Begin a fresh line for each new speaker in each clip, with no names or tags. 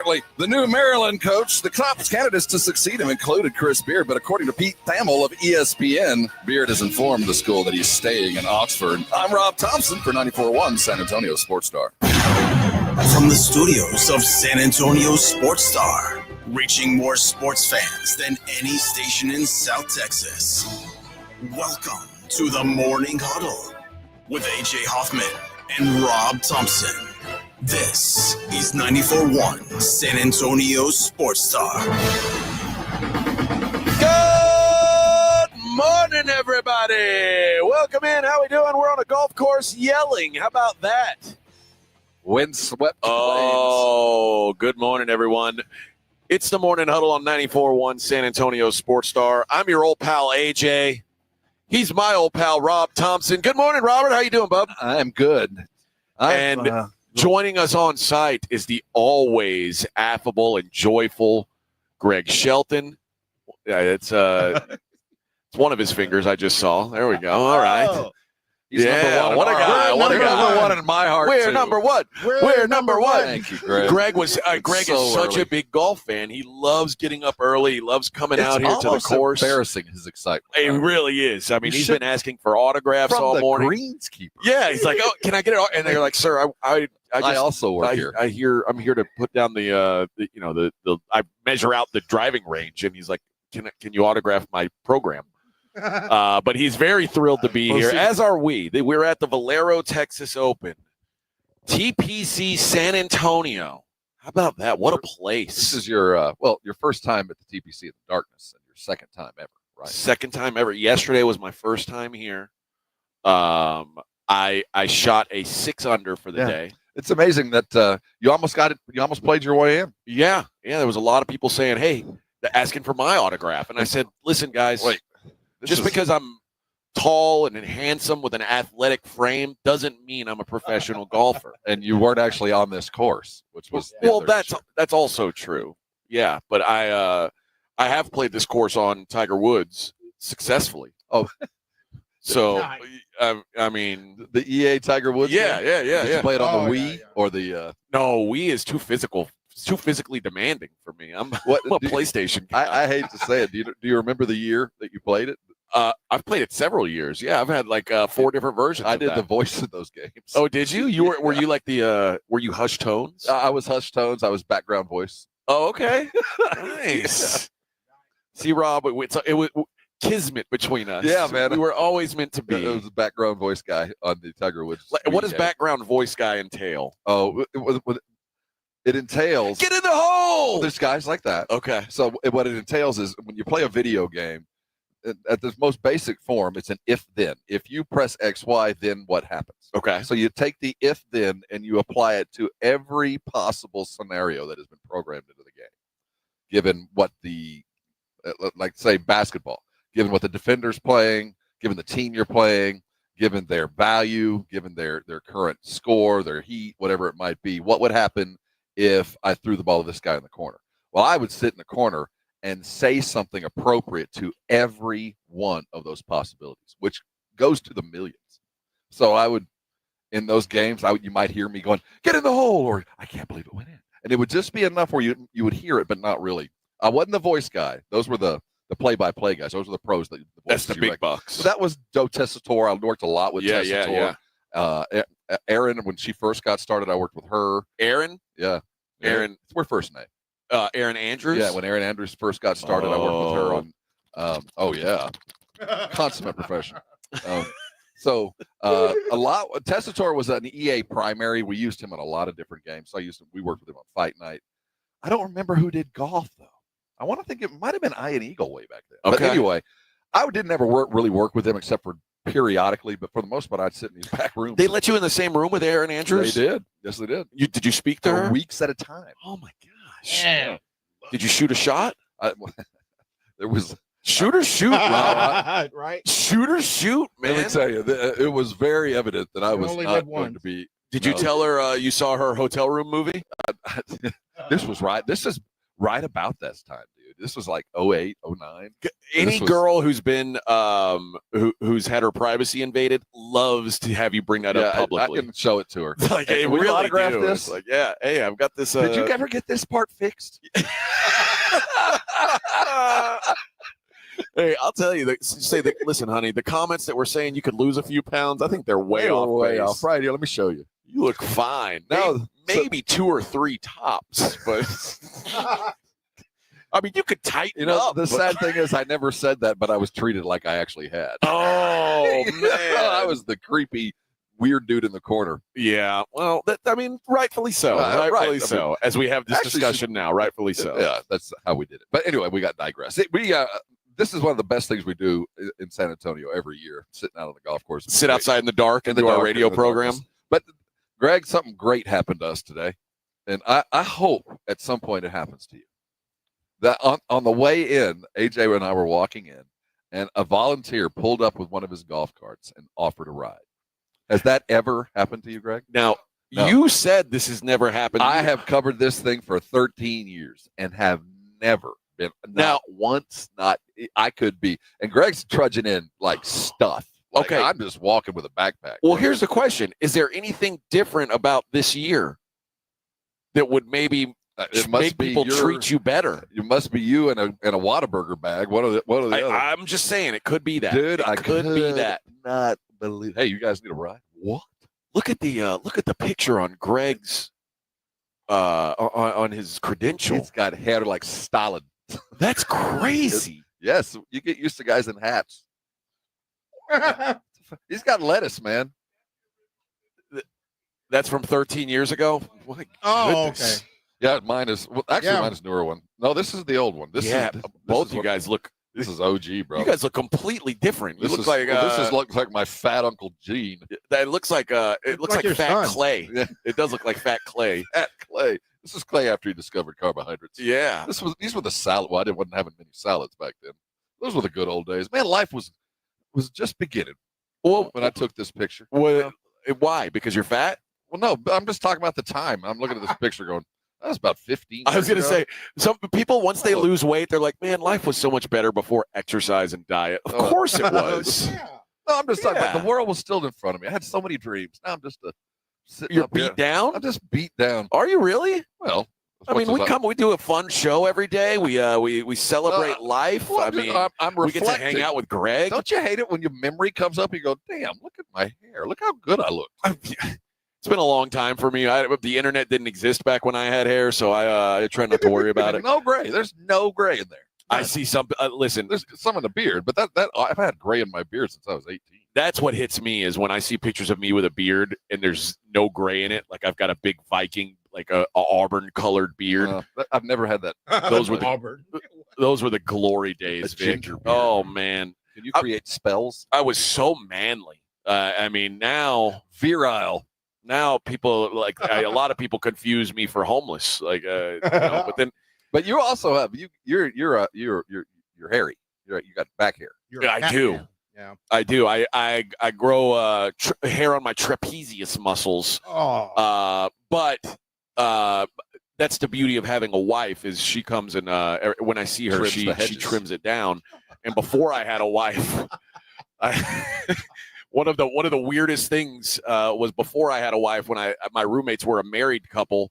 The new Maryland coach, the top candidates to succeed him included Chris Beard, but according to Pete Thamel of ESPN, Beard has informed the school that he's staying in Oxford. I'm Rob Thompson for 94.1 San Antonio Sports Star.
From the studios of San Antonio Sports Star, reaching more sports fans than any station in South Texas. Welcome to the Morning Huddle with AJ Hoffman and Rob Thompson. This is 94.1 San Antonio Sports Star.
Good morning, everybody. Welcome in. How we doing? We're on a golf course yelling. How about that?
Windswept.
Oh, good morning, everyone. It's the Morning Huddle on 94.1 San Antonio Sports Star. I'm your old pal, AJ. He's my old pal, Rob Thompson. Good morning, Robert. How you doing, bub?
I'm good.
Joining us on site is the always affable and joyful Greg Shelton. It's one of his fingers I just saw. There we go. All right.
He's
yeah, what a guy. What a guy.
Number one in my heart,
We're
too.
number one. We're number one.
Thank you, Greg.
Greg is such
early.
a big golf fan. He loves getting up early. He loves coming out here to the course.
It's embarrassing, his excitement.
It really is. I mean, he's been asking for autographs
From
all
the
morning.
greenskeeper.
Yeah, he's like, "Oh, can I get it?" And they're like, "Sir, I
also work here.
I'm here to put down the I measure out the driving range." And he's like, "Can you autograph my program?" But he's very thrilled to be here, as are we. We're at the Valero Texas Open, TPC San Antonio. How about that? What a place!
This is your first time at the TPC in the darkness, and your second time ever, right?
Second time ever. Yesterday was my first time here. I shot a 6-under for the day.
It's amazing that you almost got it. You almost played your way in.
Yeah. There was a lot of people saying, "Hey," asking for my autograph, and I said, "Listen, guys, because I'm tall and handsome with an athletic frame doesn't mean I'm a professional golfer."
And you weren't actually on this course, which was
that's also true. Yeah, but I have played this course on Tiger Woods successfully.
Oh,
so
Nice.
I mean
the EA Tiger Woods.
Yeah.
Did you play it on the Wii or the?
No, Wii is too physical. It's too physically demanding for me. I'm a PlayStation guy.
I hate to say it. Do you remember the year that you played it?
I've played it several years. Yeah, I've had like 4 different versions.
I did the voice of those games.
Oh, did you? Were you like were you Hush Tones?
I was Hush Tones. I was background voice.
Oh, okay. Nice. See, Rob, it was kismet between us.
Yeah, man.
We were always meant to be.
It was a background voice guy on the Tiger Woods.
What does background voice guy entail?
Oh, it entails.
Get in the hole!
There's guys like that.
Okay.
So what it entails is when you play a video game, at the most basic form, it's an if-then. If you press X, Y, then what happens?
Okay.
So you take the if-then and you apply it to every possible scenario that has been programmed into the game. Given what like say basketball, given what the defender's playing, given the team you're playing, given their value, given their current score, their heat, whatever it might be, what would happen if I threw the ball to this guy in the corner? Well, I would sit in the corner and say something appropriate to every one of those possibilities, which goes to the millions. So I would, in those games, you might hear me going, "Get in the hole," or "I can't believe it went in." And it would just be enough where you would hear it, but not really. I wasn't the voice guy. Those were the play-by-play guys. Those were the pros.
That's the big bucks.
So that was Joe Tessitore. I worked a lot with Tessitore.
Yeah.
Erin, when she first got started, I worked with her.
Erin?
Yeah.
Erin.
It's her first name.
Erin Andrews?
Yeah, when Erin Andrews first got started, I worked with her on, consummate professional. So a lot. Tessitore was an EA primary. We used him in a lot of different games. So we worked with him on Fight Night. I don't remember who did golf, though. I want to think it might have been Ian Eagle way back then.
Okay.
But anyway, I didn't ever really work with them except for periodically, but for the most part, I'd sit in these back rooms.
They let you in the same room with Erin Andrews?
They did. Yes, they did.
Did you speak to her?
For weeks at a time.
Oh, my gosh.
Yeah.
Did you shoot a shot?
There was
shoot or shoot, Rob.
Right.
Shoot or shoot, man.
Let me tell you, it was very evident that I was
only
not
live
going
once.
to be.
Did you tell her you saw her hotel room movie?
This was right. This is right about this time, dude. This was like 08, 09.
Any girl who's been who's had her privacy invaded loves to have you bring that up publicly.
I can show it to her.
Like,
hey,
will you
autograph
do.
this?
It's like, yeah, hey, I've got this.
Did you ever get this part fixed?
Hey, I'll tell you. Listen, honey, the comments that were saying you could lose a few pounds, I think they're way off.
Right here, let me show you.
You look fine.
Now,
maybe 2 or 3 tops, but I mean, you could tighten up.
The sad thing is, I never said that, but I was treated like I actually had.
Oh man,
I was the creepy, weird dude in the corner.
Yeah, well, rightfully so. Rightfully so. As we have this discussion now, rightfully so.
Yeah, that's how we did it. But anyway, we got digressed. This is one of the best things we do in San Antonio every year, sitting out on the golf course.
Sit outside in the dark and do our radio program.
But, Greg, something great happened to us today. And I hope at some point it happens to you. That on the way in, AJ and I were walking in, and a volunteer pulled up with one of his golf carts and offered a ride. Has that ever happened to you, Greg?
Now, you said this has never happened.
I have covered this thing for 13 years and have never been. Not once, I could be. And Greg's trudging in like stuff. Like,
okay.
I'm just walking with a backpack.
Well, here's the question. Is there anything different about this year that would maybe make people treat you better?
It must be you in a Whataburger bag. One of the other.
I'm just saying it could be that.
Dude,
I could be that.
Not believe. Hey, you guys need a ride? What?
Look at the picture on Greg's on his credential.
It's got hair like Stalin.
That's crazy.
Yes, you get used to guys in hats. He's got lettuce, man.
That's from 13 years ago.
Okay.
Yeah, mine is mine's newer one. No, this is the old one. This
both you guys look.
This is OG, bro.
You guys look completely different.
This looks like my fat Uncle Gene.
That looks like it looks like fat clay. Yeah. It does look like fat clay.
Fat clay. This is clay after he discovered carbohydrates.
Yeah.
These were the salad. Well, I wasn't having many salads back then. Those were the good old days. Man, life was just beginning. Well, when I took this picture.
Why? Because you're fat?
Well, no, I'm just talking about the time. I'm looking at this picture going, that was about 15
I was going to say, some people, once they lose weight, they're like, man, life was so much better before exercise and diet. Of course it was.
Yeah. No, I'm just talking about the world was still in front of me. I had so many dreams. Now I'm just
You're beat down?
I'm just beat down.
Are you really?
Well,
I mean, we do a fun show every day. We celebrate life.
Well,
I'm we get to hang out with Greg.
Don't you hate it when your memory comes up? You go, damn, look at my hair. Look how good I look.
It's been a long time for me. The internet didn't exist back when I had hair, so I try not to worry about it.
No gray. There's no gray in there.
I see some. Listen,
there's some in the beard, but that I've had gray in my beard since I was 18.
That's what hits me is when I see pictures of me with a beard and there's no gray in it. Like I've got a big Viking, like a auburn colored beard.
I've never had that.
Those were the glory days, Vic. Oh man,
can you create spells?
I was so manly. I mean, now
virile.
Now people a lot of people confuse me for homeless. Like,
but you also have you're hairy. You got back hair.
I do.
Yeah,
I do. I grow hair on my trapezius muscles. But that's the beauty of having a wife is she comes and when I see her, she trims it down. And before I had a wife, one of the weirdest things was before I had a wife when my roommates were a married couple.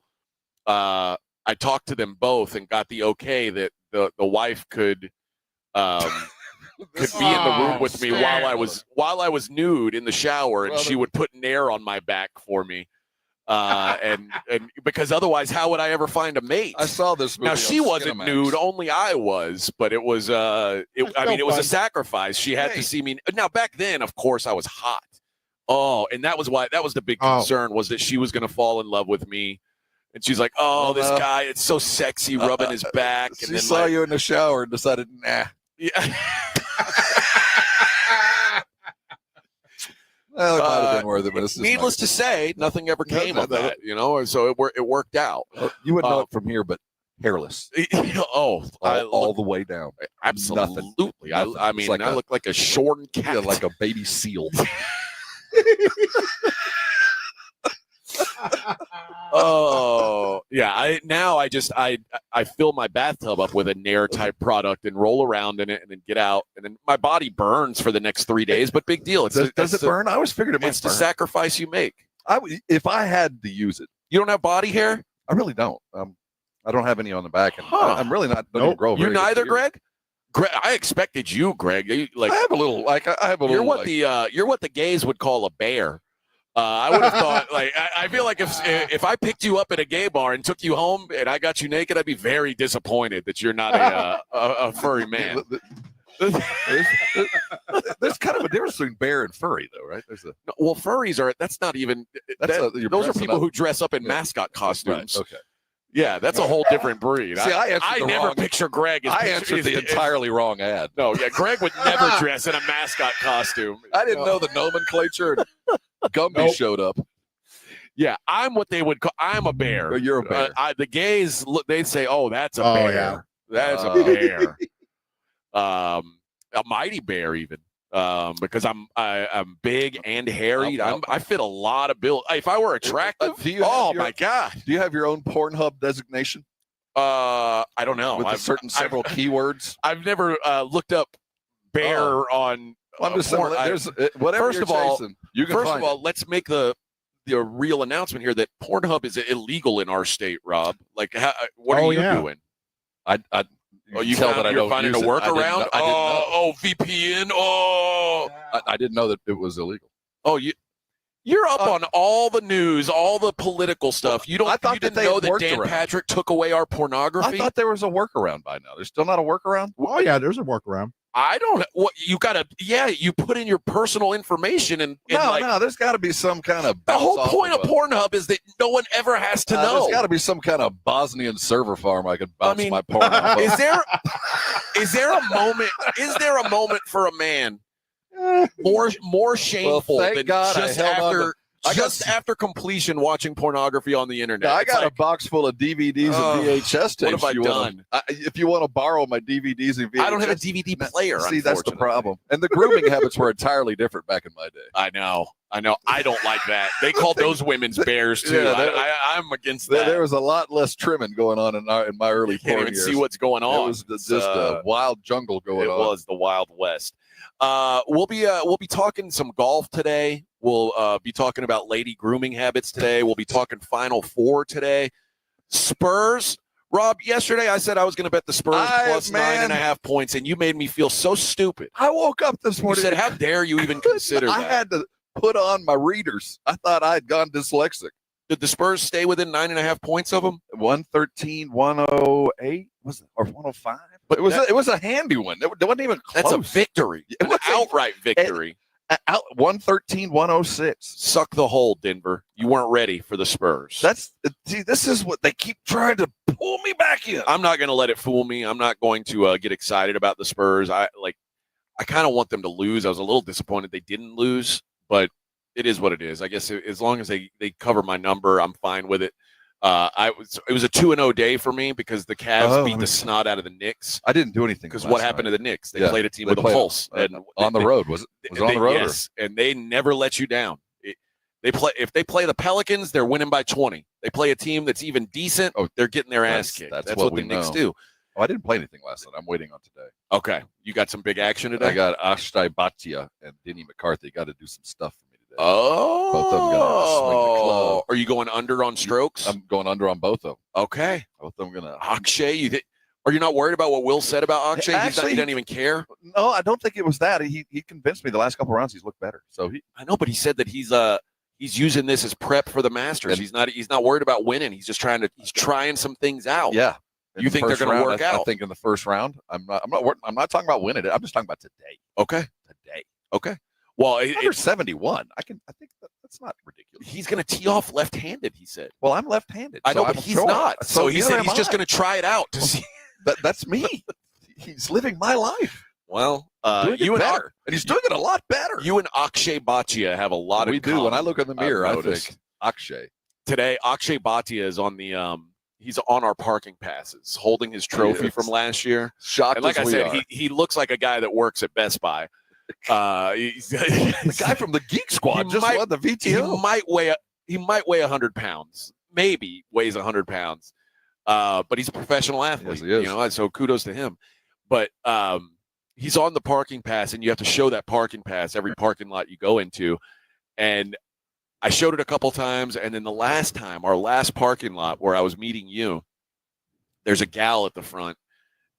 I talked to them both and got the okay that the wife could be in the room with me while I was nude in the shower, and she would put Nair on my back for me. And because otherwise, how would I ever find a mate?
I saw this movie.
Now she wasn't nude, only I was, but it was it was a sacrifice. She had to see me. Now back then, of course, I was hot. Oh, and that was the big concern was that she was going to fall in love with me. And she's like, "Oh, this guy, it's so sexy, rubbing his back."
She saw you in the shower and decided, nah.
Yeah.
Well, it might have been worth it, but
needless to say, nothing ever came of that, so it worked out.
You wouldn't know it from here, but hairless. All the way down.
Absolutely. I mean, I look like a shorn cat.
Yeah, like a baby seal.
Oh yeah. I fill my bathtub up with a Nair type product and roll around in it and then get out and then my body burns for the next 3 days. But big deal.
Does it burn? I always figured it might
It's
burn.
the sacrifice you make.
If I had to use it,
You don't have body hair?
I really don't. I don't have any on the back, and
Huh.
I'm really not. Don't even grow.
You
very good
neither,
beard.
Greg? Greg, I expected you, Greg.
I have a little. I have a little.
You're what the gays would call a bear. I would have thought I feel like if I picked you up at a gay bar and took you home and I got you naked, I'd be very disappointed that you're not a furry man.
There's kind of a difference between bear and furry, though, right?
Well, furries are. That's not even. Those are people who dress up in mascot costumes.
Right, okay.
Yeah, that's a whole different breed.
See, I
never picture Greg.
I answered the entirely wrong ad.
No, yeah, Greg would never dress in a mascot costume.
I didn't know the nomenclature. And Gumby showed up.
Yeah, I'm what they would call. I'm a bear.
You're a bear.
The gays, they'd say, "Oh, that's a bear.
Yeah.
That's a bear." A mighty bear, even. Because I'm big and hairy. I fit a lot of bills. If I were attractive, my god!
Do you have your own Pornhub designation?
I don't know.
With several keywords.
I've never looked up bear on.
Well, I'm just
porn.
saying, whatever
First of all,
chasing, you can find it.
let's make the real announcement here that Pornhub is illegal in our state. Rob, what are you doing? You
tell that I
you're
don't
finding
use
a
it.
workaround? VPN.
I didn't know that it was illegal.
Oh, you're up on all the news, all the political stuff. You didn't know that Dan Patrick took away our pornography?
I thought there was a workaround by now. There's still not a workaround?
Oh yeah, there's a workaround.
I don't. What you gotta? Yeah, you put in your personal information and
no. There's got to be some kind of.
The whole point of Pornhub is that no one ever has to know.
There's got to be some kind of Bosnian server farm I could bounce my porn off of.
Is there a moment? Is there a moment for a man more shameful than just after completion watching pornography on the internet?
Now, I got a box full of DVDs and VHS tapes.
What have I done?
If you want to borrow my DVDs and VHS,
I don't have a DVD player.
See, that's the problem. And the grooming habits were entirely different back in my day.
I know. I don't like that. They called those women's bears too. Yeah, I'm against that.
There was a lot less trimming going on in my early
You can't even see what's going on.
It was just a wild jungle going on.
It was the Wild West. We'll be talking some golf today. We'll be talking about lady grooming habits today. We'll be talking Final Four today. Spurs. Rob, yesterday I said I was going to bet the Spurs plus 9.5 points, and you made me feel so stupid.
I woke up this morning.
You said, how dare you even consider that?
I had to put on my readers. I thought I had gone dyslexic.
Did the Spurs stay within 9.5 points of them?
113, 108, was it, or 105? But it was a handy one. It wasn't even close.
That's a victory. An outright victory.
113, 106.
Suck the hole, Denver. You weren't ready for the Spurs.
This is what they keep trying to pull me back in.
I'm not going to let it fool me. I'm not going to get excited about the Spurs. I kind of want them to lose. I was a little disappointed they didn't lose, but it is what it is. I guess as long as they cover my number, I'm fine with it. It was a 2-0 day for me because the Cavs beat the snot out of the Knicks.
I didn't do anything.
Because what happened to the Knicks? They played a team with a pulse.
On the road. Was it on the road?
Yes, and they never let you down. If they play the Pelicans, they're winning by 20. They play a team that's even decent, they're getting their ass kicked. That's what the Knicks do.
Oh, I didn't play anything last night. I'm waiting on today.
Okay. You got some big action today?
I got Ashtai Bhatia and Denny McCarthy got to do some stuff for me today.
Oh.
Both of them going to swing the club.
Are you going under on strokes?
I'm going under on both of them.
Okay.
Both of them going to.
Akshay, are you not worried about what Will said about Akshay? He doesn't even care?
No, I don't think it was that. He convinced me the last couple of rounds he's looked better. So
I know, but he said that he's using this as prep for the Masters. He's not worried about winning. He's just trying some things out.
Yeah.
You think they're going to work out?
I think in the first round. I'm not talking about winning it. I'm just talking about today.
Okay.
Today.
Okay. Well,
under 71. I think that's not ridiculous.
He's going to tee off left-handed. He said.
Well, I'm left-handed.
I know, but he's not. So he said he's just going to try it out to see.
That's me. He's living my life.
Well,
you and he's doing it a lot better.
You and Akshay Bhatia have a lot of.
We do. When I look in the mirror, I think Akshay.
Today, Akshay Bhatia is on the. He's on our parking passes, holding his trophy from last year.
Shocked.
And like I said, he looks like a guy that works at Best Buy.
The guy from the Geek Squad just won the VTO.
he might weigh 100 pounds, maybe weighs 100 pounds. But he's a professional athlete,
Yes, he is.
you know, so kudos to him. But he's on the parking pass, and you have to show that parking pass every parking lot you go into. And I showed it a couple times, and then the last time, our last parking lot where I was meeting you, there's a gal at the front,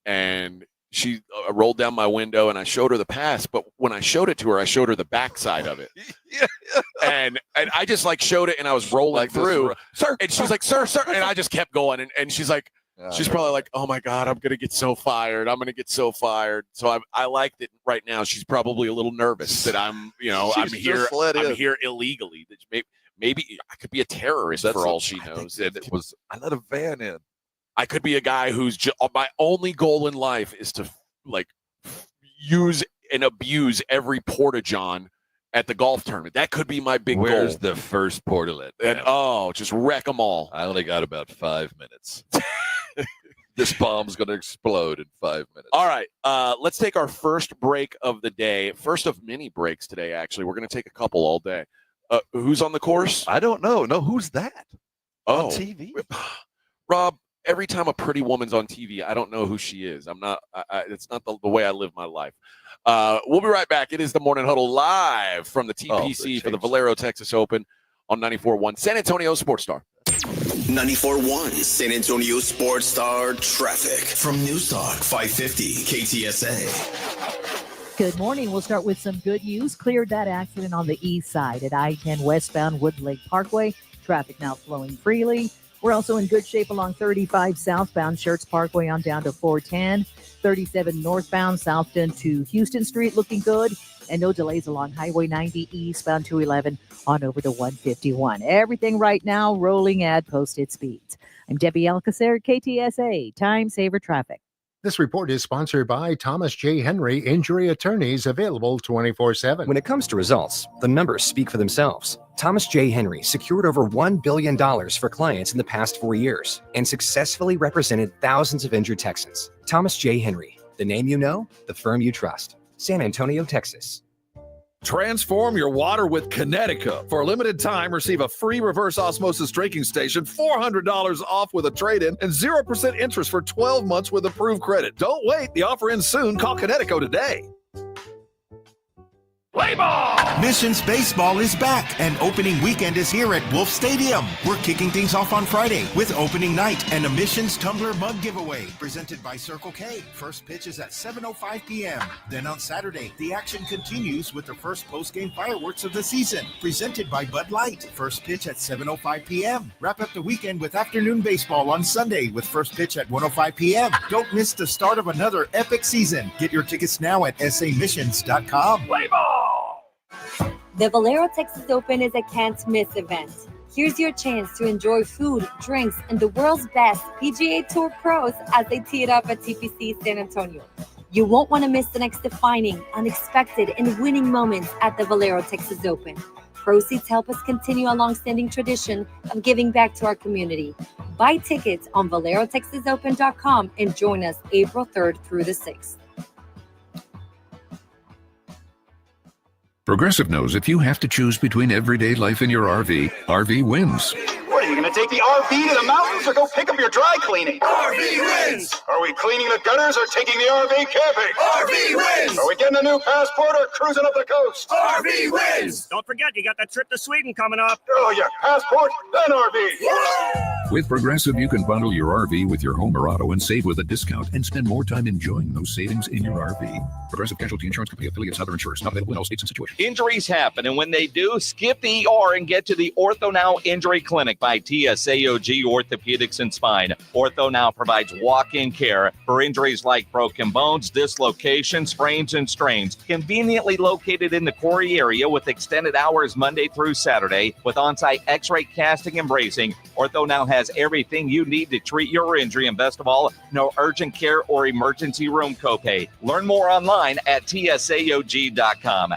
and she rolled down my window, and I showed her the pass. But when I showed it to her, I showed her the backside of it. And I just like showed it, and I was rolling
Like
through.
sir,
And she's like, sir. And I just kept going. And she's like, she's probably like, oh my God, I'm going to get so fired. I'm going to get so fired. So I like that right now. She's probably a little nervous that I'm here illegally. That maybe I could be a terrorist for all she knows.
I let a van in.
I could be a guy who's my only goal in life is to like use and abuse every porta-john at the golf tournament. That could be my big goal.
Where's the first portalet?
And just wreck them all.
I only got about 5 minutes. This bomb's going to explode in 5 minutes.
All right. Let's take our first break of the day. First of many breaks today, actually. We're going to take a couple all day. Who's on the course?
I don't know. No, who's that?
On
TV?
Rob, every time a pretty woman's on TV, I don't know who she is. I'm not. It's not the way I live my life. We'll be right back. It is the Morning Huddle live from the TPC for the Valero Texas Open on 94.1 San Antonio Sports Star.
94.1 San Antonio Sports Star traffic from Newstalk 550 KTSA.
Good morning. We'll start with some good news. Cleared that accident on the east side at I-10 westbound Wood Lake Parkway. Traffic now flowing freely. We're also in good shape along 35 southbound Schertz Parkway on down to 410. 37 northbound Southton to Houston Street looking good. And no delays along Highway 90 eastbound 211 on over to 151. Everything right now rolling at posted speeds. I'm Debbie Alcacer, KTSA, Time Saver Traffic.
This report is sponsored by Thomas J. Henry Injury Attorneys, available 24/7.
When it comes to results, the numbers speak for themselves. Thomas J. Henry secured over $1 billion for clients in the past 4 years and successfully represented thousands of injured Texans. Thomas J. Henry, the name you know, the firm you trust. San Antonio, Texas.
Transform your water with Connecticut. For a limited time, receive a free reverse osmosis drinking station, $400 off with a trade-in, and 0% interest for 12 months with approved credit. Don't wait. The offer ends soon. Call Connecticut today.
Play ball! Missions Baseball is back, and opening weekend is here at Wolf Stadium. We're kicking things off on Friday with opening night and a Missions Tumbler mug giveaway presented by Circle K. First pitch is at 7:05 p.m. Then on Saturday, the action continues with the first post-game fireworks of the season presented by Bud Light. First pitch at 7:05 p.m. Wrap up the weekend with afternoon baseball on Sunday with first pitch at 1:05 p.m. Don't miss the start of another epic season. Get your tickets now at samissions.com.
Play ball!
The Valero Texas Open is a can't-miss event. Here's your chance to enjoy food, drinks, and the world's best PGA Tour pros as they tee it up at TPC San Antonio. You won't want to miss the next defining, unexpected, and winning moments at the Valero Texas Open. Proceeds help us continue a long-standing tradition of giving back to our community. Buy tickets on ValeroTexasOpen.com and join us April 3rd through the 6th.
Progressive knows if you have to choose between everyday life and your RV wins.
What, are you going to take the RV to the mountains or go pick up your dry cleaning?
RV wins!
Are we cleaning the gutters or taking the RV camping?
RV wins!
Are we getting a new passport or cruising up the coast?
RV wins!
Don't forget, you got that trip to Sweden coming up.
Oh, yeah, passport, then RV.
Yeah!
With Progressive, you can bundle your RV with your home or auto and save with a discount and spend more time enjoying those savings in your RV. Progressive Casualty Insurance Company, affiliates, other insurers, not available in all states and situations.
Injuries happen, and when they do, skip the ER and get to the Ortho Now Injury Clinic by TSAOG Orthopedics and Spine. Ortho Now provides walk-in care for injuries like broken bones, dislocations, sprains, and strains. Conveniently located in the Quarry area with extended hours Monday through Saturday with on-site x-ray casting and bracing, Ortho Now has everything you need to treat your injury, and best of all, no urgent care or emergency room copay. Learn more online at tsaog.com.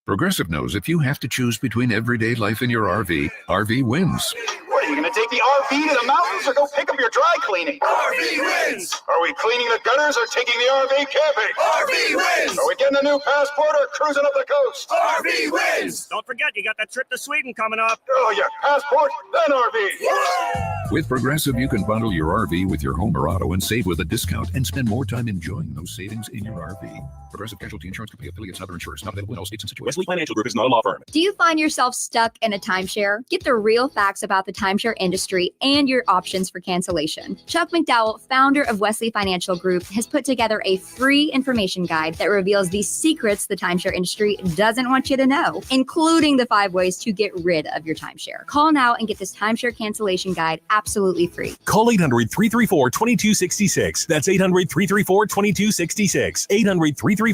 Progressive knows if you have to choose between everyday life and your RV wins.
What, you going to take the RV to the mountains or go pick up your dry cleaning?
RV wins!
Are we cleaning the gutters or taking the RV camping?
RV wins!
Are we getting a new passport or cruising up the coast?
RV wins!
Don't forget, you got that trip to Sweden coming up.
Oh, yeah, passport, then RV.
With Progressive, you can bundle your RV with your home or auto and save with a discount and spend more time enjoying those savings in your RV. Progressive Casualty Insurance Company affiliates and other insurers not available in all states and situations.
Wesley Financial Group is not a law firm.
Do you find yourself stuck in a timeshare? Get the real facts about the timeshare industry and your options for cancellation. Chuck McDowell, founder of Wesley Financial Group, has put together a free information guide that reveals the secrets the timeshare industry doesn't want you to know, including the 5 ways to get rid of your timeshare. Call now and get this timeshare cancellation guide absolutely free.
Call 800-334-2266. That's 800-334-2266. 800-334-2266.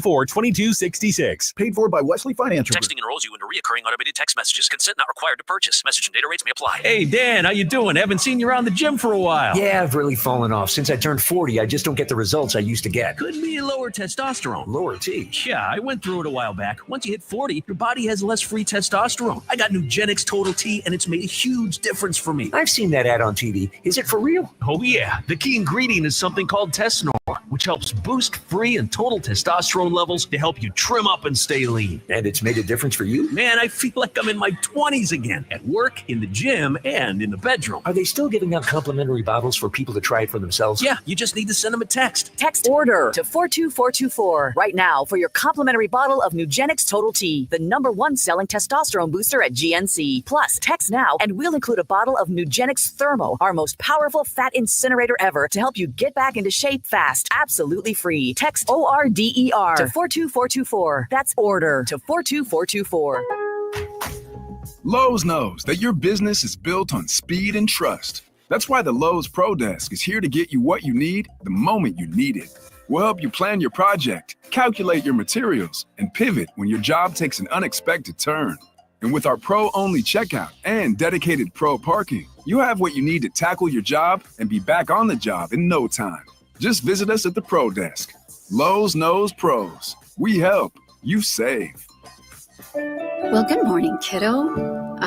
Paid for by Wesley Financial Group.
Texting enrolls you into recurring automated text messages. Consent not required to purchase. Message and data rates may apply.
Hey, Dan, how you doing? Haven't seen you around the gym for a while.
Yeah, I've really fallen off. Since I turned 40, I just don't get the results I used to get.
Could be lower testosterone.
Lower T?
Yeah, I went through it a while back. Once you hit 40, your body has less free testosterone. I got Nugenix Total T, and it's made a huge difference for me.
I've seen that ad on TV. Is it for real?
Oh, yeah. The key ingredient is something called Tesnor, which helps boost free and total testosterone levels to help you trim up and stay lean.
And it's made a difference for you?
Man, I feel like I'm in my 20s again, at work, in the gym, and in the bedroom.
Are they still giving out complimentary bottles for people to try it for themselves?
Yeah, you just need to send them a text.
Text ORDER to 42424 right now for your complimentary bottle of Nugenix Total T, the #1 selling testosterone booster at GNC. Plus, text now and we'll include a bottle of Nugenix Thermo, our most powerful fat incinerator ever, to help you get back into shape fast. Absolutely free. Text ORDER to 42424. That's ORDER to 42424.
Lowe's knows that your business is built on speed and trust. That's why the Lowe's Pro Desk is here to get you what you need the moment you need it. We'll help you plan your project, calculate your materials, and pivot when your job takes an unexpected turn. And with our pro-only checkout and dedicated pro parking, you have what you need to tackle your job and be back on the job in no time. Just visit us at the Pro Desk. Lowe's knows pros. We help. You save.
Well, good morning, kiddo.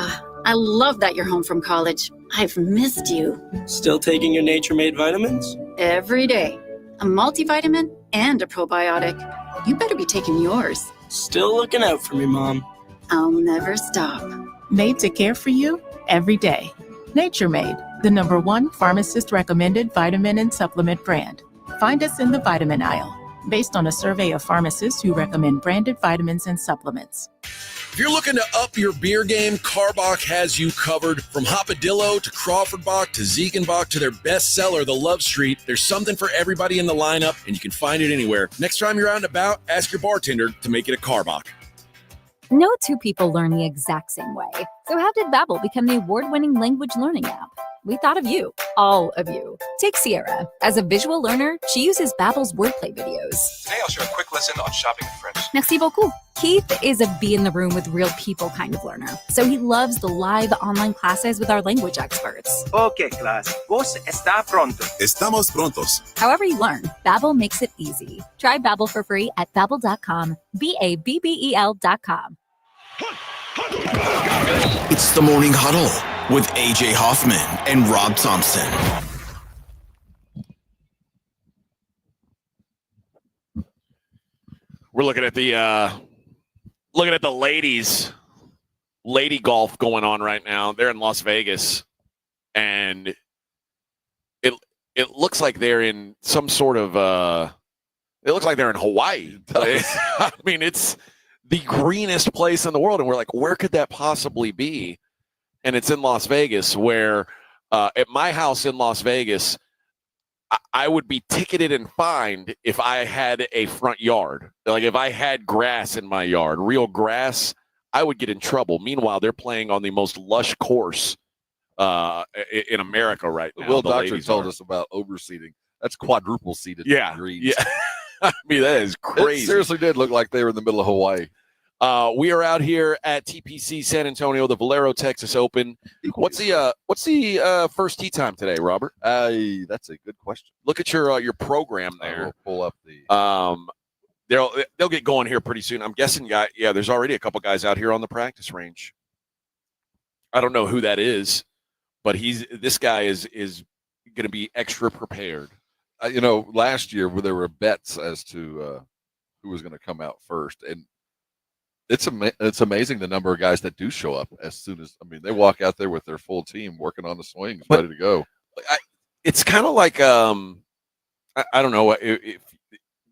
I love that you're home from college. I've missed you.
Still taking your Nature-Made vitamins?
Every day. A multivitamin and a probiotic. You better be taking yours.
Still looking out for me, Mom.
I'll never stop.
Made to care for you every day. Nature Made, the #1 pharmacist-recommended vitamin and supplement brand. Find us in the vitamin aisle, based on a survey of pharmacists who recommend branded vitamins and supplements.
If you're looking to up your beer game, Karbach has you covered. From Hopadillo to Crawford Bach to Ziegenbach to their best seller, the Love Street, there's something for everybody in the lineup, and you can find it anywhere. Next time you're out and about, ask your bartender to make it a Karbach.
No two people learn the exact same way. So how did Babbel become the award-winning language learning app? We thought of you, all of you. Take Sierra. As a visual learner, she uses Babbel's wordplay videos.
Today I'll share a quick lesson on shopping in French.
Merci beaucoup. Keith is a be in the room with real people kind of learner. So he loves the live online classes with our language experts.
Okay, class. Vos está pronto.
Estamos prontos.
However you learn, Babbel makes it easy. Try Babbel for free at Babbel.com. Babbel.com.
It's the Morning Huddle with AJ Hoffman and Rob Thompson.
We're looking at the lady golf going on right now. They're in Las Vegas, and it looks like they're in some sort of it looks like they're in Hawaii. I mean, it's the greenest place in the world, and we're like, where could that possibly be? And it's in Las Vegas, where at my house in Las Vegas, I would be ticketed and fined if I had a front yard. Like if I had grass in my yard, real grass, I would get in trouble. Meanwhile, they're playing on the most lush course in America right now.
Will Doctor told us about overseating. That's quadruple seated.
Yeah.
Greens.
Yeah. I mean, that is crazy.
It seriously did look like they were in the middle of Hawaii.
We are out here at TPC San Antonio, the Valero Texas Open. What's the first tee time today, Robert?
That's a good question.
Look at your program there.
We'll pull up the.
They'll get going here pretty soon. I'm guessing, there's already a couple guys out here on the practice range. I don't know who that is, but this guy is going to be extra prepared.
Last year where there were bets as to who was going to come out first, and it's amazing the number of guys that do show up as soon as they walk out there with their full team working on the swings, ready to go.
It's kind of like I don't know if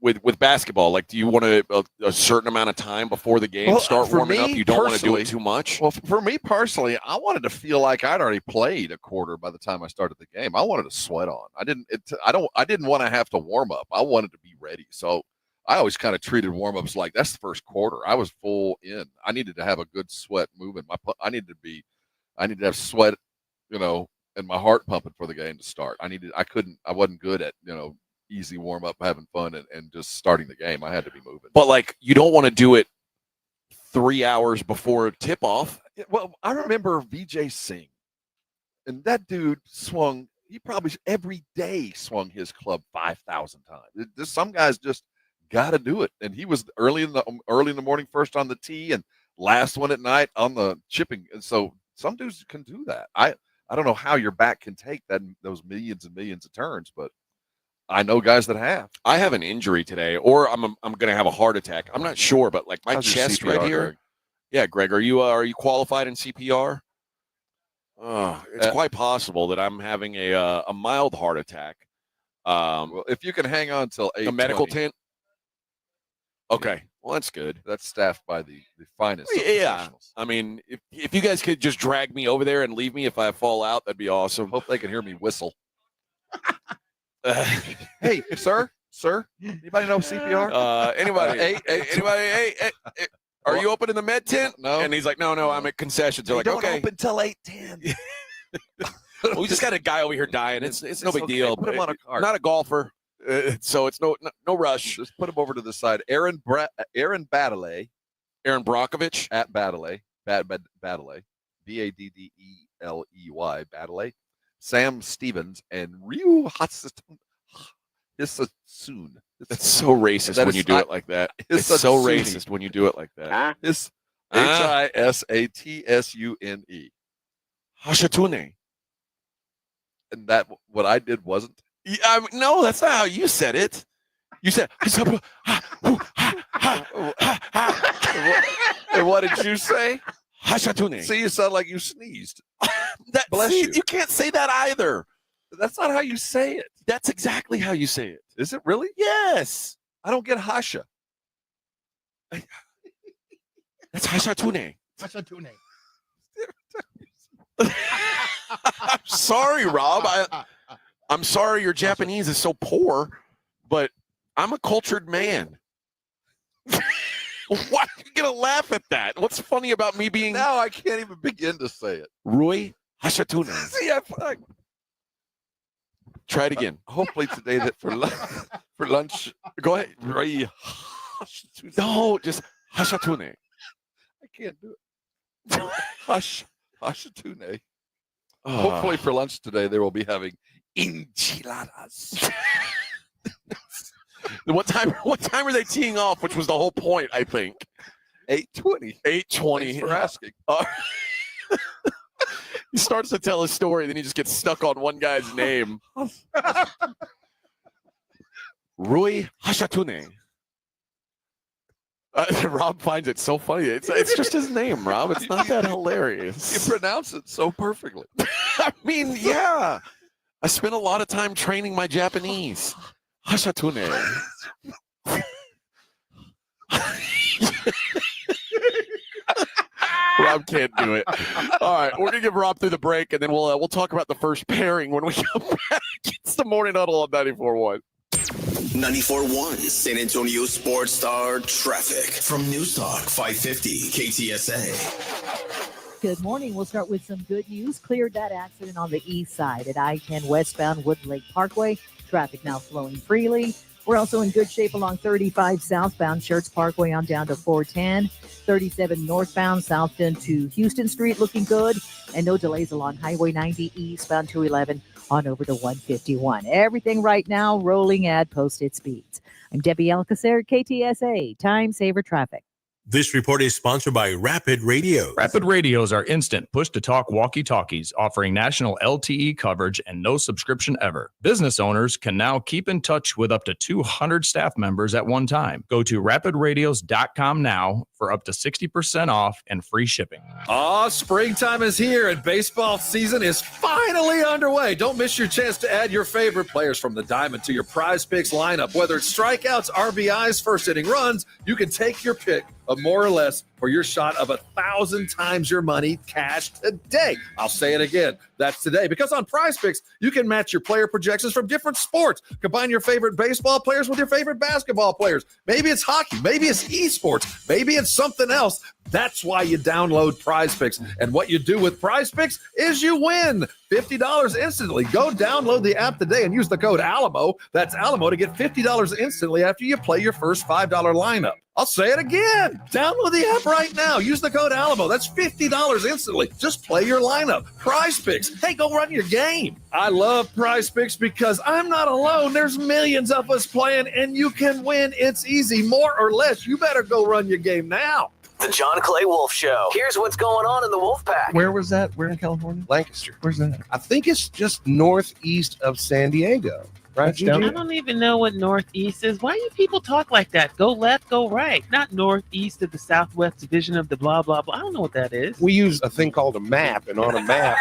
with basketball, like, do you want a certain amount of time before the game start warming up? You don't want to do it too much.
Well, for me personally, I wanted to feel like I'd already played a quarter by the time I started the game. I wanted to sweat on. I didn't want to have to warm up. I wanted to be ready. So I always kind of treated warm-ups like that's the first quarter. I was full in. I needed to have a good sweat moving. I needed to have sweat, and my heart pumping for the game to start. I wasn't good at, easy warm-up, having fun, and just starting the game. I had to be moving.
But, like, you don't want to do it 3 hours before tip-off.
Well, I remember VJ Singh, and that dude swung. He probably every day swung his club 5,000 times. Some guys just got to do it, and he was early in the morning, first on the tee, and last one at night on the chipping. And so some dudes can do that. I don't know how your back can take those millions and millions of turns, but I know guys that have.
I have an injury today, or I'm going to have a heart attack. I'm not sure, but like my chest right here. Greg? Yeah, Greg, are you qualified in CPR? It's quite possible that I'm having a mild heart attack.
Well, if you can hang on till 8:20.
A medical tent. Okay, well that's good.
That's staffed by the finest.
Yeah, I mean, if you guys could just drag me over there and leave me if I fall out, that'd be awesome.
Hope they can hear me whistle. Hey, sir, anybody know CPR?
Anybody? Anybody? Hey, are you open in the med tent?
No.
And he's like, no, I'm at concessions. They're like,
don't
okay.
open till 8:10.
Well, we just got a guy over here dying. It's no big deal.
Put him on a cart.
Not a golfer, so it's no rush.
Just put him over to the side. Aaron Baddeley.
Aaron Brockovich
at Baddeley. Baddeley. Baddley. Baddeley. Sam Stevens and Ryu Hisatsune.
That's so racist when you do it like that. It's so racist when you do it like that.
Hisatsune.
Hashatune.
And that what I did wasn't.
Yeah, no, that's not how you said it. You said.
And what did you say?
Hashatune.
See, you sound like you sneezed.
Bless you. You can't say that either.
That's not how you say it.
That's exactly how you say it.
Is it really?
Yes.
I don't get hasha.
That's hashatune.
Hashatune.
I'm sorry, Rob. I'm sorry your Japanese is so poor, but I'm a cultured man. Why are you going to laugh at that? What's funny about me being...
Now I can't even begin to say it.
Rui Hashatune.
See,
try it again.
Hopefully today that for lunch...
Go ahead.
Rui
Hashatune. No, just Hashatune.
I can't do it. Hashatune. Hopefully for lunch today they will be having enchiladas.
What time are they teeing off, which was the whole point, I think?
8:20.
8:20.
Thanks for asking.
He starts to tell a story, then he just gets stuck on one guy's name. Rui Hashatune. Rob finds it so funny. It's just his name, Rob. It's not that hilarious.
You pronounce it so perfectly.
I mean, yeah. I spent a lot of time training my Japanese. Hashatune. Rob can't do it. All right, we're gonna give Rob through the break, and then we'll talk about the first pairing when we come back. It's the Morning Huddle on 94.1.
94.1 San Antonio Sports Star traffic from Newstalk 550 KTSA.
Good morning. We'll start with some good news. Cleared that accident on the east side at I-10 westbound Wood Lake Parkway. Traffic now flowing freely. We're also in good shape along 35 southbound Schertz Parkway on down to 410. 37 northbound Southton to Houston Street looking good. And no delays along Highway 90 eastbound 211 on over to 151. Everything right now rolling at posted speeds. I'm Debbie Alcacer, KTSA Time Saver Traffic.
This report is sponsored by Rapid Radio.
Rapid Radios are instant push-to-talk walkie-talkies offering national LTE coverage and no subscription ever. Business owners can now keep in touch with up to 200 staff members at one time. Go to rapidradios.com now for up to 60% off and free shipping.
Springtime is here and baseball season is finally underway. Don't miss your chance to add your favorite players from the diamond to your Prize Picks lineup. Whether it's strikeouts, RBIs, first inning runs, you can take your pick of more or less for your shot of 1,000 times your money cash today. I'll say it again. That's today. Because on Prize Picks, you can match your player projections from different sports. Combine your favorite baseball players with your favorite basketball players. Maybe it's hockey. Maybe it's esports. Maybe it's something else. That's why you download Prize Picks. And what you do with Prize Picks is you win $50 instantly. Go download the app today and use the code Alamo. That's Alamo to get $50 instantly after you play your first $5 lineup. I'll say it again. Download the app right now. Use the code Alamo. That's $50 instantly. Just play your lineup. Prize Picks. Hey, go run your game. I love Prize Picks because I'm not alone. There's millions of us playing, and you can win. It's easy. More or less. You better go run your game now.
The John Clay Wolf Show. Here's what's going on in the Wolf Pack.
Where was that? Where in California?
Lancaster.
Where's that?
I think it's just northeast of San Diego. Right,
Gigi?
I don't even know what northeast is. Why do people talk like that? Go left, go right. Not northeast of the southwest division of the blah, blah, blah. I don't know what that is.
We use a thing called a map, and on a map...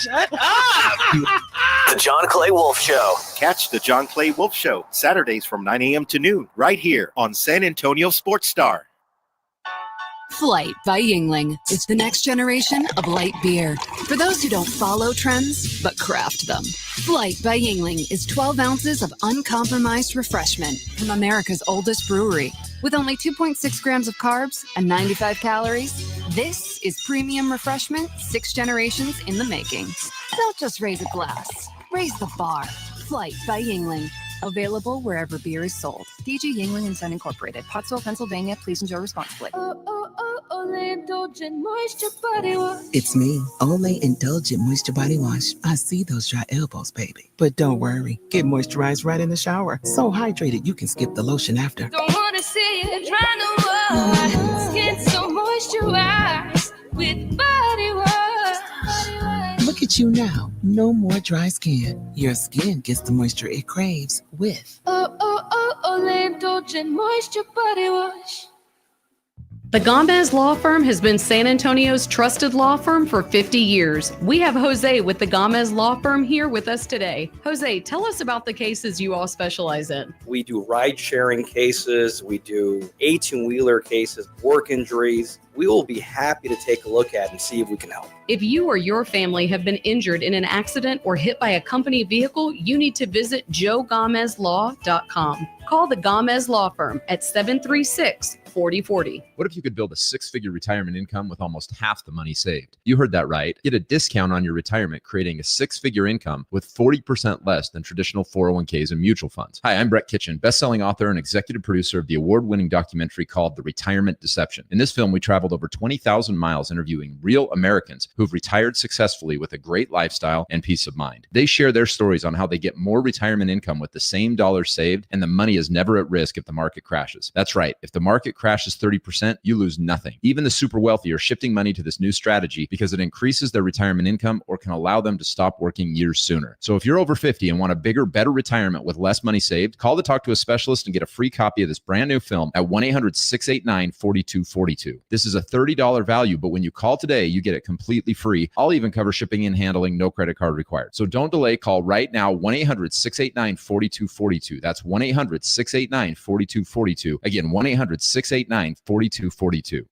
Shut up!
The John Clay Wolf Show.
Catch the John Clay Wolf Show Saturdays from 9 a.m. to noon right here on San Antonio Sports Star.
Flight by Yingling. It's the next generation of light beer. For those who don't follow trends, but craft them. Flight by Yingling is 12 ounces of uncompromised refreshment from America's oldest brewery. With only 2.6 grams of carbs and 95 calories, this is premium refreshment 6 generations in the making. Don't just raise a glass. Raise the bar. Flight by Yingling. Available wherever beer is sold. DG Yingling and Son Incorporated. Pottsville, Pennsylvania. Please enjoy responsibly.
Olay Indulgent Moisture Body Wash.
It's me, Olay Indulgent Moisture Body Wash. I see those dry elbows, baby. But don't worry. Get moisturized right in the shower. So hydrated you can skip the lotion after.
Don't want to see it dry no more. Skin so moisturized with body wash.
Look at you now. No more dry skin. Your skin gets the moisture it craves with
Olay Indulgent Moisture Body Wash.
The Gomez Law Firm has been San Antonio's trusted law firm for 50 years. We have Jose with the Gomez Law Firm here with us today. Jose, tell us about the cases you all specialize in.
We do ride-sharing cases. We do 18-wheeler cases, work injuries. We will be happy to take a look at and see if we can help.
If you or your family have been injured in an accident or hit by a company vehicle, you need to visit joegomezlaw.com. Call the Gomez Law Firm at 736-4040.
What if you could build a 6-figure retirement income with almost half the money saved? You heard that right. Get a discount on your retirement, creating a 6-figure income with 40% less than traditional 401ks and mutual funds. Hi, I'm Brett Kitchen, best-selling author and executive producer of the award-winning documentary called The Retirement Deception. In this film, we traveled over 20,000 miles interviewing real Americans who've retired successfully with a great lifestyle and peace of mind. They share their stories on how they get more retirement income with the same dollars saved, and the money is never at risk if the market crashes. That's right. If the market crashes 30%, you lose nothing. Even the super wealthy are shifting money to this new strategy because it increases their retirement income or can allow them to stop working years sooner. So if you're over 50 and want a bigger, better retirement with less money saved, call to talk to a specialist and get a free copy of this brand new film at 1-800-689-4242. This is a $30 value, but when you call today, you get it completely free. I'll even cover shipping and handling, no credit card required. So don't delay. Call right now, 1-800-689-4242. That's 1-800-689-4242. Again, 1-800-689-4242.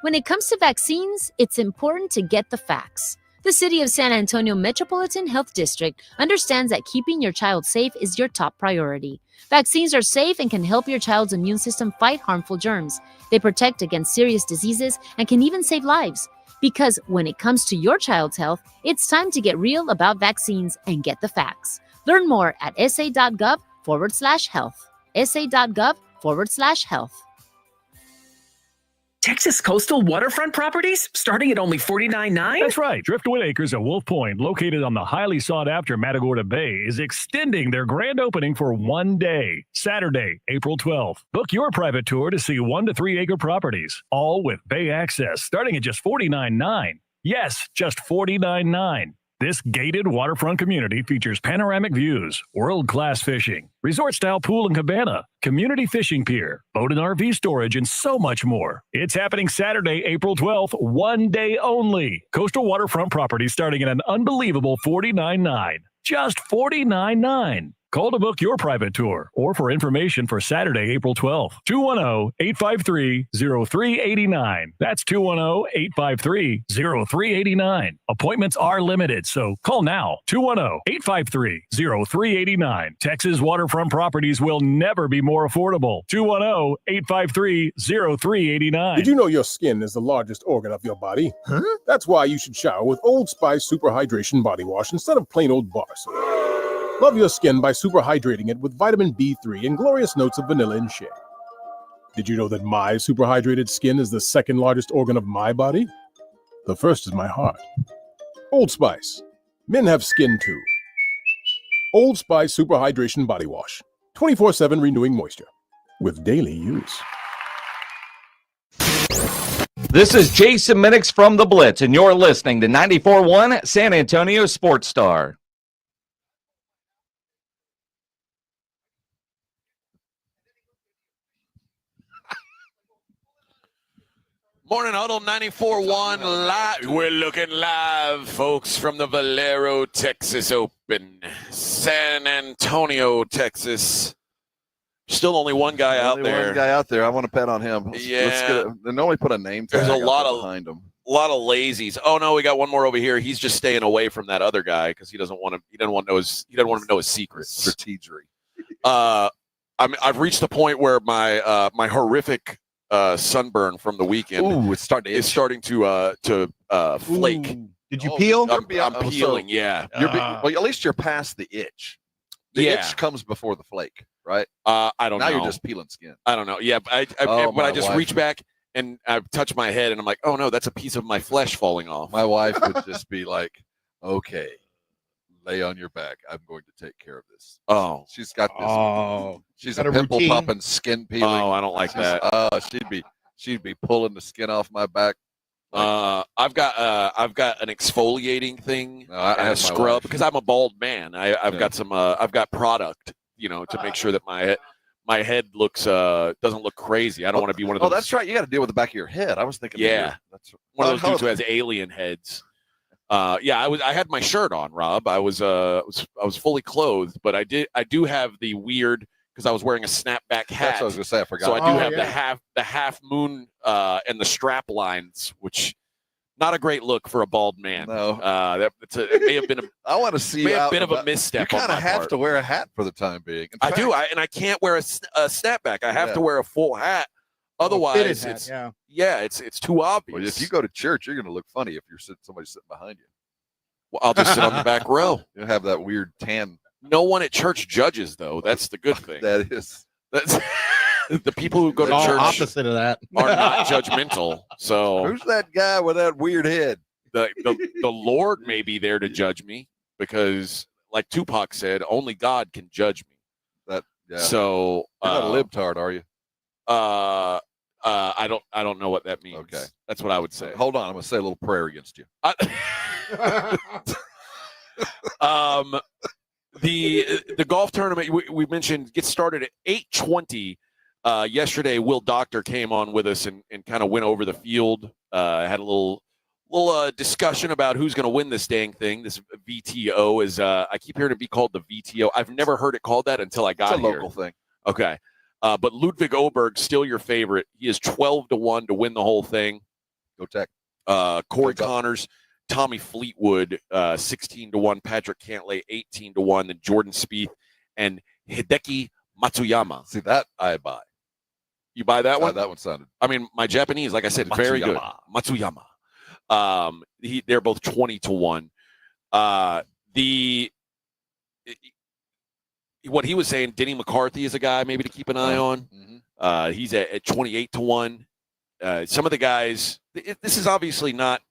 When it comes to vaccines, it's important to get the facts. The City of San Antonio Metropolitan Health District understands that keeping your child safe is your top priority. Vaccines are safe and can help your child's immune system fight harmful germs. They protect against serious diseases and can even save lives. Because when it comes to your child's health, it's time to get real about vaccines and get the facts. Learn more at sa.gov/health. sa.gov/health.
Texas coastal waterfront properties starting at only $49.9?
That's right. Driftwood Acres at Wolf Point, located on the highly sought-after Matagorda Bay, is extending their grand opening for one day, Saturday, April 12th. Book your private tour to see 1 to 3 acre properties, all with bay access, starting at just $49.9. Yes, just $49.9. This gated waterfront community features panoramic views, world-class fishing, resort-style pool and cabana, community fishing pier, boat and RV storage, and so much more. It's happening Saturday, April 12th, one day only. Coastal waterfront property starting at an unbelievable $49.9. Just $49.9. Call to book your private tour or for information for Saturday, April 12th. 210-853-0389. That's 210-853-0389. Appointments are limited, so call now. 210-853-0389. Texas waterfront properties will never be more affordable. 210-853-0389.
Did you know your skin is the largest organ of your body? Huh? That's why you should shower with Old Spice Super Hydration Body Wash instead of plain old bar soap. Love your skin by super hydrating it with vitamin B3 and glorious notes of vanilla and shea. Did you know that my super hydrated skin is the second largest organ of my body? The first is my heart. Old Spice. Men have skin too. Old Spice Super Hydration Body Wash. 24/7 renewing moisture. With daily use.
This is Jason Minix from The Blitz, and you're listening to 94.1 San Antonio Sports Star.
Morning Huddle 94.1 live. We're looking live, folks, from the Valero Texas Open. San Antonio, Texas. Still only one guy out there.
One guy out there. I want to bet on him. Let's get it. They normally put a name tag.
There's a lot
behind him.
A lot of lazies. Oh no, we got one more over here. He's just staying away from that other guy because he doesn't want to. He doesn't want to know his secrets.
Strategery.
I've reached the point where my my horrific sunburn from the weekend.
Ooh, it's starting
to flake.
Ooh. Did you peel?
I'm peeling. Yeah.
Well, at least you're past the itch. The itch comes before the flake, right?
I don't know.
Now you're just peeling skin.
I don't know. Yeah, but I just reach back and I touch my head and I'm like, oh no, that's a piece of my flesh falling off.
My wife would just be like, okay, lay on your back. I'm going to take care of this.
Oh,
she's got this.
Oh,
she's a pimple popping, skin peeling.
Oh, I don't like that.
She'd be pulling the skin off my back.
I've got an exfoliating thing, and a scrub because I'm a bald man. I've got some. I've got product, to make sure that my head looks doesn't look crazy. I don't want to be one of those.
Oh, that's right. You got to deal with the back of your head. I was thinking.
Yeah, that's one of those dudes who has alien heads. I had my shirt on, Rob. I was fully clothed, but I do have the weird because I was wearing a snapback hat.
That's what I was gonna say. I forgot.
So I do have the half moon and the strap lines, which not a great look for a bald man.
No,
it may have been
I want to see.
May have been a misstep.
You kind of have to wear a hat for the time being.
I do, and I can't wear a snapback. I have to wear a full hat. Otherwise, it's too obvious.
Well, if you go to church, you're going to look funny if somebody's sitting behind you.
Well, I'll just sit on the back row.
You'll have that weird tan.
No one at church judges, though. That's the good thing.
That's
the people who go to church.
Opposite of that
are not judgmental. So
who's that guy with that weird head?
The Lord may be there to judge me because, like Tupac said, only God can judge me. So
you're not a libtard, are you?
I don't know what that means.
Okay,
that's what I would say.
Hold on, I'm gonna say a little prayer against you.
The golf tournament we mentioned gets started at 8:20. Yesterday, Will Doctor came on with us and kind of went over the field. Had a little discussion about who's going to win this dang thing. This VTO is I keep hearing it be called the VTO. I've never heard it called that until I got here.
It's a local thing.
Okay. But Ludwig Oberg, still your favorite. He is 12-1 to win the whole thing.
Go Tech.
Corey Connors, Tommy Fleetwood, 16-1. Patrick Cantlay, 18-1. Then Jordan Spieth and Hideki Matsuyama.
See, that I buy.
You buy that one?
That one sounded.
I mean, my Japanese, like I said, very good. Matsuyama. They're both 20-1. What he was saying, Denny McCarthy is a guy maybe to keep an eye on.
Mm-hmm.
He's at 28-1. some of the guys. This is obviously not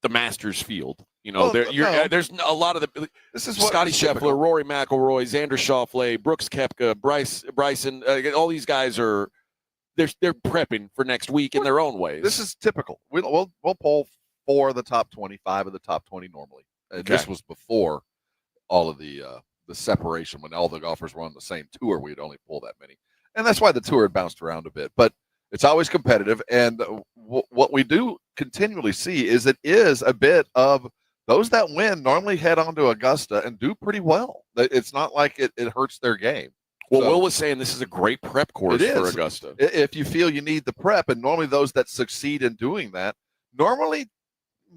the Masters field. You know, there's a lot of the.
This is
Scotty Scheffler, Rory McIlroy, Xander Schauffele, Brooks Koepka, Bryson. All these guys are they're prepping for next week in their own ways.
This is typical. We'll poll 4 of the top 20, 5 of the top 20 normally. And this was before all of the separation, when all the golfers were on the same tour. We'd only pull that many, and that's why the tour had bounced around a bit. But it's always competitive, and what we do continually see is it is a bit of those that win normally head on to Augusta and do pretty well. It's not like it hurts their game.
Well, Will was saying this is a great prep course for Augusta.
If you feel you need the prep, and normally those that succeed in doing that normally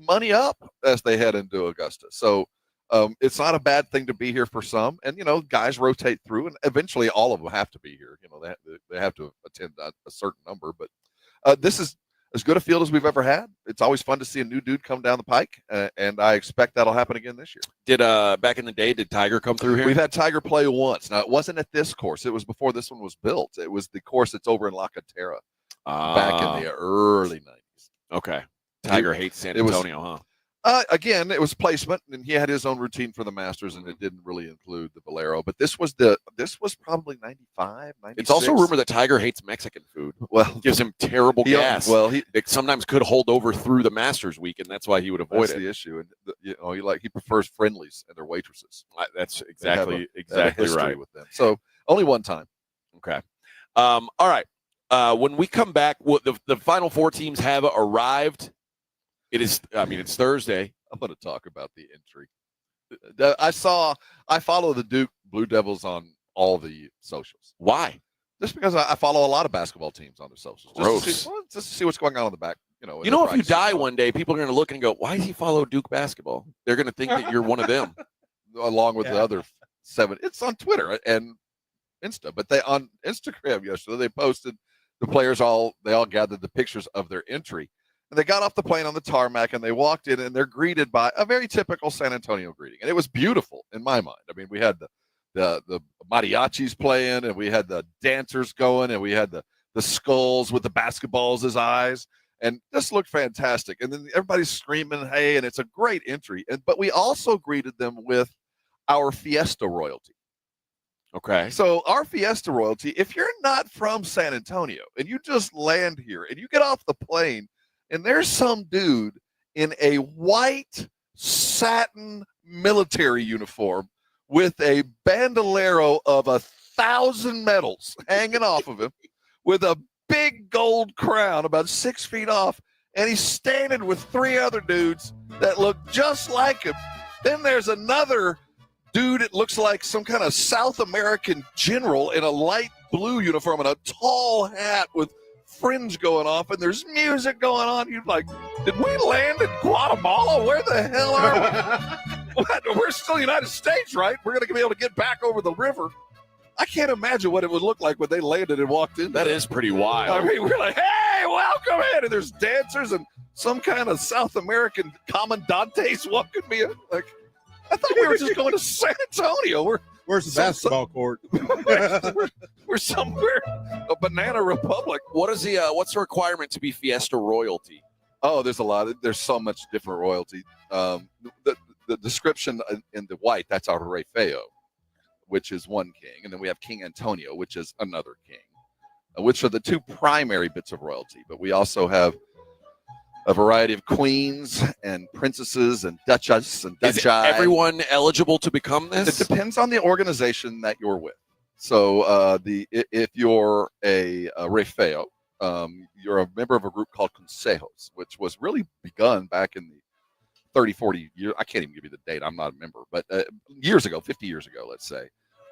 money up as they head into Augusta. So it's not a bad thing to be here for some. And, you know, guys rotate through, and eventually all of them have to be here. You know, they have to attend a certain number. But this is as good a field as we've ever had. It's always fun to see a new dude come down the pike, and I expect that'll happen again this year.
Did back in the day, did Tiger come through here?
We've had Tiger play once. Now, it wasn't at this course. It was before this one was built. It was the course that's over in La Cantera back in the early 90s.
Okay. Tiger hates San Antonio, huh?
Again, it was placement, and he had his own routine for the Masters, and it didn't really include the Valero. But this was probably 95, 96.
It's also rumored that Tiger hates Mexican food.
Well,
gives him terrible gas. It sometimes could hold over through the Masters week, and that's why he would avoid
that's the issue. And he prefers friendlies and their waitresses.
That's exactly right
with them. So only one time.
Okay. All right. When we come back, the final 4 teams have arrived. It's Thursday.
I'm going to talk about the entry. I follow the Duke Blue Devils on all the socials.
Why?
Just because I follow a lot of basketball teams on their socials.
Gross.
Just to see what's going on in the back.
If you die one day, people are going to look and go, why does he follow Duke basketball? They're going to think that you're one of them.
Along with the other 7. It's on Twitter and Insta. But on Instagram yesterday, they posted the players they all gathered the pictures of their entry. And they got off the plane on the tarmac, and they walked in, and they're greeted by a very typical San Antonio greeting. And it was beautiful in my mind. I mean, we had the mariachis playing, and we had the dancers going, and we had the skulls with the basketballs as eyes, and this looked fantastic. And then everybody's screaming, hey, and it's a great entry. But we also greeted them with our Fiesta royalty.
Okay.
So our Fiesta royalty, if you're not from San Antonio and you just land here and you get off the plane, and there's some dude in a white satin military uniform with a bandolero of 1,000 medals hanging off of him with a big gold crown about 6 feet off, and he's standing with 3 other dudes that look just like him. Then there's another dude, it looks like some kind of South American general in a light blue uniform and a tall hat with fringe going off, and there's music going on. You're like, did we land in Guatemala? Where the hell are we? We're still United States, right? We're going to be able to get back over the river. I can't imagine what it would look like when they landed and walked in.
That is pretty wild.
I mean, we're like, hey, welcome in. And there's dancers and some kind of South American commandantes walking me in. Like, I thought we were just going to San Antonio.
Where's the basketball court?
We're somewhere, a banana republic.
What's the requirement to be Fiesta royalty?
Oh, there's a lot. There's so much different royalty. The description in the white, that's our Rey Feo, which is one king. And then we have King Antonio, which is another king, which are the 2 primary bits of royalty. But we also have a variety of queens and princesses and duchesses and duchi.
Is everyone eligible to become this?
It depends on the organization that you're with. So if you're a Rey Feo, you're a member of a group called Consejos, which was really begun back in the 30, 40 years. I can't even give you the date. I'm not a member. But years ago, 50 years ago, let's say,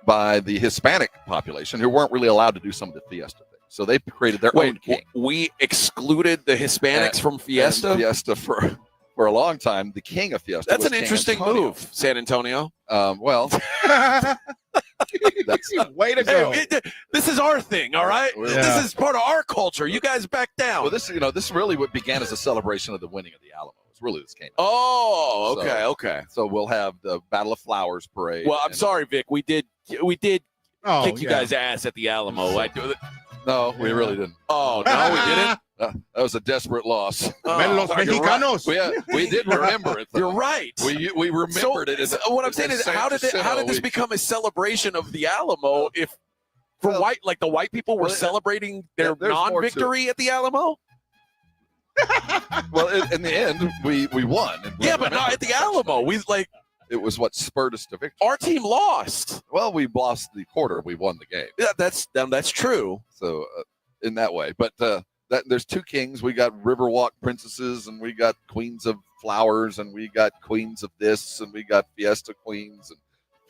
by the Hispanic population who weren't really allowed to do some of the Fiesta things. So they created their own king.
We excluded the Hispanics from Fiesta?
Fiesta for a long time. The king of Fiesta.
That's an interesting move, San Antonio.
Well,
that's way to go.
This is our thing, all right?
Yeah.
This is part of our culture. You guys back down.
Well, this really what began as a celebration of the winning of the Alamo. It's really this came.
Oh, okay, okay.
So we'll have the Battle of Flowers parade.
Well, I'm sorry, Vic. We did kick you guys' ass at the Alamo.
No, we really didn't.
Oh, no, we didn't?
That was a desperate loss.
Men los mexicanos.
We did remember it, though.
You're right.
We remembered it.
What I'm saying is, how did this become a celebration of the Alamo if the white people were celebrating their non-victory at the Alamo?
Well, in the end, we won. And
But not at the Alamo.
It was what spurred us to victory.
Our team lost.
Well, we lost the quarter. We won the game.
Yeah, that's true.
So in that way, but there's two kings. We got Riverwalk princesses, and we got queens of flowers, and we got queens of this, and we got Fiesta queens and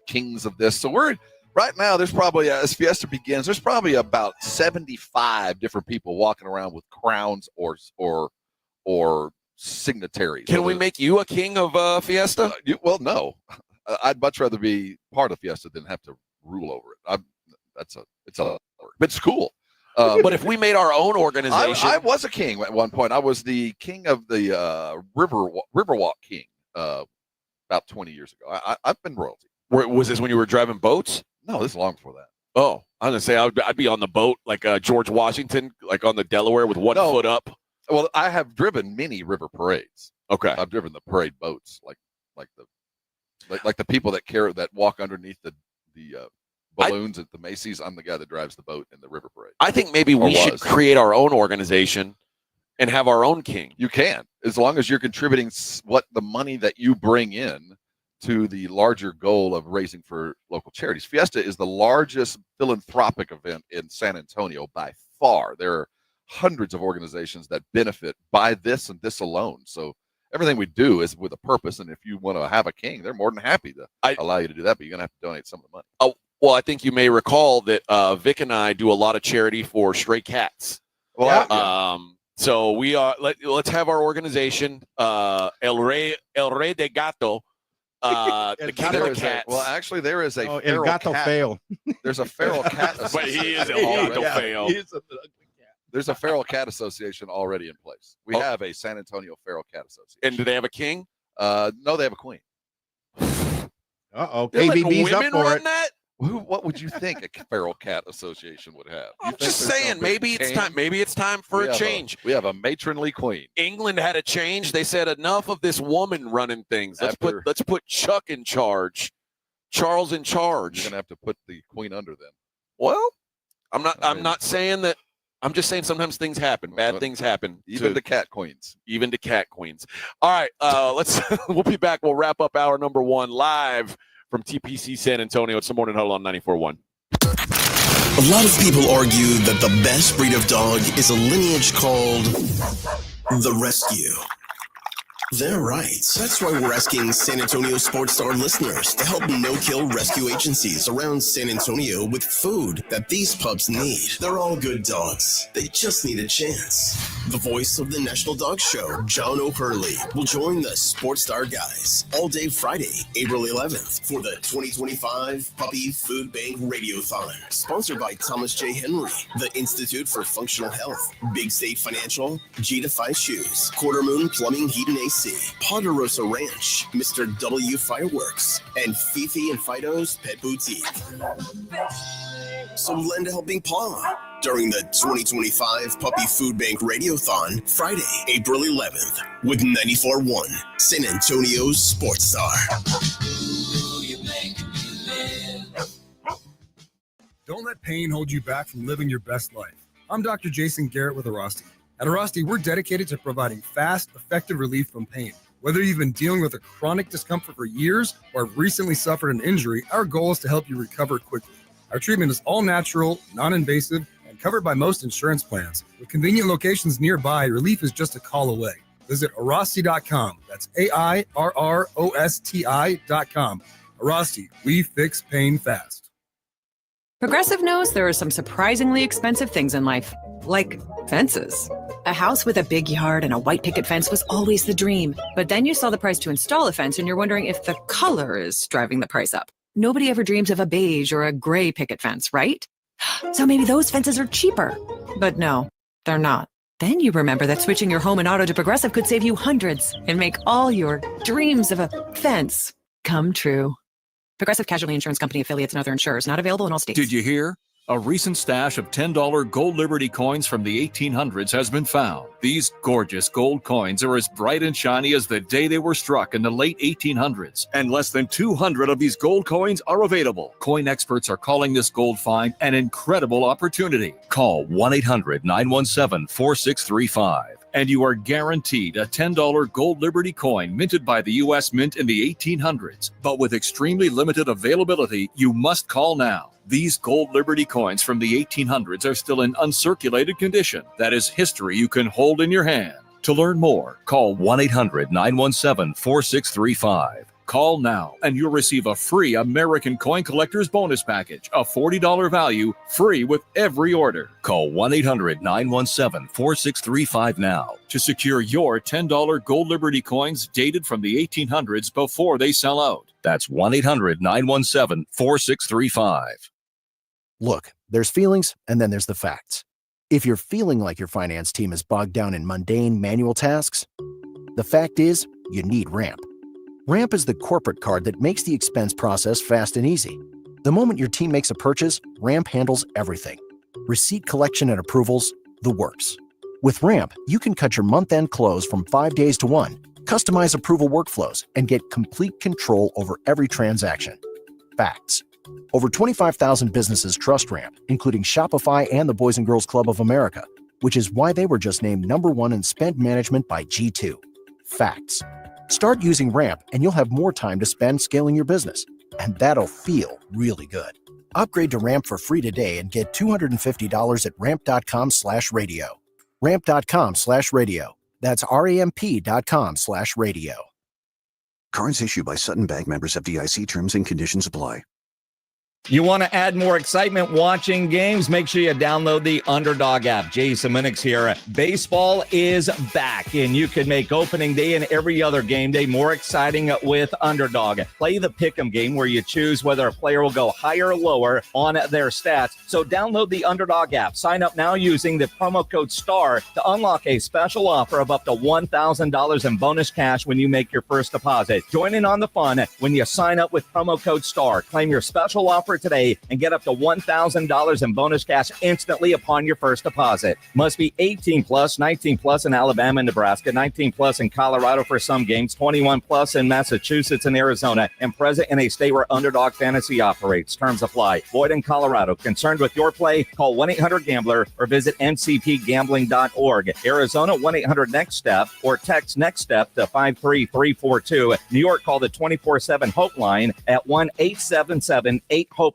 kings of this. So we're right now. There's probably as Fiesta begins. There's probably about 75 different people walking around with crowns or signatories.
Can we make you a king of Fiesta?
Well, no. I'd much rather be part of Fiesta than have to rule over it. But it's cool.
But if we made our own organization,
I was a king at one point. I was the king of the Riverwalk king about 20 years ago. I've been royalty.
Was this when you were driving boats?
No, this is long before that.
Oh, I was gonna say I'd be on the boat like George Washington, like on the Delaware with one foot up.
Well, I have driven many river parades.
Okay,
I've driven the parade boats, like the people that walk underneath the balloons at the Macy's. I'm the guy that drives the boat in the river parade.
I think maybe we should create our own organization and have our own king.
You can, as long as you're contributing what the money that you bring in to the larger goal of raising for local charities. Fiesta is the largest philanthropic event in San Antonio by far. There are hundreds of organizations that benefit by this and this alone. So everything we do is with a purpose. And if you want to have a king, they're more than happy to allow you to do that, but you're going to have to donate some of the money.
Oh, well, I think you may recall that Vic and I do a lot of charity for stray cats.
Well, yeah.
So we are. Let's have our organization, El Rey de Gato, the king of the cats.
Well, actually, there is a
El Gato
cat.
Feo.
There's a feral cat.
But he is El Gato Feo.
There's a feral cat association already in place. We have a San Antonio Feral Cat Association.
And do they have a king?
No, they have a queen.
KBB's up for it.
That?
What would you think a feral cat association would have?
I'm just saying, maybe it's time. Maybe it's time for a change.
We have a matronly queen.
England had a change. They said enough of this woman running things. Let's put Chuck in charge. Charles in charge.
You're gonna have to put the queen under them.
Well, I'm not saying that. I'm just saying sometimes things happen. Bad things happen.
Even to cat queens.
Even to cat queens. All right, we'll be back. We'll wrap up hour number 1 live from TPC San Antonio. It's the Morning Huddle on 94.1.
A lot of people argue that the best breed of dog is a lineage called the Rescue. They're right. That's why we're asking San Antonio Sports Star listeners to help no-kill rescue agencies around San Antonio with food that these pups need. They're all good dogs. They just need a chance. The voice of the National Dog Show, John O'Hurley, will join the Sports Star guys all day Friday, April 11th for the 2025 Puppy Food Bank Radiothon, sponsored by Thomas J. Henry, the Institute for Functional Health, Big State Financial, G2Fi Shoes, Quarter Moon Plumbing, Heat and AC, Ponderosa Ranch, Mr. W Fireworks, and Fifi and Fido's Pet Boutique. So lend a helping paw during the 2025 Puppy Food Bank Radiothon, Friday, April 11th, with 94.1 San Antonio's Sports Star.
Don't let pain hold you back from living your best life. I'm Dr. Jason Garrett with Arasti. At Arasti, we're dedicated to providing fast, effective relief from pain. Whether you've been dealing with a chronic discomfort for years or have recently suffered an injury, our goal is to help you recover quickly. Our treatment is all natural, non-invasive, and covered by most insurance plans. With convenient locations nearby, relief is just a call away. Visit Arasti.com. That's AIRROSTI.com. Arasti, we fix pain fast.
Progressive knows there are some surprisingly expensive things in life, like fences. A house with a big yard and a white picket fence was always the dream. But then you saw the price to install a fence and you're wondering if the color is driving the price up. Nobody ever dreams of a beige or a gray picket fence, right? So maybe those fences are cheaper. But no, they're not. Then you remember that switching your home and auto to Progressive could save you hundreds and make all your dreams of a fence come true. Progressive Casualty Insurance Company affiliates and other insurers not available in all states.
Did you hear?
A recent stash of $10 gold Liberty coins from the 1800s has been found. These gorgeous gold coins are as bright and shiny as the day they were struck in the late 1800s, and less than 200 of these gold coins are available. Coin experts are calling this gold find an incredible opportunity. Call 1-800-917-4635. And you are guaranteed a $10 gold Liberty coin minted by the U.S. Mint in the 1800s. But with extremely limited availability, you must call now. These gold Liberty coins from the 1800s are still in uncirculated condition. That is history you can hold in your hand. To learn more, call 1-800-917-4635. Call now and you'll receive a free American Coin Collector's Bonus Package, a $40 value, free with every order. Call 1-800-917-4635 now to secure your $10 gold Liberty coins dated from the 1800s before they sell out. That's 1-800-917-4635.
Look, there's feelings and then there's the facts. If you're feeling like your finance team is bogged down in mundane manual tasks, the fact is you need Ramp. Ramp is the corporate card that makes the expense process fast and easy. The moment your team makes a purchase, Ramp handles everything. Receipt collection and approvals, the works. With Ramp, you can cut your month-end close from 5 days to 1, customize approval workflows, and get complete control over every transaction. Facts. Over 25,000 businesses trust Ramp, including Shopify and the Boys and Girls Club of America, which is why they were just named #1 in spend management by G2. Facts. Start using Ramp and you'll have more time to spend scaling your business. And that'll feel really good. Upgrade to Ramp for free today and get $250 at ramp.com/radio. Ramp.com/radio. That's ramp.com/radio.
Cards issued by Sutton Bank, members FDIC. Terms and conditions apply.
You want to add more excitement watching games? Make sure you download the Underdog app. Jason Minix here. Baseball is back, and you can make opening day and every other game day more exciting with Underdog. Play the pick'em game where you choose whether a player will go higher or lower on their stats. So download the Underdog app. Sign up now using the promo code STAR to unlock a special offer of up to $1,000 in bonus cash when you make your first deposit. Join in on the fun when you sign up with promo code STAR. Claim your special offer today and get up to $1,000 in bonus cash instantly upon your first deposit. Must be 18 plus, 19 plus in Alabama and Nebraska, 19 plus in Colorado for some games, 21 plus in Massachusetts and Arizona, and present in a state where Underdog Fantasy operates. Terms apply. Void in Colorado. Concerned with your play? Call 1-800-GAMBLER or visit ncpgambling.org. Arizona, 1-800-NEXT-STEP or text NEXT STEP to 53342. New York, call the 24/7 Hope line at 1-877-8-HOPE-NY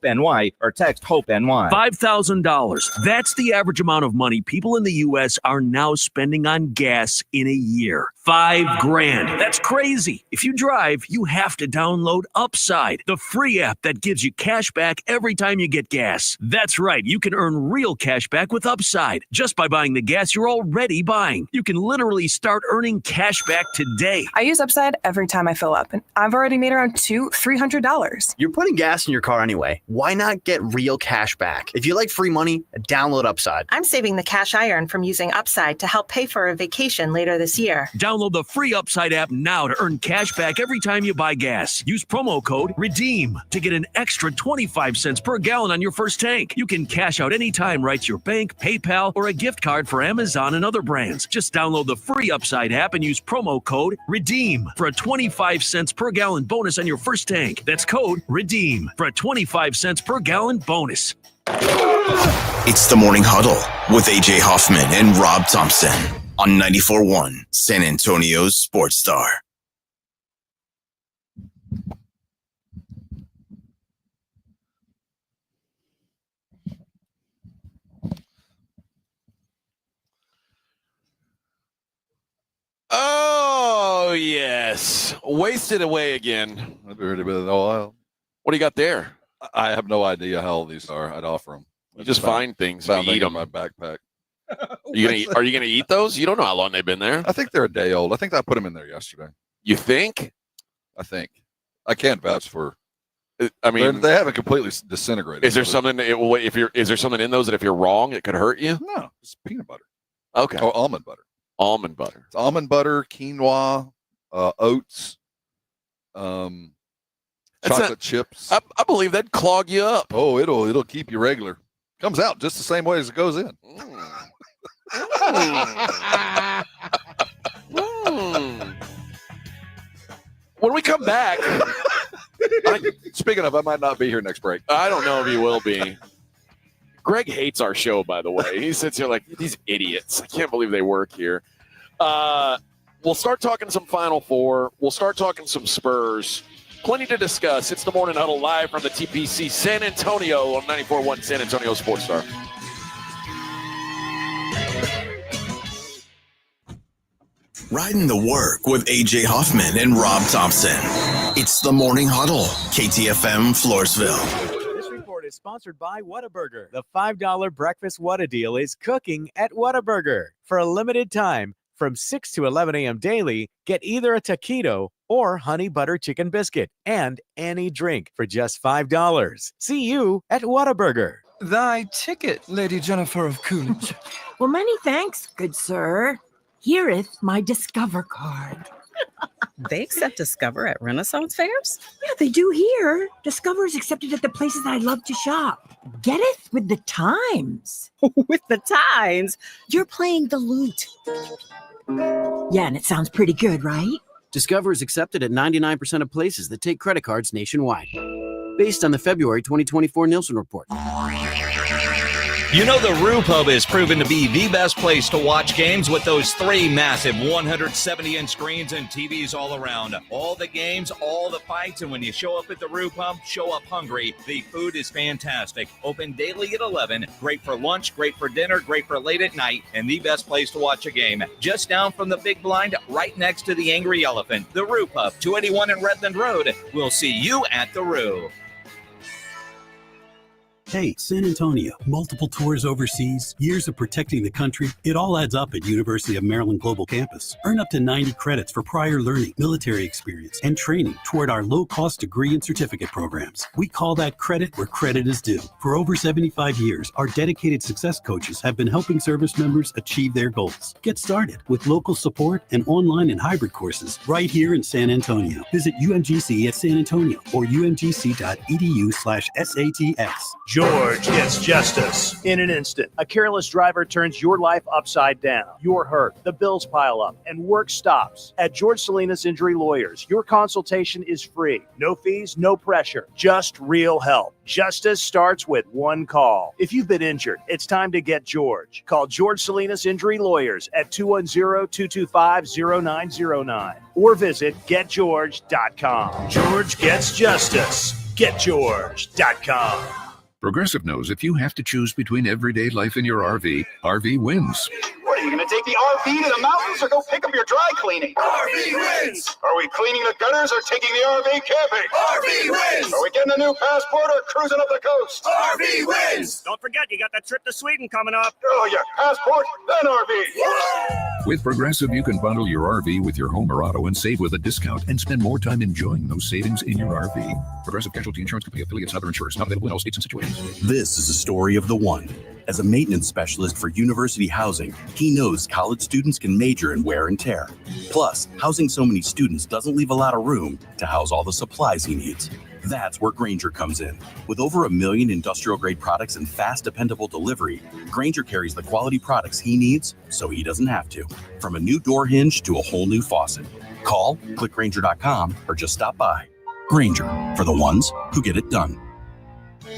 or text HOPE-NY.
$5,000. That's the average amount of money people in the U.S. are now spending on gas in a year. $5,000. That's crazy. If you drive, you have to download Upside, the free app that gives you cash back every time you get gas. That's right. You can earn real cash back with Upside just by buying the gas you're already buying. You can literally start earning cash back today.
I use Upside every time I fill up, and I've already made around $300.
You're putting gas in your car anyway. Why not get real cash back? If you like free money, download Upside.
I'm saving the cash I earn from using Upside to help pay for a vacation later this year.
Download the free Upside app now to earn cash back every time you buy gas. Use promo code REDEEM to get an extra 25 cents per gallon on your first tank. You can cash out anytime right to your bank, PayPal, or a gift card for Amazon and other brands. Just download the free Upside app and use promo code REDEEM for a 25 cents per gallon bonus on your first tank. That's code REDEEM for a 25 cents per gallon bonus.
It's the Morning Huddle with AJ Hoffman and Rob Thompson on 94.1 San Antonio's Sports Star.
Oh, yes. Wasted away again.
I've heard of it in a while.
What do you got there?
I have no idea how old these are. I'd offer them.
You just find things
Found
and eat
them
them.
in my backpack.
Are you gonna eat those? You don't know how long they've been there.
I think they're a day old. I think I put them in there yesterday.
You think?
I think. I can't vouch for.
I mean,
they haven't completely disintegrated.
Is there something? Is there something in those that if you're wrong, it could hurt you?
No, it's peanut butter.
Okay.
Or almond butter.
Almond butter.
It's almond butter, quinoa, oats, chocolate chips.
I believe that'd clog you up.
Oh, it'll keep you regular. Comes out just the same way as it goes in.
When we come back,
speaking of, I might not be here next break.
I don't know if he will be. Greg hates our show, by the way. He sits here like, these idiots. I can't believe they work here. We'll start talking some Final Four. We'll start talking some Spurs. Plenty to discuss. It's the Morning Huddle live from the TPC San Antonio on 94.1 San Antonio Sports Star.
Riding the work with AJ Hoffman and Rob Thompson. It's the Morning Huddle, KTFM Floresville.
This report is sponsored by Whataburger. The $5 breakfast Whata deal is cooking at Whataburger. For a limited time, from 6 to 11 a.m. daily, get either a taquito or honey butter chicken biscuit and any drink for just $5. See you at Whataburger.
Thy ticket, Lady Jennifer of Coolidge.
Well, many thanks, good sir. Hereeth my Discover card.
They accept Discover at Renaissance fairs?
Yeah, they do here. Discover is accepted at the places I love to shop. Getteth with the times.
With the times?
You're playing the lute. Yeah, and it sounds pretty good, right?
Discover is accepted at 99% of places that take credit cards nationwide. Based on the February 2024 Nielsen report.
You know the Roo Pub is proven to be the best place to watch games with those 3 massive 170-inch screens and TVs all around. All the games, all the fights, and when you show up at the Roo Pub, show up hungry. The food is fantastic. Open daily at 11. Great for lunch, great for dinner, great for late at night, and the best place to watch a game. Just down from the big blind, right next to the Angry Elephant. The Roo Pub, 281 in Redland Road. We'll see you at the Roo.
Hey, San Antonio, multiple tours overseas, years of protecting the country. It all adds up at University of Maryland Global Campus. Earn up to 90 credits for prior learning, military experience, and training toward our low-cost degree and certificate programs. We call that credit where credit is due. For over 75 years, our dedicated success coaches have been helping service members achieve their goals. Get started with local support and online and hybrid courses right here in San Antonio. Visit UMGC at San Antonio or umgc.edu/SATS.
George gets justice in an instant. A careless driver turns your life upside down. You're hurt. The bills pile up and work stops. At George Salinas Injury Lawyers, your consultation is free. No fees, no pressure, just real help. Justice starts with one call. If you've been injured, it's time to get George. Call George Salinas Injury Lawyers at 210-225-0909 or visit getgeorge.com. George gets justice. Getgeorge.com.
Progressive knows if you have to choose between everyday life and your RV, RV wins.
What, are you going to take the RV to the mountains or go pick up your dry cleaning? RV wins! Are we cleaning the gutters or taking the RV camping? RV wins! Are we getting a new passport or cruising up the coast? RV wins!
Don't forget, you got that trip to Sweden coming up.
Oh, yeah, passport, then RV.
With Progressive, you can bundle your RV with your home or auto and save with a discount and spend more time enjoying those savings in your RV. Progressive Casualty Insurance Company affiliates and other insurers not available in all states and situations.
This is the story of the one. As a maintenance specialist for university housing, he knows college students can major in wear and tear. Plus, housing so many students doesn't leave a lot of room to house all the supplies he needs. That's where Grainger comes in. With over 1 million industrial-grade products and fast, dependable delivery, Grainger carries the quality products he needs so he doesn't have to. From a new door hinge to a whole new faucet. Call, click Grainger.com, or just stop by. Grainger, for the ones who get it done.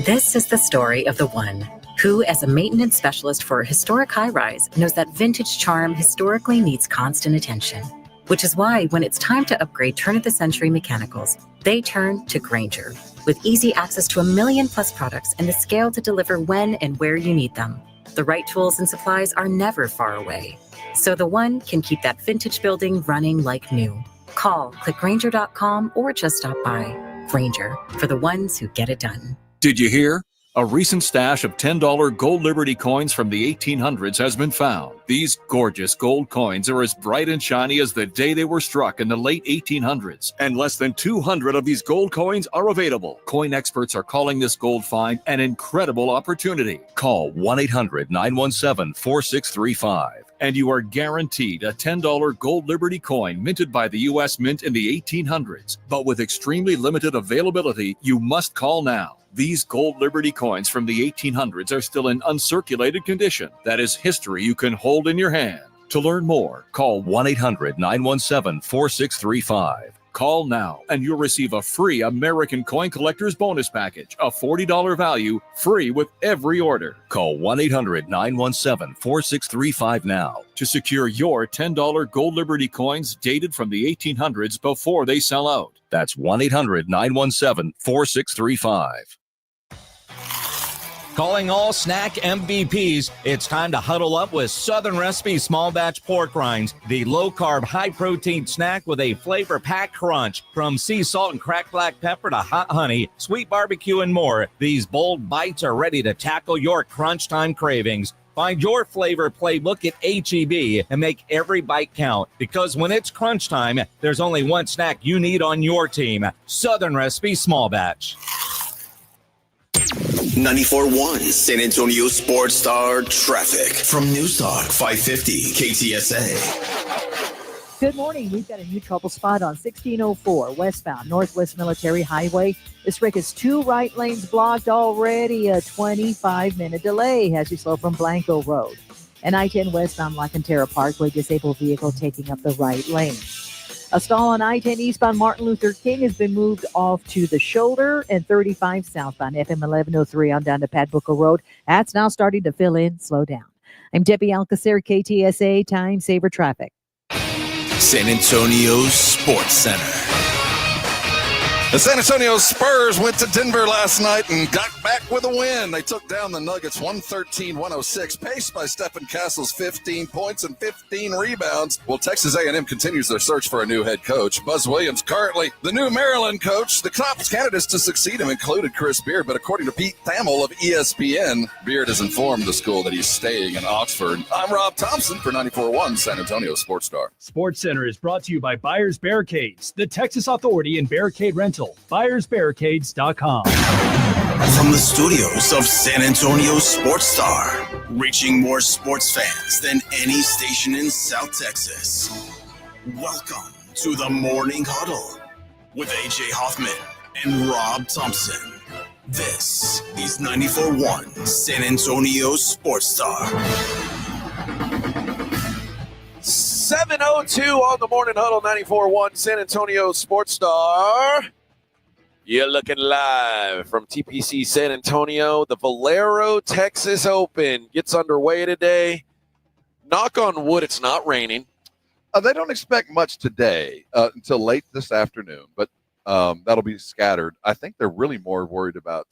This is the story of the one who, as a maintenance specialist for a historic high-rise, knows that vintage charm historically needs constant attention. Which is why when it's time to upgrade turn-of-the-century mechanicals, they turn to Grainger. With easy access to 1 million+ products and the scale to deliver when and where you need them. The right tools and supplies are never far away. So the one can keep that vintage building running like new. Call, click Grainger.com, or just stop by. Grainger, for the ones who get it done.
Did you hear? A recent stash of $10 gold Liberty coins from the 1800s has been found. These gorgeous gold coins are as bright and shiny as the day they were struck in the late 1800s. And less than 200 of these gold coins are available. Coin experts are calling this gold find an incredible opportunity. Call 1-800-917-4635. And you are guaranteed a $10 gold Liberty coin minted by the U.S. Mint in the 1800s. But with extremely limited availability, you must call now. These gold Liberty coins from the 1800s are still in uncirculated condition. That is history you can hold in your hand. To learn more, call 1-800-917-4635. Call now and you'll receive a free American Coin Collector's Bonus Package, a $40 value, free with every order. Call 1-800-917-4635 now to secure your $10 Gold Liberty coins dated from the 1800s before they sell out. That's 1-800-917-4635.
Calling all snack MVPs, it's time to huddle up with Southern Recipe Small Batch Pork Rinds, the low-carb, high-protein snack with a flavor-packed crunch. From sea salt and cracked black pepper to hot honey, sweet barbecue, and more, these bold bites are ready to tackle your crunch time cravings. Find your flavor playbook at H-E-B and make every bite count, because when it's crunch time, there's only one snack you need on your team: Southern Recipe Small Batch.
94.1 San Antonio Sports Star traffic from News Talk 550 KTSA.
Good morning. We've got a new trouble spot on 1604 westbound Northwest Military Highway. This wreck is 2 right lanes blocked already. A 25-minute delay as you slow from Blanco Road. And I-10 westbound La Cantera Parkway, disabled vehicle taking up the right lane. A stall on I-10 eastbound Martin Luther King has been moved off to the shoulder, and 35 southbound FM 1103 on down to Pat Booker Road. That's now starting to fill in. Slow down. I'm Debbie Alcacer, KTSA Time Saver Traffic.
San Antonio Sports Center.
The San Antonio Spurs went to Denver last night and got back with a win. They took down the Nuggets 113-106, paced by Stephen Castle's 15 points and 15 rebounds. Well, Texas A&M continues their search for a new head coach. Buzz Williams, currently the new Maryland coach. The top candidates to succeed him included Chris Beard, but according to Pete Thamel of ESPN, Beard has informed the school that he's staying in Oxford. I'm Rob Thompson for 94.1 San Antonio Sports Star.
Sports Center is brought to you by Buyers Barricades, the Texas Authority in Barricade Rental. BuyersBarricades.com.
From the studios of San Antonio Sports Star, reaching more sports fans than any station in South Texas. Welcome to the Morning Huddle with AJ Hoffman and Rob Thompson. This is 94.1 San Antonio Sports Star.
7:02 on the Morning Huddle, 94.1 San Antonio Sports Star. You're looking live from TPC San Antonio. The Valero Texas Open gets underway today. Knock on wood, it's not raining.
They don't expect much today until late this afternoon, but that'll be scattered. I think they're really more worried about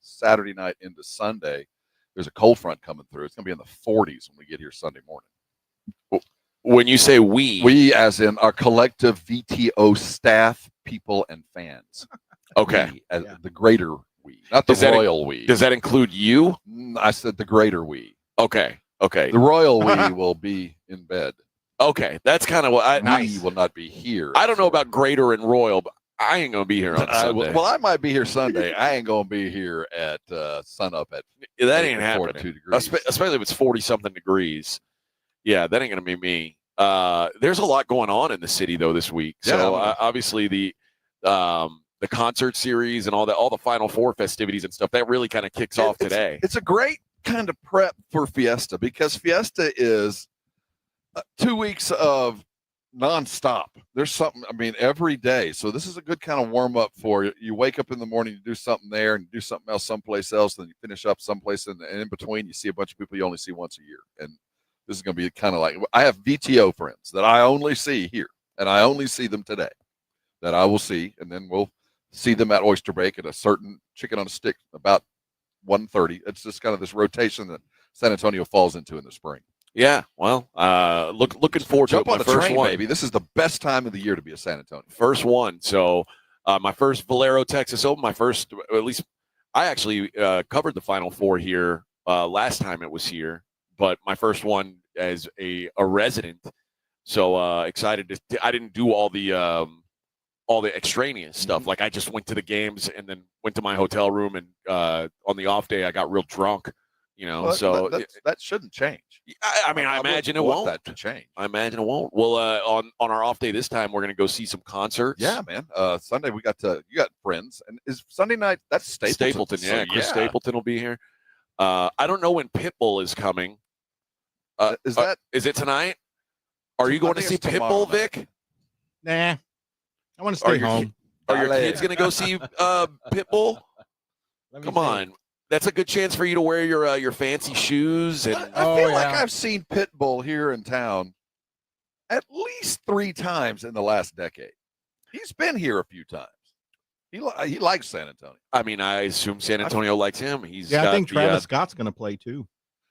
Saturday night into Sunday. There's a cold front coming through. It's going to be in the 40s when we get here Sunday morning.
When you say we
as in our collective VTO staff, people, and fans.
Okay.
We, as the greater we, not the royal we.
Does that include you?
I said the greater we.
Okay.
The royal we will be in bed.
Okay. That's kind of what
we will not be here.
I don't know about greater and royal, but I ain't going to be here on Sunday.
Well, I might be here Sunday. I ain't going to be here at sunup at
that ain't happening.
42 degrees.
Especially if it's 40-something degrees. Yeah, that ain't going to be me. There's a lot going on in the city, though, this week. So, obviously, the concert series and all the Final Four festivities and stuff, that really kind of kicks off today.
It's a great kind of prep for Fiesta, because Fiesta is 2 weeks of nonstop. There's something, every day. So this is a good kind of warm up for you. You wake up in the morning, you do something there and do something else someplace else, then you finish up someplace, and in between you see a bunch of people you only see once a year. And this is going to be kind of like, I have VTO friends that I only see here, and I only see them today, that I will see, and then we'll see them at Oyster Bake at a certain chicken on a stick about 1:30. It's just kind of this rotation that San Antonio falls into in the spring.
Yeah, well, looking forward to
Jump
it.
on the
first
train,
one.
baby. This is the best time of the year to be a San Antonio.
First one. So my first Valero Texas Open, at least I actually covered the Final Four here last time it was here, but my first one as a resident. So excited I didn't do all the extraneous stuff. Like, I just went to the games and then went to my hotel room, and on the off day I got real drunk, You know,
Well,
so
that shouldn't change.
I mean, I imagine it
want
won't.
that to change.
I imagine it won't. Well, on our off day this time, we're going to go see some concerts.
Yeah, man. Sunday you got friends, and is Sunday night? That's Stapleton.
Yeah, Chris Stapleton will be here. I don't know when Pitbull is coming. Is it tonight? Are you going to see Pitbull, Vic?
Nah, I want to stay home.
Are your kids going to go see Pitbull? Come on. That's a good chance for you to wear your fancy shoes. And
I feel like I've seen Pitbull here in town at least 3 times in the last decade. He's been here a few times. He likes San Antonio.
I mean, I assume San Antonio likes him.
I think Travis Scott's going to play too.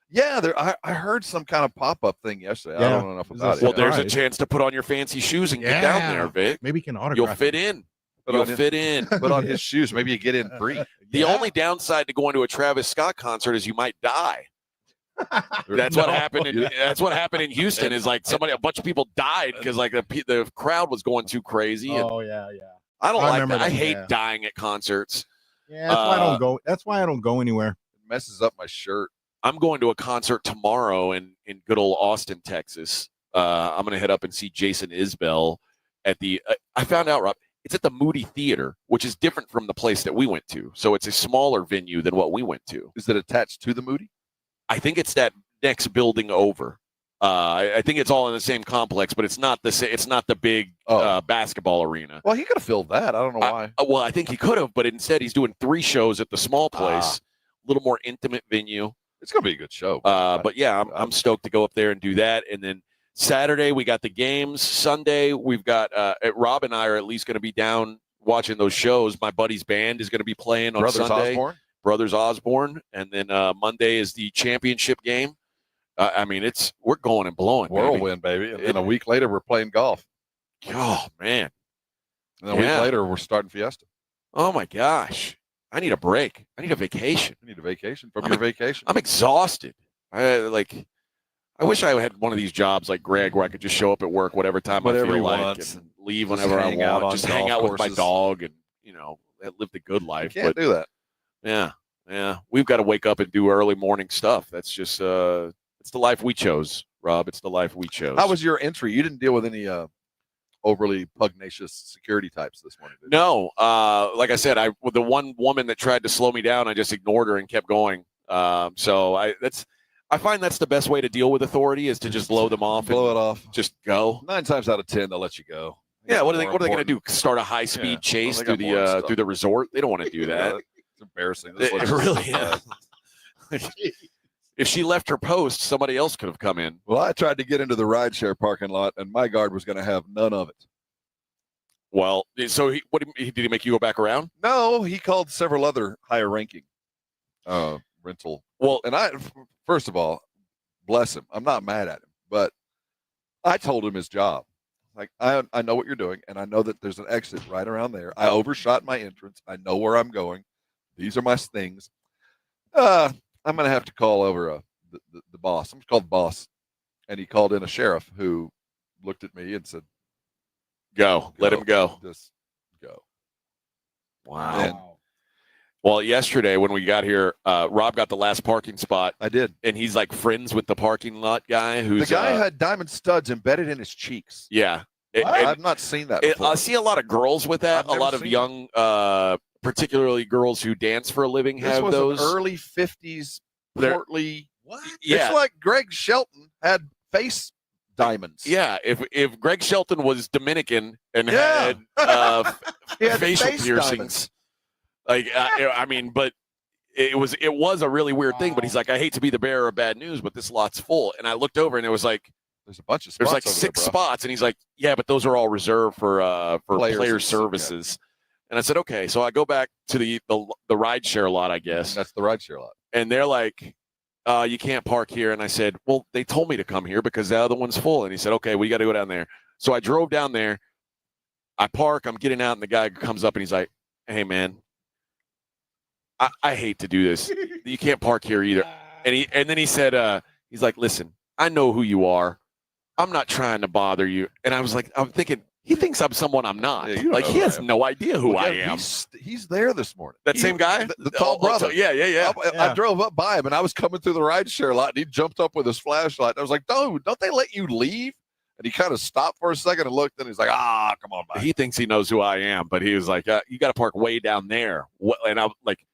Yeah, I heard some kind of pop-up thing yesterday. I don't know enough about it.
Well, there's a chance to put on your fancy shoes and get down there, Vic.
Maybe you can autograph.
You'll fit in. You'll fit in.
Put on his shoes. Maybe you get in free.
The only downside to going to a Travis Scott concert is you might die. That's what happened. That's what happened in Houston. Is like a bunch of people died because like the crowd was going too crazy.
Oh yeah.
I don't like that. I hate dying at concerts.
Yeah, that's why I don't go. That's why I don't go anywhere.
It messes up my shirt.
I'm going to a concert tomorrow in good old Austin, Texas. I'm going to head up and see Jason Isbell at the. I found out, Rob. It's at the Moody Theater, which is different from the place that we went to. So it's a smaller venue than what we went to.
Is it attached to the Moody?
I think it's that next building over. I think it's all in the same complex, but it's not the big basketball arena.
Well, he could have filled that. I don't know why.
Well, I think he could have, but instead he's doing 3 shows at the small place, a little more intimate venue.
It's going to be a good show.
But yeah, I'm stoked to go up there and do that. And then Saturday we got the games. Sunday we've got Rob and I are at least going to be down watching those shows. My buddy's band is going to be playing on Sunday. Brothers Osborne, and then Monday is the championship game. I mean, we're going and blowing,
whirlwind, baby. And then a week later we're playing golf.
Oh man!
And then a week later we're starting Fiesta.
Oh my gosh! I need a break. I need a vacation.
You need a vacation from your vacation.
I'm exhausted. I wish I had one of these jobs like Greg, where I could just show up at work whatever time I feel like, and leave whenever I want. Just hang out with my dog and live the good life.
You can't do that.
Yeah. We've got to wake up and do early morning stuff. That's just it's the life we chose, Rob. It's the life we chose.
How was your entry? You didn't deal with any overly pugnacious security types this morning, did you?
No. Like I said, the one woman that tried to slow me down, I just ignored her and kept going. So I find that's the best way to deal with authority is to just blow them off.
Blow it off.
Just go.
9 times out of 10, they'll let you go.
Yeah. What are they going to do? Start a high speed chase through the resort? They don't want to do that.
It's embarrassing.
It really is. If she left her post, somebody else could have come in.
Well, I tried to get into the rideshare parking lot, and my guard was going to have none of it.
Well, so did he make you go back around?
No, he called several other higher-ranking rental.
Well,
and first of all, bless him. I'm not mad at him, but I told him his job. Like, I know what you're doing, and I know that there's an exit right around there. I overshot my entrance. I know where I'm going. These are my things. I'm going to have to call over the boss. I'm called boss. And he called in a sheriff who looked at me and said,
Go. Let him go.
Just go.
Wow. Well, yesterday when we got here, Rob got the last parking spot.
I did.
And he's like friends with the parking lot guy.
The guy had diamond studs embedded in his cheeks.
Yeah.
I've not seen that before.
I see a lot of girls with that. A lot of young, particularly girls who dance for a living have those.
An early 50s portly.
What?
Yeah. It's like Greg Shelton had face diamonds.
Yeah. If Greg Shelton was Dominican and had facial piercings. Diamonds. Like, I mean, but it was a really weird thing. But he's like, I hate to be the bearer of bad news, but this lot's full. And I looked over and it was like,
there's a bunch of spots.
There's like 6 spots. And he's like, yeah, but those are all reserved for player services. Yeah. And I said, okay. So I go back to the rideshare lot, I guess.
That's the rideshare lot.
And they're like, you can't park here. And I said, well, they told me to come here because the other one's full. And he said, okay, we got to go down there. So I drove down there. I park. I'm getting out. And the guy comes up and he's like, hey, man, I hate to do this. You can't park here either. And then he said, he's like, listen, I know who you are. I'm not trying to bother you. And I was like, I'm thinking, He thinks I'm someone I'm not.
Yeah, you don't
like
know
he
who I
has
am.
no idea who I am.
He's there this morning.
That same guy,
the tall brother.
Yeah.
I drove up by him, and I was coming through the rideshare lot, and he jumped up with his flashlight. And I was like, "Dude, don't they let you leave?" And he kind of stopped for a second and looked, and he's like, come on, bye.
He thinks he knows who I am, but he was like, "You got to park way down there." And I'm like,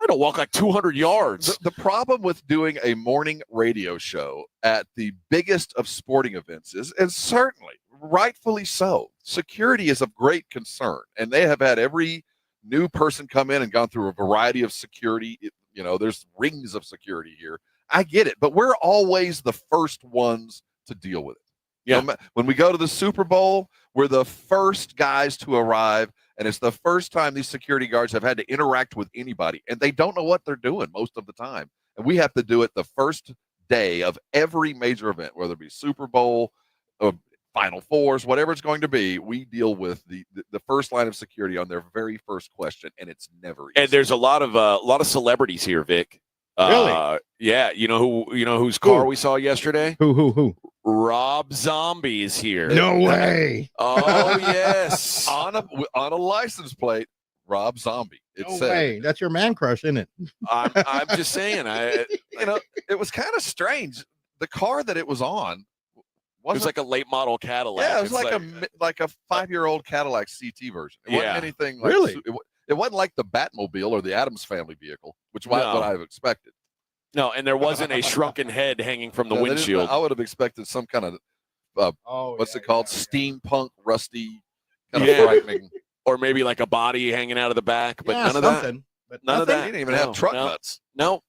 "I don't walk like 200 yards."
The problem with doing a morning radio show at the biggest of sporting events is, and certainly, rightfully so, security is of great concern. And they have had every new person come in and gone through a variety of security. There's rings of security here. I get it, but we're always the first ones to deal with it.
Yeah.
When we go to the Super Bowl, we're the first guys to arrive, and it's the first time these security guards have had to interact with anybody, and they don't know what they're doing most of the time. And we have to do it the first day of every major event, whether it be Super Bowl, Final Fours, whatever it's going to be. We deal with the first line of security on their very first question, and it's never easy.
And there's a lot of celebrities here, Vic.
Really?
Yeah. You know whose car we saw yesterday?
Who?
Rob Zombie is here.
No way.
Oh yes.
on a license plate, Rob Zombie.
No way. That's your man crush, isn't it?
I'm just saying.
It was kind of strange. The car that it was on
it was like a late model Cadillac.
Yeah, it was like a 5-year-old Cadillac CT version. It wasn't anything like
really.
It wasn't like the Batmobile or the Addams Family vehicle, which was what I expected.
No, and there wasn't a shrunken head hanging from the windshield.
I would have expected some kind of what's it called? Steampunk, rusty, kind of frightening,
or maybe like a body hanging out of the back. But none of
that.
But none of that.
He didn't even have truck nuts.
No,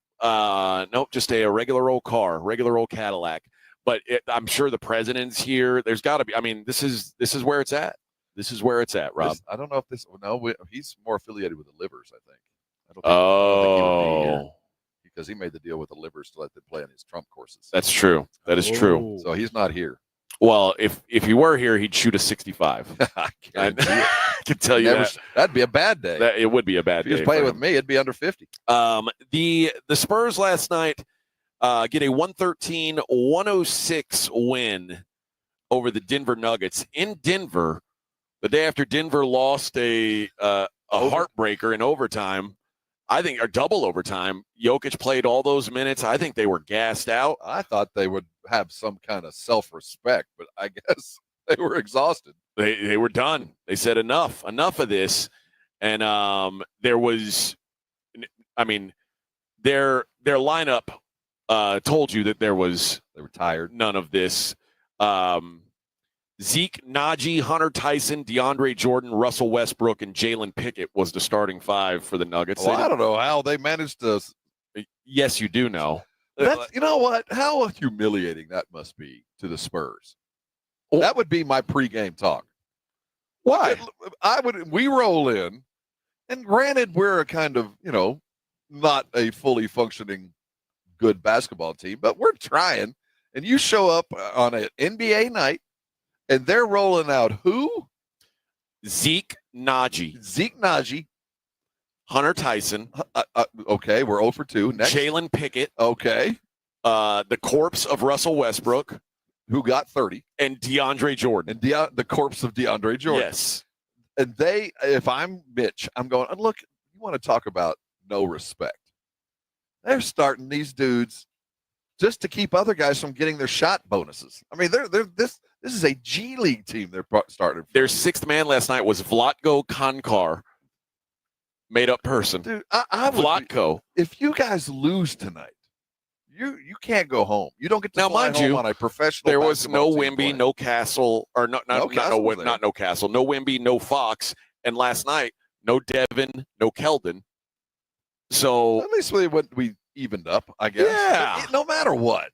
just a regular old car, regular old Cadillac. But I'm sure the president's here. There's got to be. I mean, this is where it's at. This is where it's at, Rob.
I don't know if he's more affiliated with the Livers, I think. I don't think he would be here because he made the deal with the Livers to let them play on his Trump courses.
That's true. That is true.
So he's not here.
Well, if he were here, he'd shoot a 65. I can tell you
that'd be a bad day.
It would be a bad day.
If he was playing with me, it'd be under 50.
The Spurs last night get a 113-106 win over the Denver Nuggets in Denver. The day after Denver lost a heartbreaker in overtime, I think, or double overtime. Jokic played all those minutes. I think they were gassed out.
I thought they would have some kind of self-respect, but I guess they were exhausted.
They were done. They said enough of this. And there was, I mean, their lineup told you that they were
tired.
None of this. Zeke, Najee, Hunter Tyson, DeAndre Jordan, Russell Westbrook, and Jalen Pickett was the starting five for the Nuggets.
Well, I don't know how they managed to.
Yes, you do know.
You know what? How humiliating that must be to the Spurs. That would be my pregame talk.
Why?
We roll in, and granted, we're a kind of, not a fully functioning good basketball team, but we're trying. And you show up on an NBA night, and they're rolling out who?
Zeke Najee. Hunter Tyson.
Okay, we're 0 for 2. Next.
Jalen Pickett.
Okay.
The corpse of Russell Westbrook.
Who got 30.
And DeAndre Jordan.
And the corpse of DeAndre Jordan.
Yes.
And if I'm Mitch, I'm going, look, you want to talk about no respect. They're starting these dudes just to keep other guys from getting their shot bonuses. I mean, this is a G League team they're starting.
Their sixth man last night was Vlatko Konkar, made-up person.
Dude,
Vlatko.
If you guys lose tonight, you can't go home. You don't get to fly home on a professional.
There was no Wemby, no Castle, or not no Castle, no Wemby, no Fox, and last night no Devin, no Keldon. So
at least we evened up, I guess.
Yeah.
No matter what.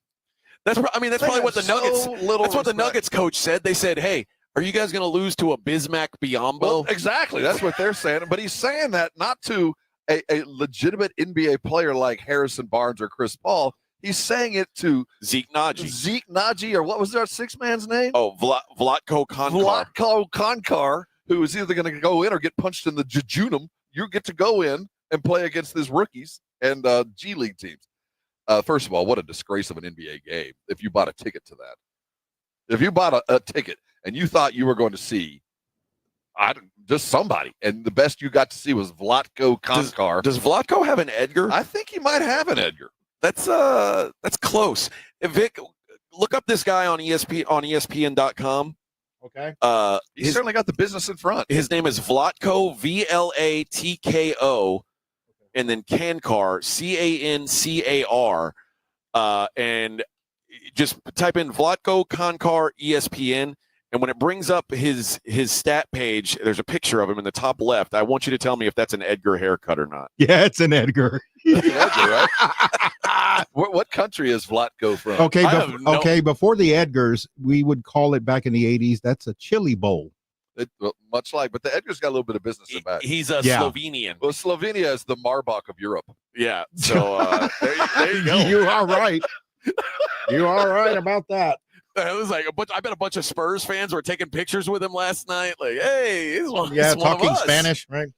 That's probably what the Nuggets. That's what the Nuggets coach said. They said, "Hey, are you guys going to lose to a Bismack Biyombo?"
Well, exactly. That's what they're saying. But he's saying that not to a legitimate NBA player like Harrison Barnes or Chris Paul. He's saying it to
Zeke Najee,
or what was our sixth man's name?
Oh, Vlatko Konkar.
Vlatko Konkar, who is either going to go in or get punched in the jejunum. You get to go in and play against these rookies and G League teams. First of all, what a disgrace of an NBA game if you bought a ticket to that. If you bought a ticket and you thought you were going to see Just somebody. And the best you got to see was Vlatko Konkar.
Does Vlatko have an Edgar?
I think he might have an Edgar.
That's close. Vic, look up this guy on ESPN.com.
Okay.
He's certainly got the business in front.
His name is Vlatko, Vlatko, and then Kankar, Cancar. And just type in Vlatko Konkar ESPN. And when it brings up his stat page, there's a picture of him in the top left. I want you to tell me if that's an Edgar haircut or not.
Yeah, it's an Edgar.
That's an Edgar, right? What country is Vlatko from?
Okay, before the Edgars, we would call it back in the 80s, that's a chili bowl.
Much like, but the Edgar's got a little bit of business in back.
He's a Slovenian.
Well, Slovenia is the Marbach of Europe.
Yeah, so there you go.
You are right. You are right about that.
It was like I bet a bunch of Spurs fans were taking pictures with him last night. Like, hey, he's one
talking
of us.
Spanish, right?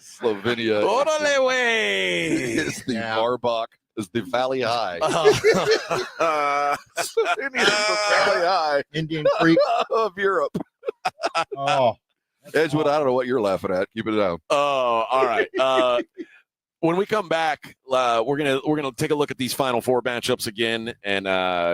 Slovenia.
Órale, way.
Is the Marbach, is the Valley High. Slovenia is the Valley High.
Indian Creek
of Europe.
Oh,
Edgewood, I don't know what you're laughing at. Keep it down.
Oh, all right. When we come back, we're gonna take a look at these Final Four matchups again and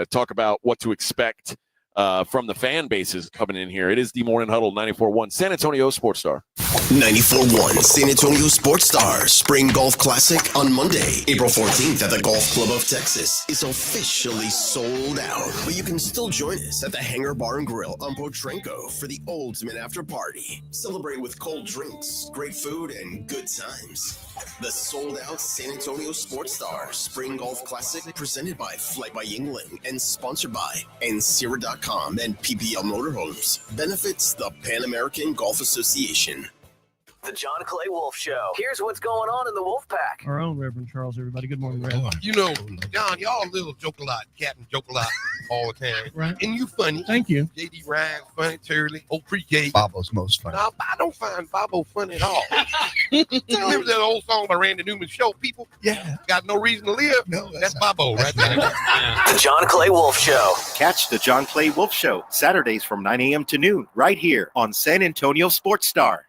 talk about what to expect from the fan bases coming in here. It is the Morning Huddle 94.1 San Antonio Sports Star.
94.1 San Antonio Sports Star Spring Golf Classic on Monday, April 14th at the Golf Club of Texas is officially sold out. But you can still join us at the Hangar Bar and Grill on Potranco for the ultimate after party. Celebrate with cold drinks, great food, and good times. The sold-out San Antonio Sports Star Spring Golf Classic presented by Flight by Yingling and sponsored by Ensira.com and PPL Motorhomes benefits the Pan American Golf Association.
The John Clay Wolf Show. Here's what's going on in the Wolf Pack.
Our own Reverend Charles, everybody. Good morning, Reverend.
You know, John, y'all little joke a lot, Captain joke a lot all the time.
Right.
And you funny.
Thank you.
J.D. Ryan, funny, Turley, old pre-K.
Bobo's most funny.
No, I don't find Bobo funny at all. Remember that old song by Randy Newman, Show People?
Yeah.
Got no reason to live?
No,
that's Bobo right there.
The John Clay Wolf Show.
Catch the John Clay Wolf Show Saturdays from 9 a.m. to noon right here on San Antonio Sports Star.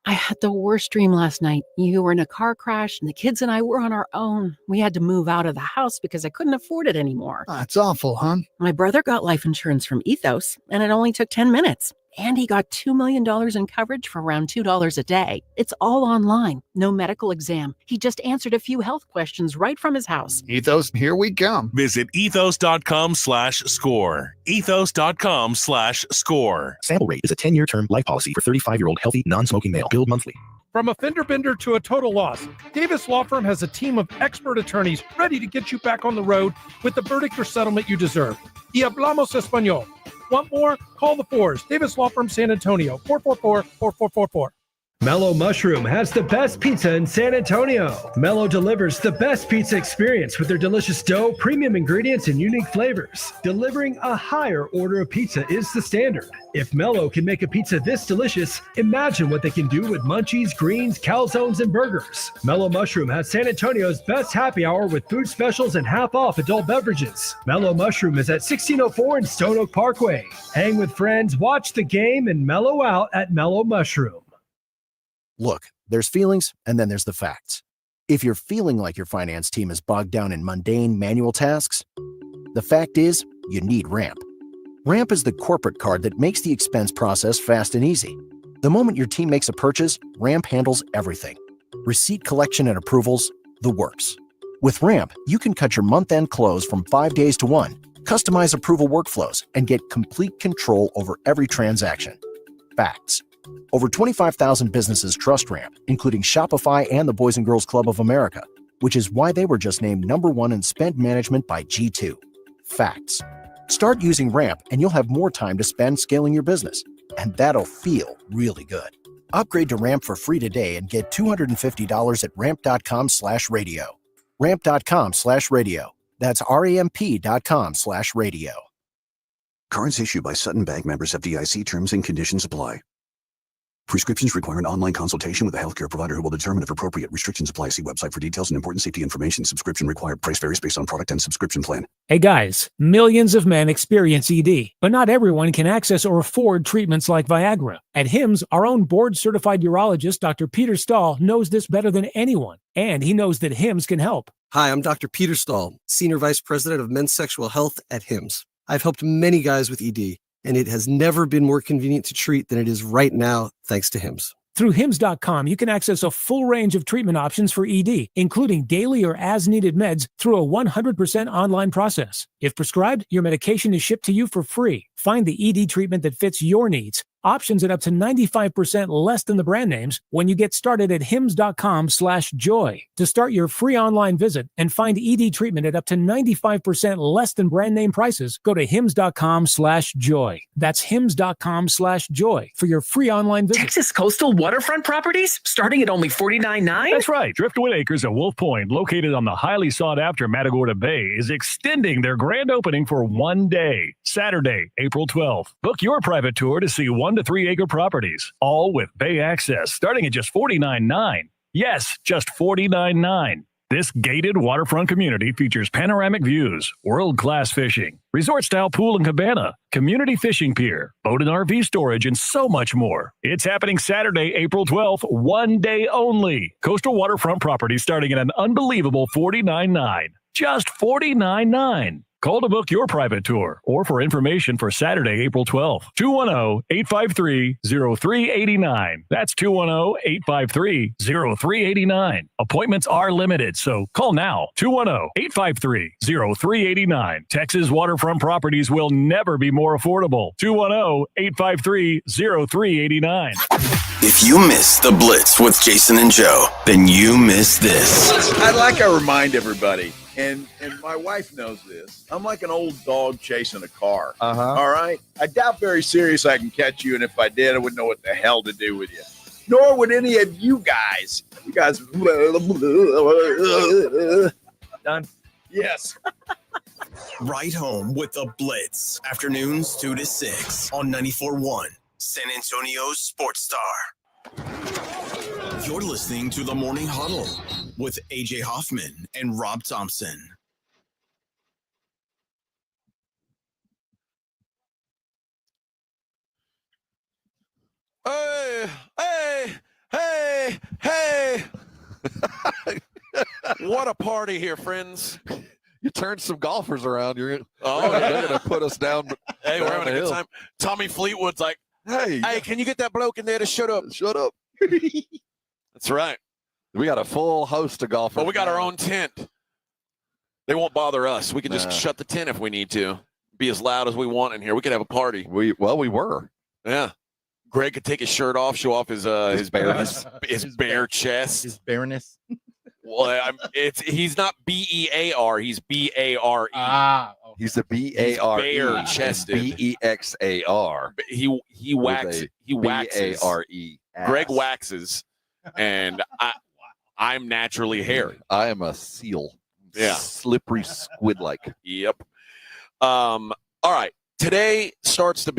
I had the worst dream last night. You were in a car crash and the kids and I were on our own. We had to move out of the house because I couldn't afford it anymore.
That's awful, hon.
My brother got life insurance from Ethos and it only took 10 minutes. And he got $2 million in coverage for around $2 a day. It's all online. No medical exam. He just answered a few health questions right from his house.
Ethos, here we come.
Visit ethos.com/score. Ethos.com/score.
Sample rate is a 10-year term life policy for 35-year-old healthy, non-smoking male. Billed monthly.
From a fender bender to a total loss, Davis Law Firm has a team of expert attorneys ready to get you back on the road with the verdict or settlement you deserve. Y hablamos español. Want more? Call the Fours. Davis Law Firm, San Antonio, 444-4444.
Mellow Mushroom has the best pizza in San Antonio. Mellow delivers the best pizza experience with their delicious dough, premium ingredients, and unique flavors. Delivering a higher order of pizza is the standard. If Mellow can make a pizza this delicious, imagine what they can do with munchies, greens, calzones, and burgers. Mellow Mushroom has San Antonio's best happy hour with food specials and half-off adult beverages. Mellow Mushroom is at 1604 in Stone Oak Parkway. Hang with friends, watch the game, and mellow out at Mellow Mushroom.
Look, there's feelings and then there's the facts. If you're feeling like your finance team is bogged down in mundane manual tasks, the fact is you need Ramp. Ramp is the corporate card that makes the expense process fast and easy. The moment your team makes a purchase, Ramp handles everything. Receipt collection and approvals, the works. With Ramp, you can cut your month-end close from 5 days to 1, customize approval workflows, and get complete control over every transaction. Facts. Over 25,000 businesses trust Ramp, including Shopify and the Boys and Girls Club of America, which is why they were just named #1 in spend management by G2. Facts. Start using Ramp and you'll have more time to spend scaling your business, and that'll feel really good. Upgrade to Ramp for free today and get $250 at ramp.com/radio. Ramp.com/radio. That's ramp.com/radio.
Cards issued by Sutton Bank members of FDIC. Terms and conditions apply. Prescriptions require an online consultation with a healthcare provider who will determine if appropriate. Restrictions apply. See website for details and important safety information. Subscription required. Price varies based on product and subscription plan.
Hey guys, millions of men experience ED, but not everyone can access or afford treatments like Viagra. At HIMSS, our own board-certified urologist, Dr. Peter Stahl, knows this better than anyone, and he knows that HIMSS can help.
Hi, I'm Dr. Peter Stahl, Senior Vice President of Men's Sexual Health at HIMSS. I've helped many guys with ED, and it has never been more convenient to treat than it is right now, thanks to HIMSS.
Through HIMSS.com, you can access a full range of treatment options for ED, including daily or as-needed meds through a 100% online process. If prescribed, your medication is shipped to you for free. Find the ED treatment that fits your needs. Options at up to 95% less than the brand names when you get started at hims.com/joy. To start your free online visit and find ED treatment at up to 95% less than brand name prices, go to hims.com/joy. That's hims.com/joy for your free online visit.
Texas coastal waterfront properties starting at only $49.9?
That's right. Driftwood Acres at Wolf Point, located on the highly sought-after Matagorda Bay, is extending their grand opening for one day, Saturday, April 12th. Book your private tour to see 1 to 3 acre properties, all with bay access, starting at just $49.9. Yes, just $49.9. This gated waterfront community features panoramic views, world-class fishing, resort-style pool and cabana, community fishing pier, boat and RV storage, and so much more. It's happening Saturday, April 12th, one day only. Coastal waterfront properties starting at an unbelievable $49.9. Just $49.9. Call to book your private tour or for information for Saturday, April 12th. 210-853-0389. That's 210-853-0389. Appointments are limited, so call now. 210-853-0389. Texas waterfront properties will never be more affordable. 210-853-0389.
If you miss the Blitz with Jason and Joe, then you miss this.
I'd like to remind everybody, and my wife knows this, I'm like an old dog chasing a car. All right? I doubt very seriously I can catch you, and if I did, I wouldn't know what the hell to do with you. Nor would any of you guys. You guys.
Done.
Yes.
Right home with the Blitz. Afternoons 2 to 6 on 94.1. San Antonio's Sports Star. You're listening to the Morning Huddle with AJ Hoffman and Rob Thompson.
Hey, hey, hey, hey. What a party here, friends.
You turned some golfers around. They're
Oh,
going to put us down.
Hey, we're
down
having
the
a good
hill.
time. Tommy Fleetwood's like,
Hey,
can you get that bloke in there to shut up?
Shut up.
That's right.
We got a full host of golfers.
But we got our own tent. They won't bother us. We can just
Nah.
shut the tent if we need to. Be as loud as we want in here. We could have a party.
We were.
Yeah. Greg could take his shirt off, show off his
bareness.
his bare chest.
His bareness.
Well, he's not BEAR. He's BARE.
He's the BARE.
Bare chested.
BEXAR.
He waxes. He waxes.
BARE.
Greg waxes, and I'm naturally hairy.
I am a seal.
Yeah.
Slippery squid-like.
Yep. All right. Today starts the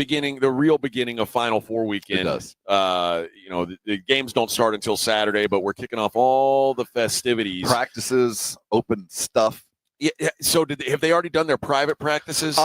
real beginning of Final Four weekend.
It does.
The games don't start until Saturday, but we're kicking off all the festivities.
Practices, open stuff.
Yeah. So have they already done their private practices?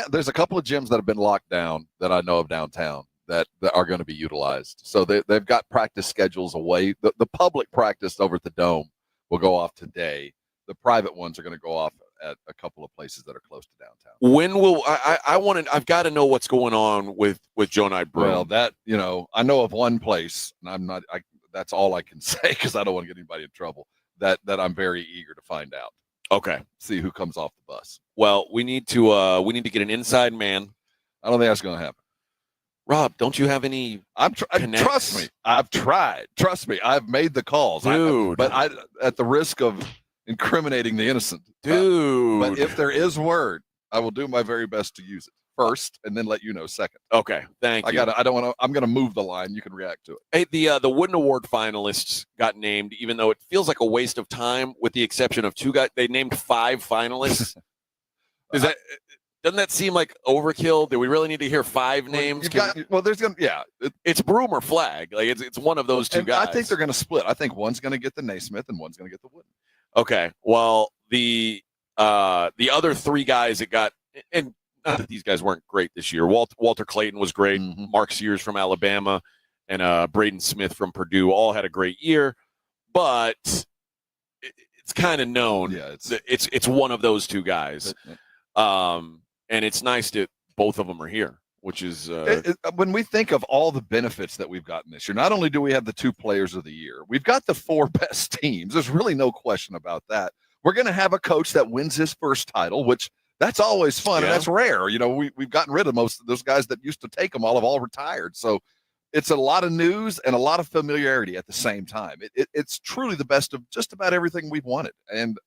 There's a couple of gyms that have been locked down that I know of downtown that are going to be utilized. So they've got practice schedules away. The public practice over at the Dome will go off today. The private ones are going to go off at a couple of places that are close to downtown.
When will I've got to know what's going on with Joe Knight Brew.
Well, I know of one place, and that's all I can say because I don't want to get anybody in trouble. That I'm very eager to find out.
Okay.
See who comes off the bus.
Well, we need to get an inside man.
I don't think that's going to happen.
Rob, don't you have any?
Trust me. I've tried. Trust me. I've made the calls,
dude.
But at the risk of incriminating the innocent,
dude.
But if there is word, I will do my very best to use it first, and then let you know second.
Okay, thank you.
I'm gonna move the line. You can react to it.
Hey, the Wooden Award finalists got named, even though it feels like a waste of time, with the exception of two guys. They named 5 finalists. doesn't that seem like overkill? Do we really need to hear 5 names?
There's going to,
it's Broom or Flag. Like it's one of those two guys.
I think they're going to split. I think one's going to get the Naismith and one's going to get the Wooden.
Okay. Well, the other 3 guys that got, and not that these guys weren't great this year. Walter Clayton was great.
Mm-hmm.
Mark Sears from Alabama and Braden Smith from Purdue all had a great year, but it's kind of known.
Yeah,
it's one of those 2 guys. And it's nice that both of them are here, which is
when we think of all the benefits that we've gotten this year, not only do we have the 2 players of the year, we've got the 4 best teams. There's really no question about that. We're going to have a coach that wins his first title, which that's always fun. And that's rare. We've gotten rid of most of those guys that used to take them all retired. So it's a lot of news and a lot of familiarity at the same time. It's truly the best of just about everything we've wanted. And,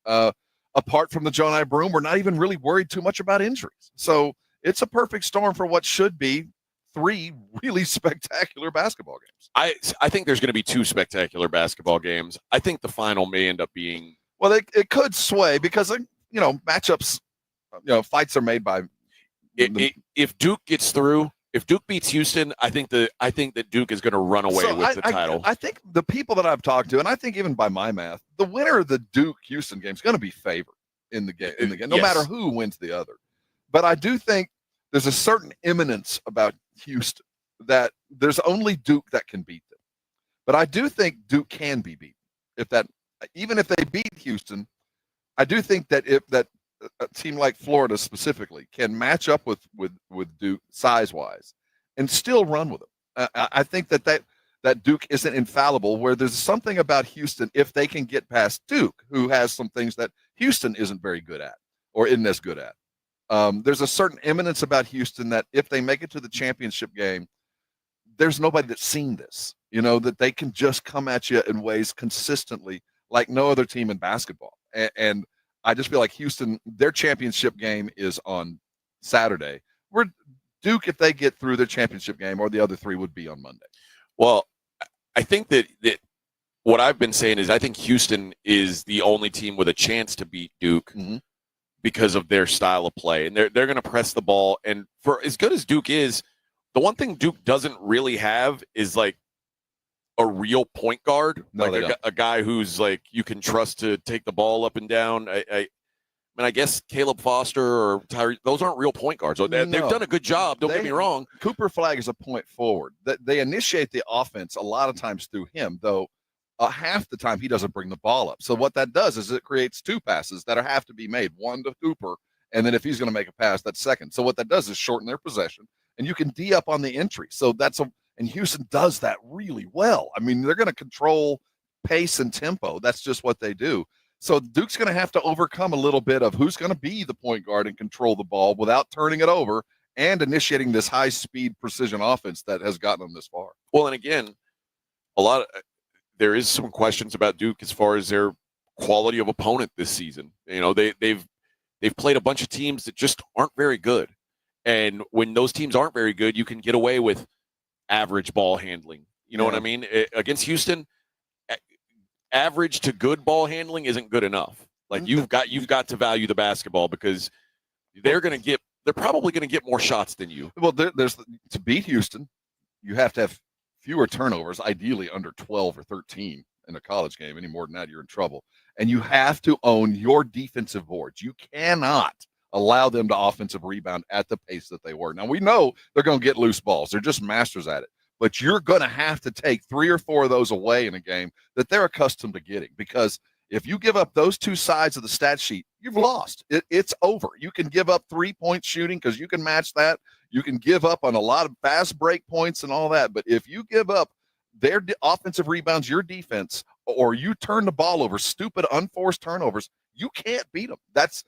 apart from the John Broom, we're not even really worried too much about injuries. So it's a perfect storm for what should be 3 really spectacular basketball games.
I think there's going to be 2 spectacular basketball games. I think the final may end up being.
Well, it could sway because, matchups, fights are made by.
If Duke gets through, if Duke beats Houston, I think that Duke is going to run away with the title.
I think the people that I've talked to, and I think even by my math, the winner of the Duke-Houston game is going to be favored in the game, no matter who wins the other. But I do think there's a certain imminence about Houston that there's only Duke that can beat them. But I do think Duke can be beaten. Even if they beat Houston, I do think that if a team like Florida specifically can match up with Duke size-wise and still run with them. I think that Duke isn't infallible, where there's something about Houston, if they can get past Duke, who has some things that Houston isn't very good at or isn't as good at. There's a certain imminence about Houston that if they make it to the championship game, there's nobody that's seen this, that they can just come at you in ways consistently like no other team in basketball. And I just feel like Houston, their championship game is on Saturday. Where Duke, if they get through their championship game, or the other 3 would be on Monday.
Well, I think that what I've been saying is I think Houston is the only team with a chance to beat Duke because of their style of play. And they're going to press the ball. And for as good as Duke is, the one thing Duke doesn't really have is like a real point guard, a guy who's like you can trust to take the ball up and down. I guess Caleb Foster or Tyree, those aren't real point guards. They've done a good job. Don't get me wrong.
Cooper Flag is a point forward. They initiate the offense a lot of times through him, though half the time he doesn't bring the ball up. So what that does is it creates 2 passes that have to be made, one to Cooper, and then if he's going to make a pass, that's second. So what that does is shorten their possession, and you can D up on the entry. So and Houston does that really well. I mean, they're going to control pace and tempo. That's just what they do. So Duke's going to have to overcome a little bit of who's going to be the point guard and control the ball without turning it over and initiating this high-speed precision offense that has gotten them this far.
Well, and again, there is some questions about Duke as far as their quality of opponent this season. They've played a bunch of teams that just aren't very good. And when those teams aren't very good, you can get away with average ball handling. You know what I mean? Against Houston, average to good ball handling isn't good enough. Like you've got to value the basketball because they're probably going to get more shots than you.
Well, there's to beat Houston, you have to have fewer turnovers, ideally under 12 or 13 in a college game. Any more than that, you're in trouble. And you have to own your defensive boards. You cannot allow them to offensive rebound at the pace that they were. Now, we know they're going to get loose balls. They're just masters at it. But you're going to have to take 3 or 4 of those away in a game that they're accustomed to getting, because if you give up those 2 sides of the stat sheet, you've lost. It's over. You can give up 3-point shooting because you can match that. You can give up on a lot of fast break points and all that. But if you give up their offensive rebounds, your defense, or you turn the ball over, stupid unforced turnovers, you can't beat them. That's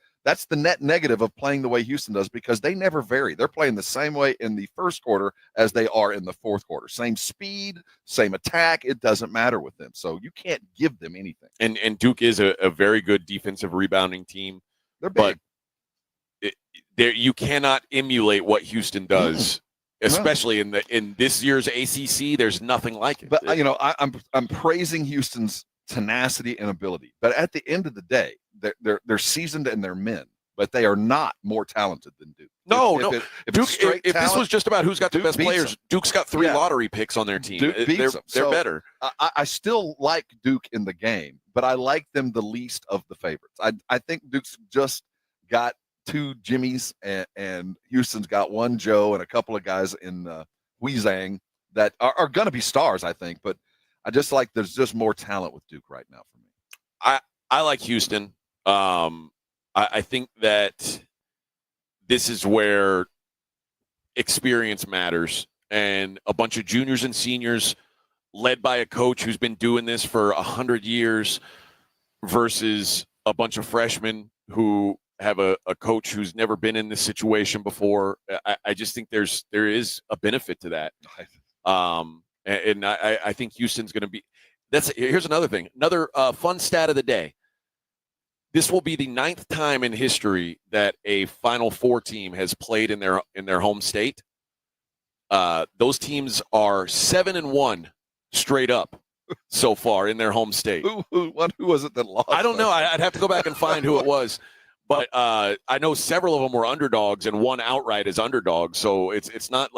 the net negative of playing the way Houston does, because they never vary. They're playing the same way in the first quarter as they are in the fourth quarter. Same speed, same attack. It doesn't matter with them. So you can't give them anything.
And Duke is a very good defensive rebounding team.
They're big.
But you cannot emulate what Houston does, especially in this year's ACC. There's nothing like it.
But I'm praising Houston's tenacity and ability. But at the end of the day, they're seasoned and they're men, but they are not more talented than Duke.
No,
if
no.
If it's
Duke,
straight
if this
talent,
was just about who's got the
Duke
best
beats
players,
them.
Duke's got 3
Yeah.
lottery picks on their team.
Duke beats
They're
them.
they're
So,
better.
I still like Duke in the game, but I like them the least of the favorites. I think Duke's just got 2 Jimmies, and Houston's got 1 Joe and a couple of guys in Huizang that are going to be stars, I think. But I just like there's just more talent with Duke right now for me.
I like Houston. I think that this is where experience matters, and a bunch of juniors and seniors led by a coach who's been doing this for 100 years versus a bunch of freshmen who have a coach who's never been in this situation before. I just think there is a benefit to that. And I think Houston's going to be. Here's another thing. Another fun stat of the day. This will be the 9th time in history that a Final Four team has played in their home state. Those teams are 7-1 straight up so far in their home state.
Who was it that lost?
I don't know. I'd have to go back and find who it was. But I know several of them were underdogs, and one outright is underdog. So it's not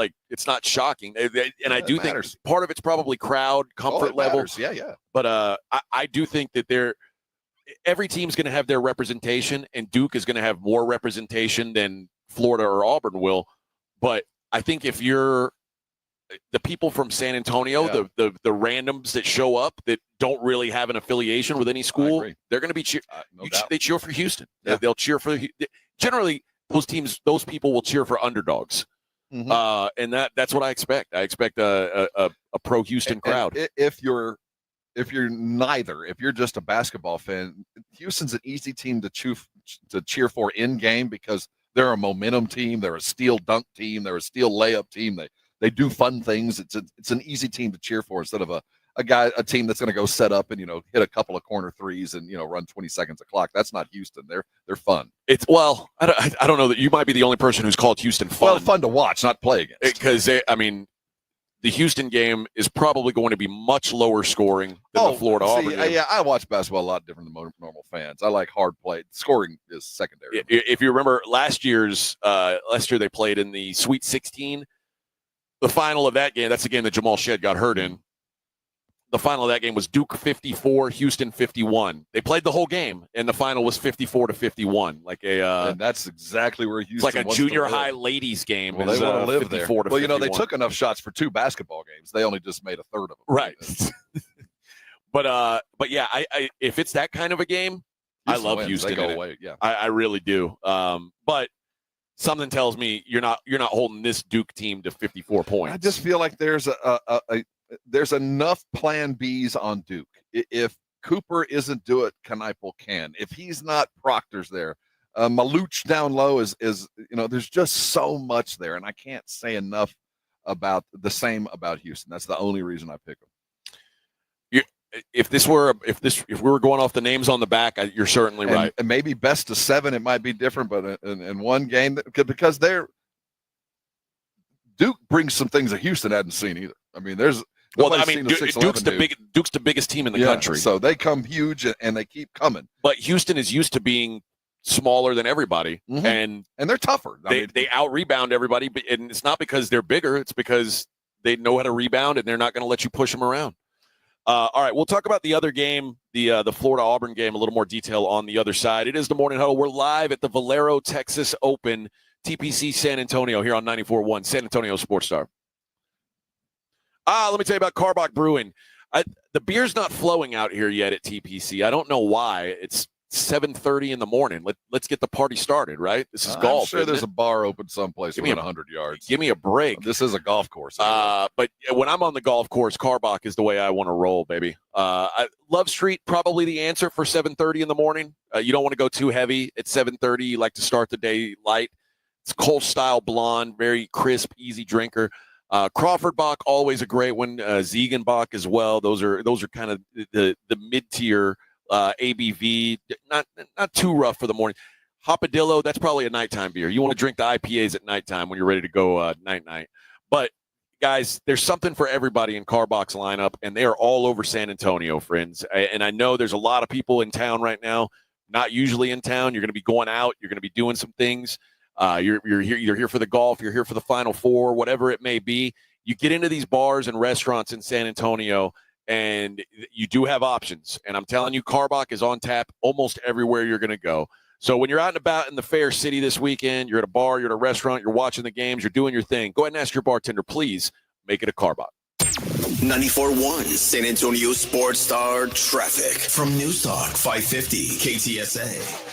shocking. And I do think part of it's probably crowd comfort level.
Matters. Yeah.
But I do think that every team's going to have their representation, and Duke is going to have more representation than Florida or Auburn will. But I think if you're the people from San Antonio, the randoms that show up that don't really have an affiliation with any school, they're going to be they cheer for Houston.
Yeah.
They'll cheer for generally those people will cheer for underdogs.
Mm-hmm.
And that's what I expect. I expect a pro Houston crowd.
And if you're neither, if you're just a basketball fan, Houston's an easy team to cheer for in game because they're a momentum team, they're a steal dunk team, they're a steal layup team. They do fun things. It's an easy team to cheer for instead of a team that's going to go set up and hit a couple of corner threes and run 20 seconds a clock. That's not Houston. They're fun.
I don't know that you might be the only person who's called Houston fun.
Well, fun to watch, not play against.
Because the Houston game is probably going to be much lower scoring than the Florida Auburn game.
Yeah, I watch basketball a lot different than normal fans. I like hard play. Scoring is secondary.
If you remember last year they played in the Sweet 16. The final of that game, that's the game that Jamal Shedd got hurt in. The final of that game was Duke 54, Houston 51. They played the whole game, and the final was 54-51.
And that's exactly where Houston.
It's like a junior high ladies game.
Well, they want to live there. Well,
51.
they took enough shots for 2 basketball games. They only just made a third of them.
Right. But yeah, I if it's that kind of a game,
Houston
I love
wins.
Houston.
They go away. Yeah,
I really do. But something tells me you're not holding this Duke team to 54 points.
I just feel like there's there's enough plan Bs on Duke. If Cooper isn't do it, Kneipel can. If he's not, Proctor's there. Maluch down low is there's just so much there, and I can't say enough about Houston. That's the only reason I pick them.
If we were going off the names on the back, you're certainly right.
And maybe best of 7, it might be different, but in one game, because Duke brings some things that Houston hadn't seen either. I mean, Duke's
the biggest team in the country,
so they come huge and they keep coming.
But Houston is used to being smaller than everybody, and
they're tougher.
They out rebound everybody, and it's not because they're bigger; it's because they know how to rebound, and they're not going to let you push them around. All right, we'll talk about the other game, the Florida Auburn game, a little more detail on the other side. It is the Morning Huddle. We're live at the Valero Texas Open, TPC San Antonio here on 94.1 San Antonio Sports Star. Let me tell you about Karbach Brewing. The beer's not flowing out here yet at TPC. I don't know why. It's 7:30 in the morning. Let's get the party started, right? This is golf.
I'm sure there's a bar open someplace within 100 yards.
Give me a break.
This is a golf course.
But when I'm on the golf course, Karbach is the way I want to roll, baby. Love Street, probably the answer for 7:30 in the morning. You don't want to go too heavy at 7:30. You like to start the day light. It's Kolsch style blonde, very crisp, easy drinker. Crawford Bach, always a great one. Ziegenbach as well. Those are kind of the mid-tier ABV, not too rough for the morning. Hopadillo, that's probably a nighttime beer. You want to drink the IPAs at nighttime when you're ready to go night. But guys, there's something for everybody in Karbach's lineup, and they are all over San Antonio, friends. And I know there's a lot of people in town right now, not usually in town. You're going to be going out. You're going to be doing some things. You're here for the golf. You're here for the Final Four, whatever it may be. You get into these bars and restaurants in San Antonio, and you do have options. And I'm telling you, Carbach is on tap almost everywhere you're going to go. So when you're out and about in the fair city this weekend, you're at a bar, you're at a restaurant, you're watching the games, you're doing your thing, go ahead and ask your bartender, please make it a Carbach.
94.1 San Antonio Sports Star traffic from News Talk 550 KTSA.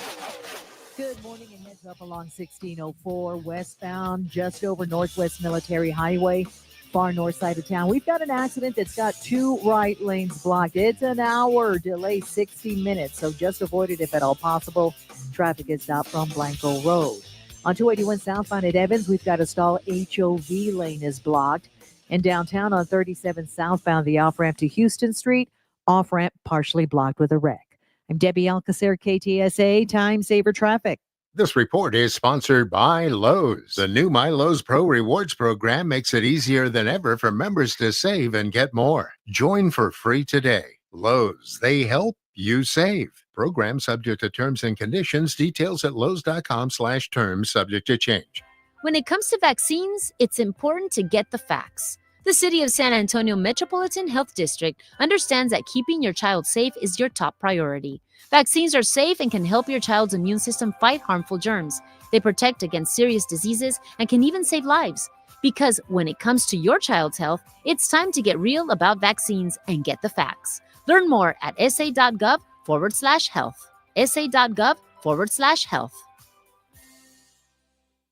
Good morning and heads up along 1604 westbound, just over Northwest Military Highway, far north side of town. We've got an accident that's got 2 right lanes blocked. It's an hour delay, 60 minutes, so just avoid it if at all possible. Traffic is stopped from Blanco Road. On 281 southbound at Evans, we've got a stall. HOV lane is blocked. And downtown on 37 southbound, the off-ramp to Houston Street, off-ramp partially blocked with a wreck. I'm Debbie Alcacer, KTSA Time Saver Traffic.
This report is sponsored by Lowe's. The new My Lowe's Pro Rewards program makes it easier than ever for members to save and get more. Join for free today. Lowe's, they help you save. Program subject to terms and conditions. Details at lowes.com/terms subject to change.
When it comes to vaccines, it's important to get the facts. The City of San Antonio Metropolitan Health District understands that keeping your child safe is your top priority. Vaccines are safe and can help your child's immune system fight harmful germs. They protect against serious diseases and can even save lives. Because when it comes to your child's health, it's time to get real about vaccines and get the facts. Learn more at sa.gov/health. sa.gov/health.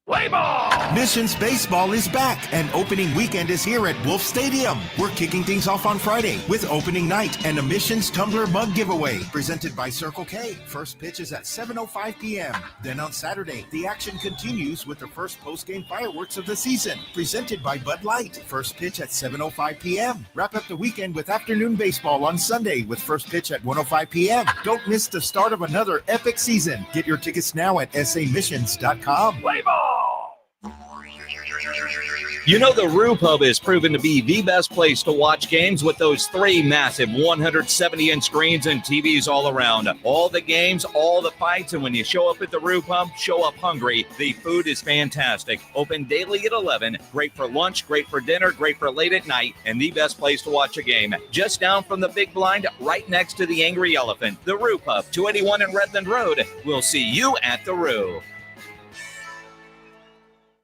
Play ball! Missions Baseball is back, and opening weekend is here at Wolf Stadium. We're kicking things off on Friday with opening night and a Missions Tumbler mug giveaway presented by Circle K. First pitch is at 7:05 p.m. Then on Saturday, the action continues with the first post-game fireworks of the season presented by Bud Light. First pitch at 7:05 p.m. Wrap up the weekend with afternoon baseball on Sunday with first pitch at 1:05 p.m. Don't miss the start of another epic season. Get your tickets now at samissions.com. Play ball!
You know, the Roo Pub is proven to be the best place to watch games with those 3 massive 170-inch screens and TVs all around. All the games, all the fights, and when you show up at the Roo Pub, show up hungry. The food is fantastic. Open daily at 11. Great for lunch, great for dinner, great for late at night, and the best place to watch a game. Just down from the big blind, right next to the Angry Elephant. The Roo Pub, 281 in Redland Road. We'll see you at the Roo.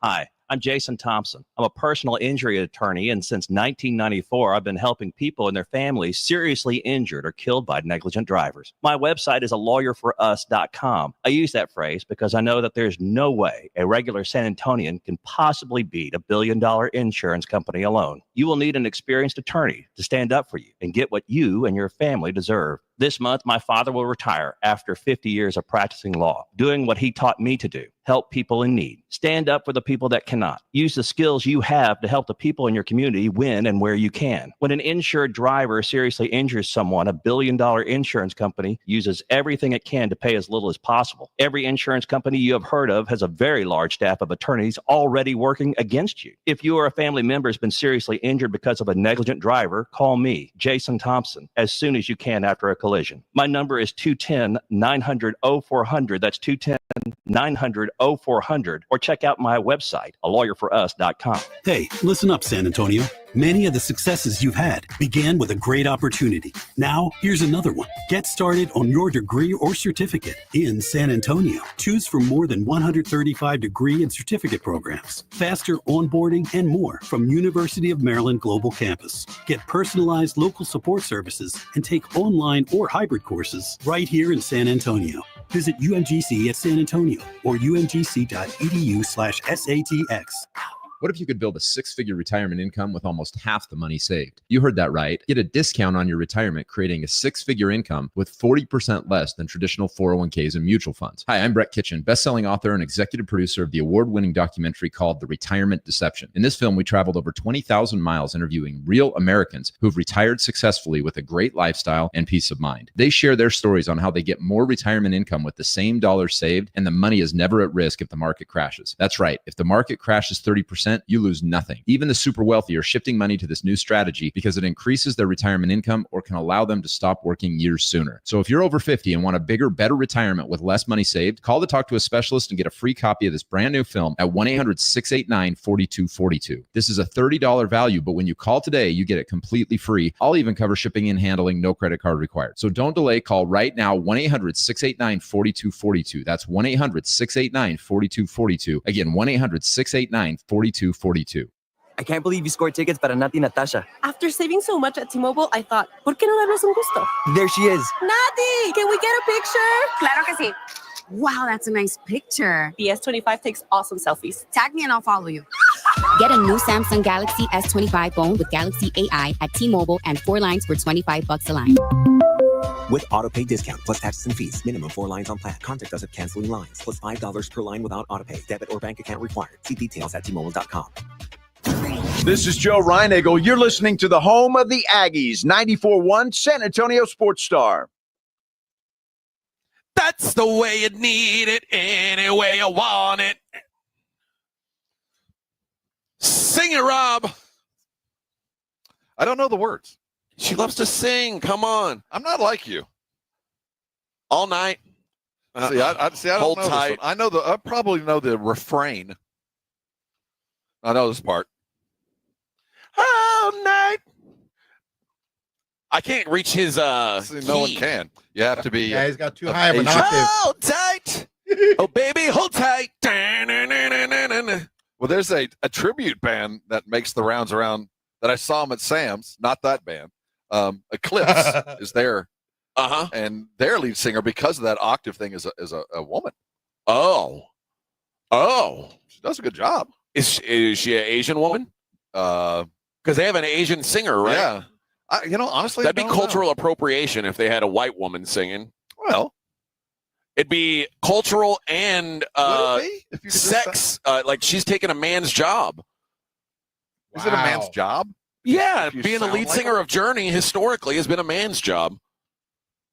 Hi, I'm Jason Thompson. I'm a personal injury attorney, and since 1994, I've been helping people and their families seriously injured or killed by negligent drivers. My website is alawyer4us.com. I use that phrase because I know that there's no way a regular San Antonian can possibly beat $1 billion insurance company alone. You will need an experienced attorney to stand up for you and get what you and your family deserve. This month, my father will retire after 50 years of practicing law, doing what he taught me to do, help people in need. Stand up for the people that cannot. Use the skills you have to help the people in your community when and where you can. When an insured driver seriously injures someone, $1 billion insurance company uses everything it can to pay as little as possible. Every insurance company you have heard of has a very large staff of attorneys already working against you. If you or a family member has been seriously injured because of a negligent driver, call me, Jason Thompson, as soon as you can after a collision. My number is 210-900-0400. That's 210-900-0400. Or check out my website, alawyer4us.com.
Hey, listen up, San Antonio. Many of the successes you've had began with a great opportunity. Now, here's another one. Get started on your degree or certificate in San Antonio. Choose from more than 135 degree and certificate programs, faster onboarding, and more from University of Maryland Global Campus. Get personalized local support services and take online or hybrid courses right here in San Antonio. Visit UMGC at San Antonio or umgc.edu/SATX.
What if you could build a 6-figure retirement income with almost half the money saved? You heard that right. Get a discount on your retirement, creating a 6-figure income with 40% less than traditional 401ks and mutual funds. Hi, I'm Brett Kitchen, best-selling author and executive producer of the award-winning documentary called The Retirement Deception. In this film, we traveled over 20,000 miles interviewing real Americans who've retired successfully with a great lifestyle and peace of mind. They share their stories on how they get more retirement income with the same dollars saved, and the money is never at risk if the market crashes. That's right. If the market crashes 30%, 5%, you lose nothing. Even the super wealthy are shifting money to this new strategy because it increases their retirement income or can allow them to stop working years sooner. So if you're over 50 and want a bigger, better retirement with less money saved, call to talk to a specialist and get a free copy of this brand new film at 1-800-689-4242. This is a $30 value, but when you call today, you get it completely free. I'll even cover shipping and handling, no credit card required. So don't delay. Call right now, 1-800-689-4242. That's 1-800-689-4242. Again, 1-800-689-4242.
I can't believe you scored tickets para Nati Natasha.
After saving so much at T-Mobile, I thought, ¿por qué no darnos un gusto?
There she is.
Nati, can we get a picture?
Claro que sí. Wow, that's a nice picture.
The S25 takes awesome selfies.
Tag me and I'll follow you. Get a new Samsung Galaxy S25 phone with Galaxy AI at T-Mobile and 4 lines for $25 a line.
With autopay discount plus taxes and fees. Minimum 4 lines on plan. Contact us at canceling lines. Plus $5 per line without autopay. Debit or bank account required. See details at T-Mobile.com.
This is Joe Reinagle. You're listening to the home of the Aggies, 94.1 San Antonio Sports Star.
That's the way you need it, any way you want it. Sing it, Rob.
I don't know the words.
She loves to sing. Come on.
I'm not like you.
All night.
I don't
Hold
know
tight.
this one. I probably know the refrain. I know this part.
All night. I can't reach his
See, no one can. You have to be.
Yeah, he's got too high of an octave.
Hold tight. Oh, baby, hold tight.
Well, there's a tribute band that makes the rounds around that I saw them at Sam's. Not that band. Eclipse is there.
Uh-huh.
And their lead singer, because of that octave thing, is a woman.
Oh.
She does a good job.
Is she an Asian woman? Because they have an Asian singer, right?
Yeah. Honestly,
that'd be cultural appropriation if they had a white woman singing.
Well,
it'd be cultural and
would it be? If you could
sex. Like she's taking a man's job.
Is it a man's job?
Yeah,
If you
being the
sound
lead
like
singer of Journey historically has been a man's job.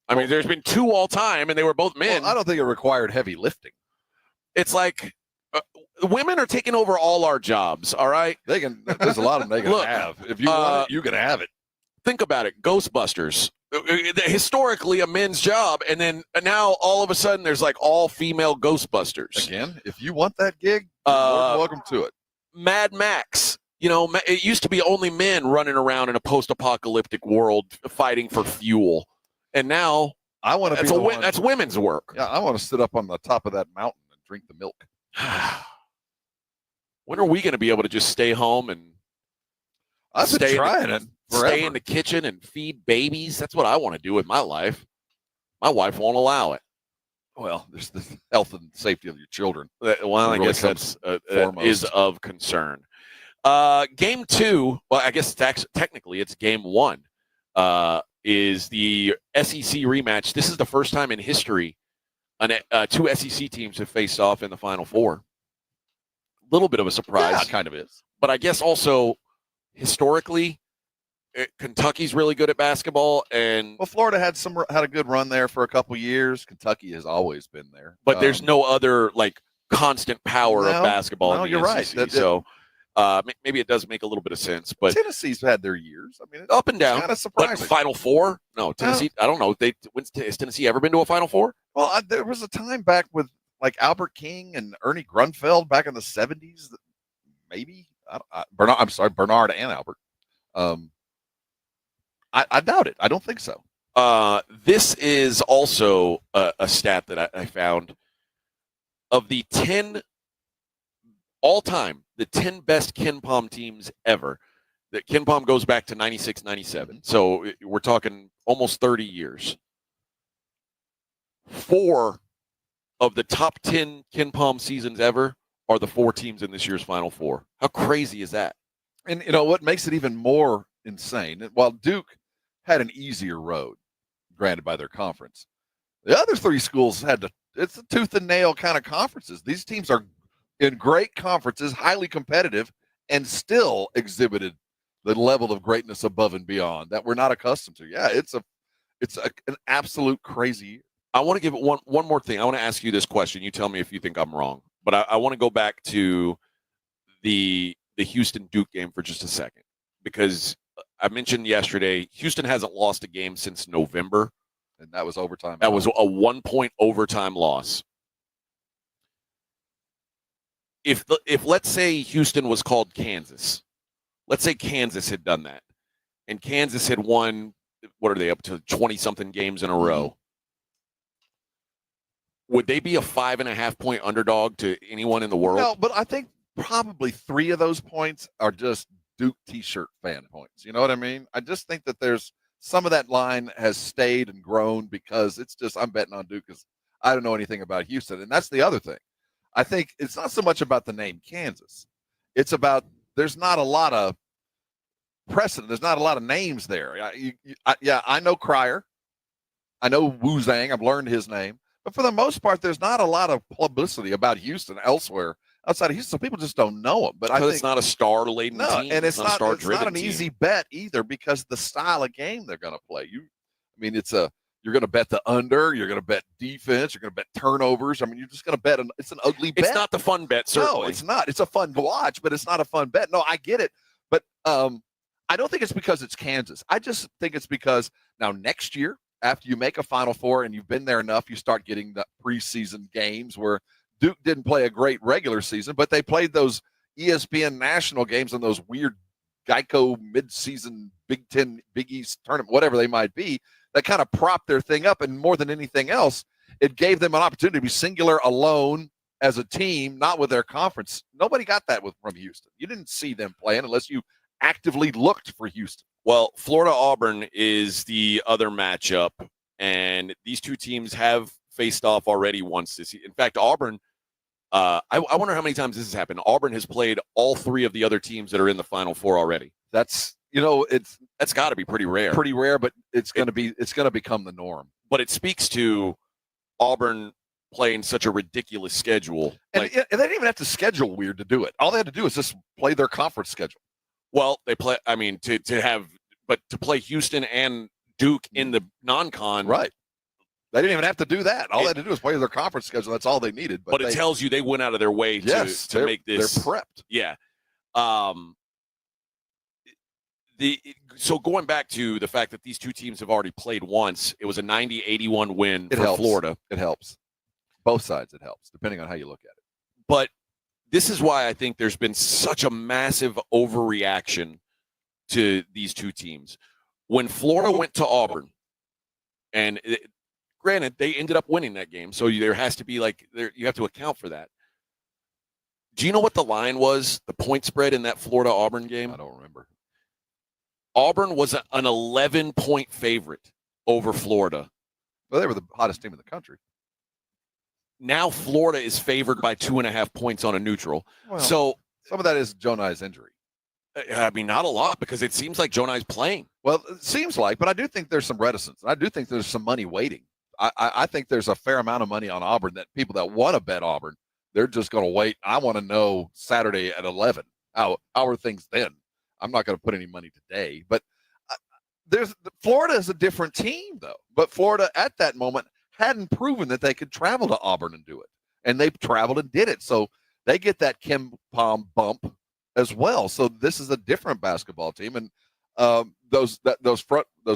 I mean, there's been 2 all time, and they were both men.
Well, I don't think it required heavy lifting.
It's like women are taking over all our jobs. All right,
they can. There's a lot of them they can
Look,
have. If you want it, you can have it.
Think about it. Ghostbusters, historically a men's job, and then now all of a sudden there's like all female Ghostbusters.
Again, if you want that gig, you're more than welcome to it.
Mad Max. It used to be only men running around in a post-apocalyptic world fighting for fuel, and now
I want to be
that's women's work.
Yeah, I want to sit up on the top of that mountain and drink the milk.
When are we going to be able to just stay home and
I've been trying it forever.
Stay in the kitchen and feed babies? That's what I want to do with my life. My wife won't allow it.
Well, there's the health and safety of your children.
Well, I
really
guess that's
foremost.
is of concern. Game 2, well, I guess technically it's game 1, is the SEC rematch. This is the first time in history 2 SEC teams have faced off in the Final Four. Little bit of a surprise.
Yeah, it kind of is.
But I guess also historically, Kentucky's really good at basketball, and
Florida had a good run there for a couple years. Kentucky has always been there,
but there's no other like constant power of basketball.
No,
in the
you're right.
SEC, so maybe it does make a little bit of sense. But
Tennessee's had their years. I mean,
up and down.
Kind of
But
surprising.
Final Four? No, Tennessee. I don't know. Has Tennessee ever been to a Final Four?
Well, there was a time back with like Albert King and Ernie Grunfeld back in the 70s. Maybe Bernard and Albert. I doubt it. I don't think so.
This is also a stat that I found. Of the 10 all-time, the 10 best KenPom teams ever. That KenPom goes back to 96, 97. So we're talking almost 30 years. 4 of the top 10 KenPom seasons ever are the 4 teams in this year's Final Four. How crazy is that?
And what makes it even more insane, while Duke had an easier road, granted by their conference, the other 3 schools it's a tooth and nail kind of conferences. These teams are in great conferences, highly competitive, and still exhibited the level of greatness above and beyond that we're not accustomed to. Yeah, it's an absolute crazy year.
I want to give it one more thing. I want to ask you this question. You tell me if you think I'm wrong. But I want to go back to the the Houston-Duke game for just a second, because I mentioned yesterday, Houston hasn't lost a game since November.
And that was overtime.
That was a 1-point overtime loss. If let's say Houston was called Kansas, let's say Kansas had done that, and Kansas had won, what are they up to, 20-something games in a row? Would they be a 5.5-point underdog to anyone in the world?
No, but I think probably 3 of those points are just Duke T-shirt fan points. You know what I mean? I just think that there's some of that line has stayed and grown because it's just I'm betting on Duke because I don't know anything about Houston. And that's the other thing. I think it's not so much about the name Kansas. It's about there's not a lot of precedent. There's not a lot of names there. I know Cryer. I know Wu Zhang. I've learned his name. But for the most part, there's not a lot of publicity about Houston elsewhere outside of Houston. So people just don't know them. But I think
it's not a star-laden team.
And it's not
a star-driven
an
team.
easy bet either because the style of game they're going to play. You're going to bet the under. You're going to bet defense. You're going to bet turnovers. I mean, you're just going to bet. It's an ugly bet.
It's not the fun bet, certainly.
No, it's not. It's a fun watch, but it's not a fun bet. No, I get it. But I don't think it's because it's Kansas. I just think it's because now next year, after you make a Final Four and you've been there enough, you start getting the preseason games where Duke didn't play a great regular season, but they played those ESPN national games and those weird Geico midseason Big Ten, Big East tournament, whatever they might be, that kind of propped their thing up. And more than anything else, it gave them an opportunity to be singular alone as a team, not with their conference. Nobody got that from Houston. You didn't see them playing unless you actively looked for Houston.
Well, Florida-Auburn is the other matchup, and these two teams have faced off already once this year. In fact, Auburn, I wonder how many times this has happened. Auburn has played all 3 of the other teams that are in the Final Four already.
That's
got to be pretty rare.
Pretty rare, but it's going to become the norm.
But it speaks to Auburn playing such a ridiculous schedule.
And they didn't even have to schedule weird to do it. All they had to do is just play their conference schedule.
Well, they play. I mean, to play Houston and Duke in the non-con,
right? They didn't even have to do that. All they had to do was play their conference schedule. That's all they needed.
But it tells you they went out of their way to make this.
They're prepped.
Yeah. So going back to the fact that these two teams have already played once, it was a 90-81 win for Florida.
It helps. Both sides, it helps, depending on how you look at it.
But this is why I think there's been such a massive overreaction to these two teams. When Florida went to Auburn, and granted, they ended up winning that game, so there has to be you have to account for that. Do you know what the line was, the point spread in that Florida-Auburn game?
I don't remember.
Auburn was an 11-point favorite over Florida.
Well, they were the hottest team in the country.
Now Florida is favored by 2.5 points on a neutral.
Well,
so
some of that is Jonai's injury.
I mean, not a lot, because it seems like Jonai's playing.
Well, it seems like, but I do think there's some reticence. I do think there's some money waiting. I think there's a fair amount of money on Auburn that people that want to bet Auburn, they're just going to wait. I want to know Saturday at 11. How are things then? I'm not going to put any money today. But Florida is a different team, though. But Florida at that moment hadn't proven that they could travel to Auburn and do it. And they traveled and did it. So they get that Kim Pom bump as well. So this is a different basketball team. And those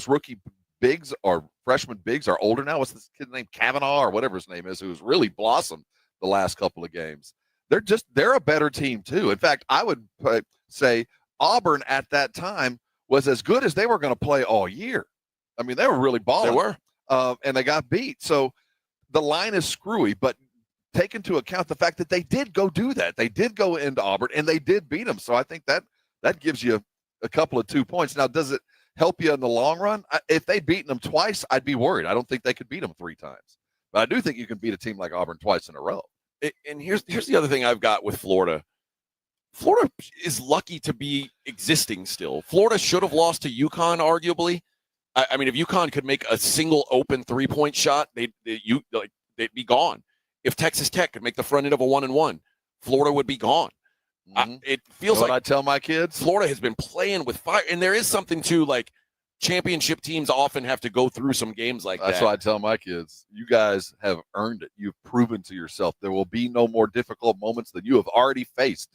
rookie bigs or freshman bigs are older now. What's this kid's name? Kavanaugh or whatever his name is, who's really blossomed the last couple of games. They're a better team too. In fact, I would say Auburn at that time was as good as they were going to play all year. I mean, they were really balling.
They were.
And they got beat. So the line is screwy, but take into account the fact that they did go do that. They did go into Auburn and they did beat them. So I think that gives you a couple of 2 points. Now, does it help you in the long run? If they'd beaten them twice, I'd be worried. I don't think they could beat them 3 times. But I do think you can beat a team like Auburn twice in a row.
And here's the other thing I've got with Florida. Florida is lucky to be existing still. Florida should have lost to UConn, arguably. I mean, if UConn could make a single open 3-point shot, they'd be gone. If Texas Tech could make the front end of a 1-and-1, Florida would be gone.
Mm-hmm.
It feels like
I tell my kids,
Florida has been playing with fire, and there is something to championship teams often have to go through some games like that.
That's why I tell my kids, you guys have earned it. You've proven to yourself there will be no more difficult moments than you have already faced.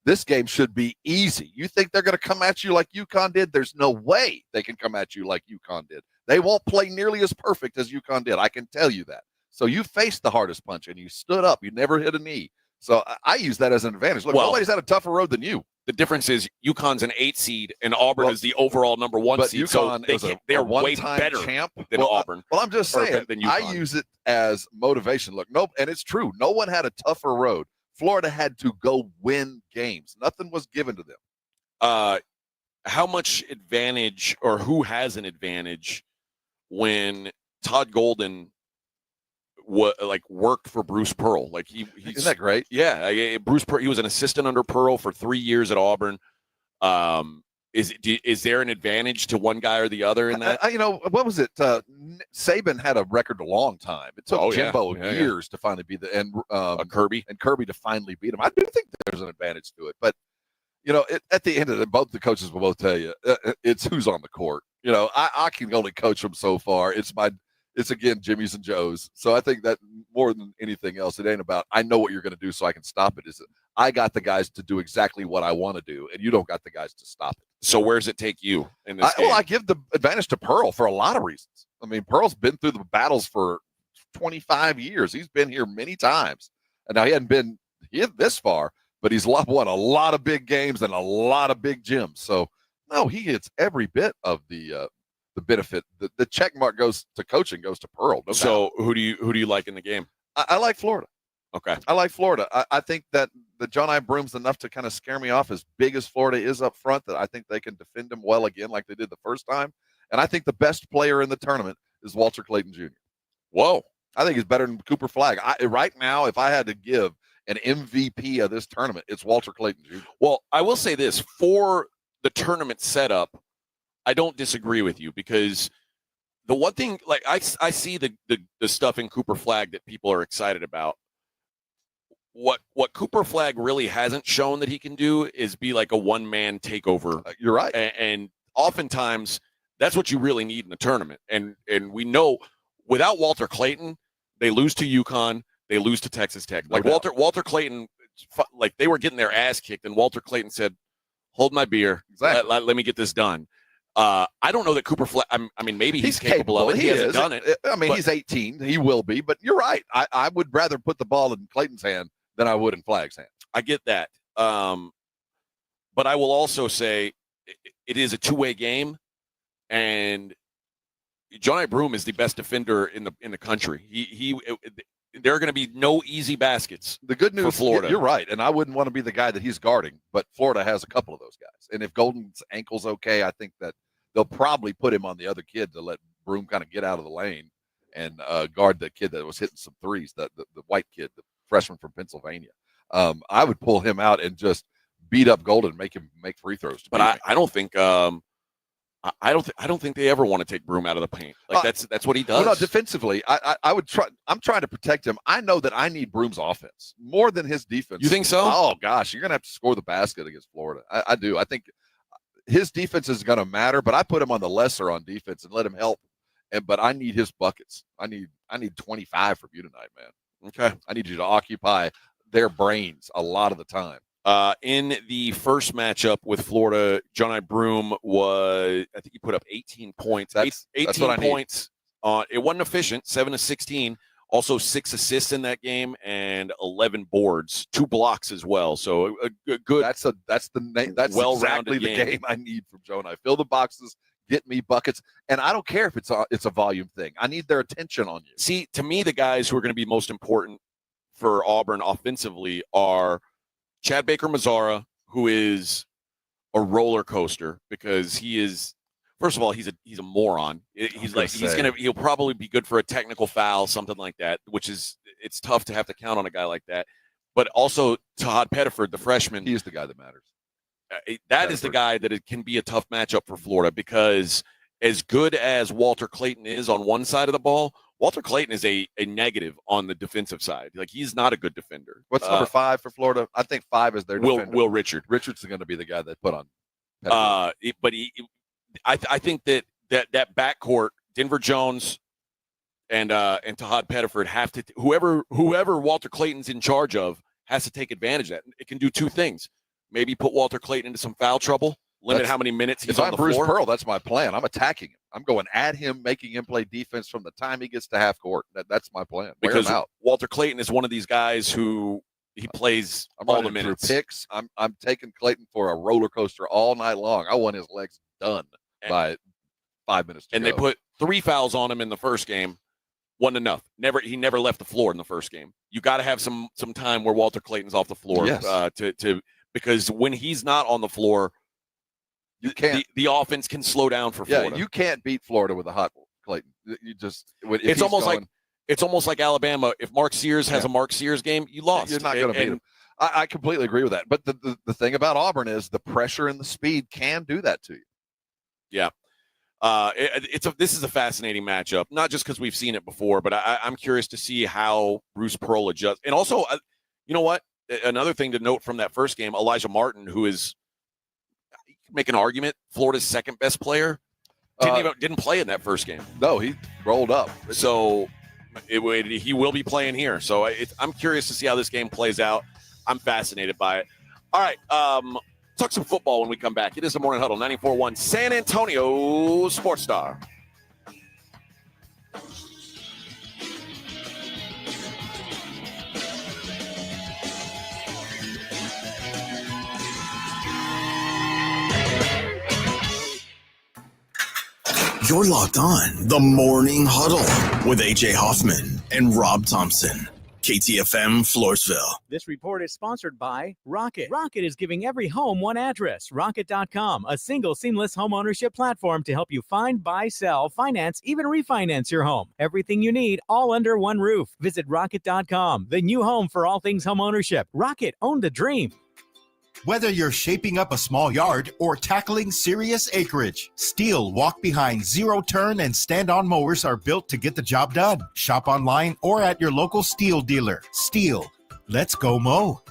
This game should be easy. You think they're going to come at you like UConn did? There's no way they can come at you like UConn did. They won't play nearly as perfect as UConn did. I can tell you that. So you faced the hardest punch, and you stood up. You never hit a knee. So I use that as an advantage. Look, nobody's had a tougher road than you.
The difference is UConn's an 8 seed, and Auburn is the overall number 1
but
seed.
UConn
So they're way better
champ
than Auburn.
Well, I'm just saying, I use it as motivation. Look, and it's true. No one had a tougher road. Florida had to go win games. Nothing was given to them.
How much advantage, or who has an advantage when Todd Golden worked for Bruce Pearl? Like
isn't that great?
Yeah, Bruce Pearl. He was an assistant under Pearl for 3 years at Auburn. Is there an advantage to one guy or the other in that?
What was it? Saban had a record a long time. It took Jimbo years to finally beat
Kirby
to finally beat him. I do think there's an advantage to it, but at the end of it, both the coaches will both tell you it's who's on the court. I can only coach them so far. It's again Jimmy's and Joe's. So I think that more than anything else, it ain't about I know what you're going to do so I can stop it. I got the guys to do exactly what I want to do, and you don't got the guys to stop it.
So where does it take you in this game?
Well, I give the advantage to Pearl for a lot of reasons. I mean, Pearl's been through the battles for 25 years. He's been here many times. And now he hadn't been this far, but he's won a lot of big games and a lot of big gyms. So, no, he gets every bit of the benefit. The check mark goes to coaching, goes to Pearl. No
so
doubt.
who do you like in the game?
I like Florida.
Okay.
I like Florida. I think that the John I. Broom's enough to kind of scare me off. As big as Florida is up front, that I think they can defend him well again like they did the first time. And I think the best player in the tournament is Walter Clayton Jr.
Whoa.
I think he's better than Cooper Flagg. Right now, if I had to give an MVP of this tournament, it's Walter Clayton Jr.
Well, I will say this. For the tournament setup, I don't disagree with you, because the one thing, like I see the stuff in Cooper Flagg that people are excited about. What Cooper Flagg really hasn't shown that he can do is be like a one-man takeover.
You're right.
And oftentimes that's what you really need in the tournament. And we know without Walter Clayton, they lose to UConn, they lose to Texas Tech. Like Walter Clayton, like they were getting their ass kicked, and Walter Clayton said, "Hold my beer.
Exactly.
Let me get this done." I don't know that Cooper Flagg. I mean, maybe he's capable of it. He hasn't done it.
I mean, he's 18. He will be. But you're right. I would rather put the ball in Clayton's hand than I would in Flagg's hand.
I get that. But I will also say it is a two-way game, and John Broome is the best defender in the country. There are going to be no easy baskets.
The good news
for Florida.
You're right, and I wouldn't want to be the guy that he's guarding, but Florida has a couple of those guys. And if Golden's ankle's okay, I think that they'll probably put him on the other kid to let Broome kind of get out of the lane and guard the kid that was hitting some threes, the white kid, the freshman from Pennsylvania. I would pull him out and just beat up Golden, make him make free throws.
But I don't think I don't think they ever want to take Broome out of the paint. Like that's what he does.
Well, no, defensively, I would try. I'm trying to protect him. I know that I need Broome's offense more than his defense.
You think so?
Oh gosh, you're gonna have to score the basket against Florida. I do. I think his defense is gonna matter, but I put him on the lesser on defense and let him help. But I need his buckets. I need 25 from you tonight, man.
Okay.
I need you to occupy their brains a lot of the time.
In the first matchup with Florida, John I. Broome I think he put up 18 points.
That's
18
what I
points. It wasn't efficient, 7 of 16. Also 6 assists in that game and 11 boards, 2 blocks as well. So a good.
That's exactly the game I need from Jonah. I fill the boxes, get me buckets, and I don't care if it's a volume thing. I need their attention on you.
See, to me, the guys who are going to be most important for Auburn offensively are Chad Baker-Mazara, who is a roller coaster because he is. First of all, he's a moron. He'll probably be good for a technical foul, something like that, which is it's tough to have to count on a guy like that. But also Todd Pettiford, the freshman,
he's the guy that matters.
That is the guy that it can be a tough matchup for Florida because as good as Walter Clayton is on one side of the ball, Walter Clayton is a negative on the defensive side. Like he's not a good defender.
What's number 5 for Florida? I think 5 is their defender.
Will Richard.
Richard's going to be the guy they put on.
I think that backcourt, Denver Jones and Todd Pettiford have to whoever Walter Clayton's in charge of has to take advantage of that. It can do 2 things: maybe put Walter Clayton into some foul trouble, limit how many minutes he's on the floor.
If I'm Bruce Pearl, that's my plan. I'm attacking him. I'm going at him, making him play defense from the time he gets to half court. That's my plan.
Because Walter Clayton is one of these guys who he plays all the minutes.
Through picks. I'm taking Clayton for a roller coaster all night long. I want his legs done by 5 minutes to go.
They put 3 fouls on him in the first game. 1-0. He never left the floor in the first game. You got to have some time where Walter Clayton's off the floor because when he's not on the floor, you can't. The offense can slow down for Florida.
Yeah, you can't beat Florida with a hot Clayton. You just
it's almost like Alabama. If Mark Sears has a Mark Sears game, you lost.
You're not going to beat him. I completely agree with that. But the thing about Auburn is the pressure and the speed can do that to you.
Yeah. This is a fascinating matchup, not just because we've seen it before, but I'm curious to see how Bruce Pearl adjusts. And also, you know what? Another thing to note from that first game, Elijah Martin, who is, you can make an argument, Florida's second best player, didn't play in that first game.
No, he rolled up.
So he will be playing here. So I'm curious to see how this game plays out. I'm fascinated by it. All right. Talk some football when we come back. It is the Morning Huddle, 94.1 San Antonio Sports Star.
You're locked on the Morning Huddle with AJ Hoffman and Rob Thompson. KTFM Floresville.
This report is sponsored by Rocket. Rocket is giving every home one address. Rocket.com, a single seamless home ownership platform to help you find, buy, sell, finance, even refinance your home. Everything you need, all under one roof. Visit Rocket.com, the new home for all things home ownership. Rocket, own the dream.
Whether you're shaping up a small yard or tackling serious acreage, Steel walk-behind, zero-turn, and stand-on mowers are built to get the job done. Shop online or at your local Steel dealer. Steel, let's go mow.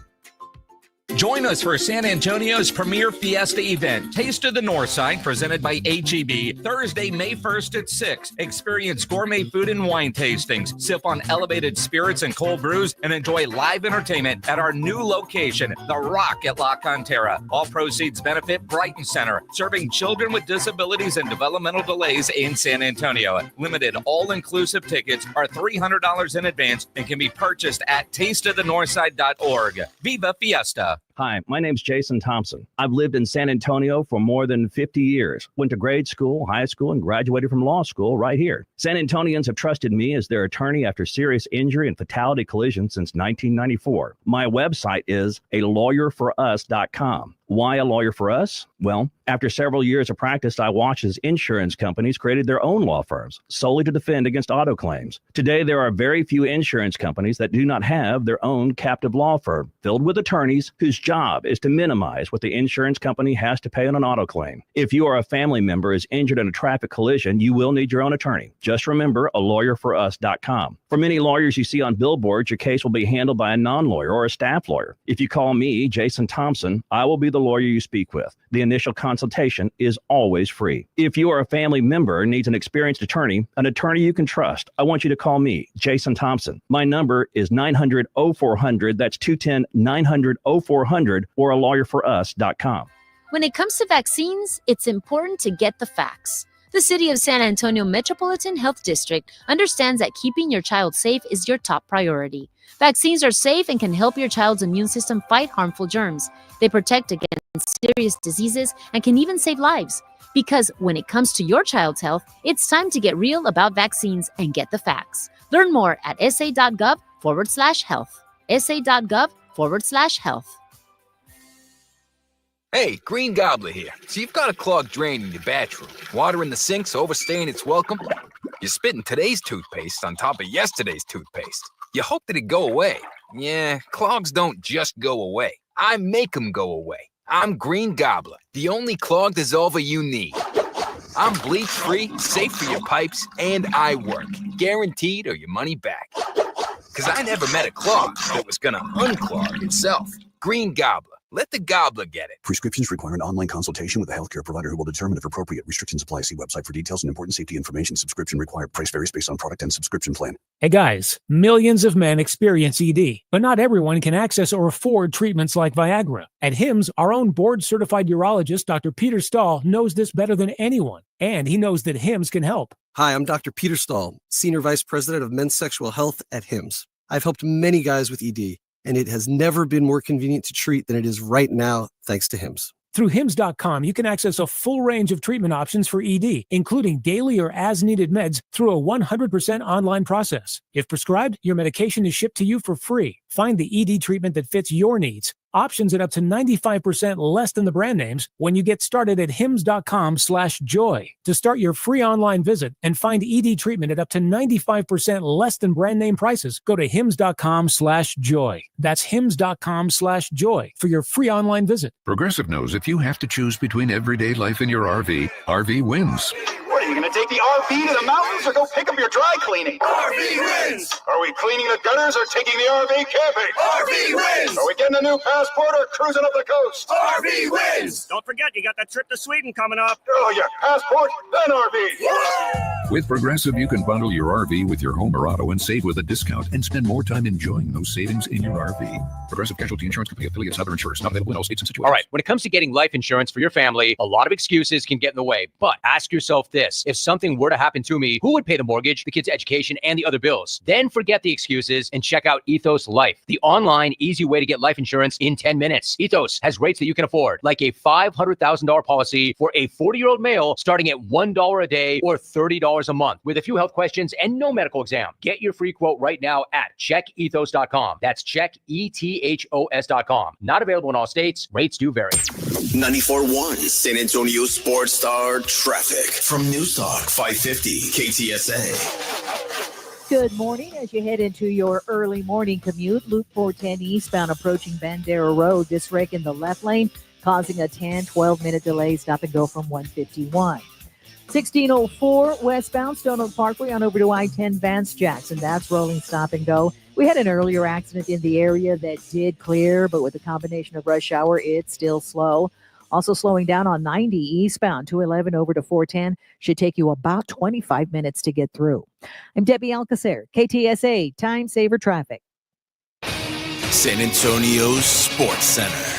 Join us for San Antonio's premier fiesta event, Taste of the Northside, presented by H-E-B, Thursday, May 1st at 6. Experience gourmet food and wine tastings, sip on elevated spirits and cold brews, and enjoy live entertainment at our new location, The Rock at La Cantera. All proceeds benefit Brighton Center, serving children with disabilities and developmental delays in San Antonio. Limited all-inclusive tickets are $300 in advance and can be purchased at tasteofthenorthside.org. Viva Fiesta!
Hi, my name's Jason Thompson. I've lived in San Antonio for more than 50 years. Went to grade school, high school, and graduated from law school right here. San Antonians have trusted me as their attorney after serious injury and fatality collision since 1994. My website is alawyerforus.com. Why a lawyer for us? Well, after several years of practice, I watched as insurance companies created their own law firms solely to defend against auto claims. Today, there are very few insurance companies that do not have their own captive law firm filled with attorneys whose job is to minimize what the insurance company has to pay on an auto claim. If you or a family member is injured in a traffic collision, you will need your own attorney. Just remember alawyerforus.com. For many lawyers you see on billboards, your case will be handled by a non-lawyer or a staff lawyer. If you call me, Jason Thompson, I will be the lawyer you speak with. The initial consultation is always free. If you or a family member needs an experienced attorney you can trust, I want you to call me, Jason Thompson. My number is 900-0400. That's 210-900-0400 or alawyerforus.com.
When it comes to vaccines, it's important to get the facts. The City of San Antonio Metropolitan Health District understands that keeping your child safe is your top priority. Vaccines are safe and can help your child's immune system fight harmful germs. They protect against serious diseases and can even save lives. Because when it comes to your child's health, it's time to get real about vaccines and get the facts. Learn more at sa.gov/health. sa.gov/health.
Hey, Green Gobbler here. So you've got a clogged drain in your bathroom. Water in the sink's overstaying its welcome. You're spitting today's toothpaste on top of yesterday's toothpaste. You hope that it go away. Yeah, clogs don't just go away. I make them go away. I'm Green Gobbler, the only clog dissolver you need. I'm bleach-free, safe for your pipes, and I work. Guaranteed or your money back. Because I never met a clog that was going to unclog itself. green gobbler. Let the gobbler get it.
Prescriptions require an online consultation with a healthcare provider who will determine if appropriate. Restrictions apply. See website for details and important safety information. Subscription required. Price varies based on product and subscription plan.
Hey guys, millions of men experience ED, but not everyone can access or afford treatments like Viagra. At HIMSS, our own board-certified urologist, Dr. Peter Stahl, knows this better than anyone, and he knows that HIMSS can help.
Hi, I'm Dr. Peter Stahl, Senior Vice President of Men's Sexual Health at HIMSS. I've helped many guys with ED, and it has never been more convenient to treat than it is right now, thanks to HIMSS.
Through HIMSS.com, you can access a full range of treatment options for ED, including daily or as-needed meds through a 100% online process. If prescribed, your medication is shipped to you for free. Find the ED treatment that fits your needs. Options at up to 95% less than the brand names when you get started at hims.com/joy. To start your free online visit and find ED treatment at up to 95% less than brand name prices, go to hims.com/joy. That's hims.com/joy for your free online visit.
Progressive knows if you have to choose between everyday life and your RV wins.
What, are you going to take the RV to the mountains or go pick up your dry cleaning? RV wins! Are we cleaning the gutters or taking the RV camping? RV wins! Are we getting a new passport or cruising up the coast? RV wins!
Don't forget, you got that trip to Sweden coming up.
Oh, yeah, passport, then RV.
With Progressive, you can bundle your RV with your home or auto and save with a discount and spend more time enjoying those savings in your RV. Progressive Casualty Insurance Company affiliates and other insurers not available in all states and situations.
All right, when it comes to getting life insurance for your family, a lot of excuses can get in the way. But ask yourself this. If something were to happen to me, who would pay the mortgage, the kids' education, and the other bills? Then forget the excuses and check out Ethos Life, the online, easy way to get life insurance in 10 minutes. Ethos has rates that you can afford, like a $500,000 policy for a 40-year-old male starting at $1 a day or $30 a month with a few health questions and no medical exam. Get your free quote right now at checkethos.com. That's checkethos.com. Not available in all states. Rates do vary.
94.1 San Antonio Sports Star traffic from News Talk 550 KTSA.
Good morning. As you head into your early morning commute, Loop 410 eastbound approaching Bandera Road. This wreck in the left lane causing a 12-minute delay. Stop and go from 151. 1604 westbound Stone Oak Parkway on over to I-10 Vance Jackson. That's rolling stop and go. We had an earlier accident in the area that did clear, but with a combination of rush hour, it's still slow. Also slowing down on 90 eastbound, 211 over to 410. Should take you about 25 minutes to get through. I'm Debbie Alcacer, KTSA Time Saver Traffic.
San Antonio Sports Center.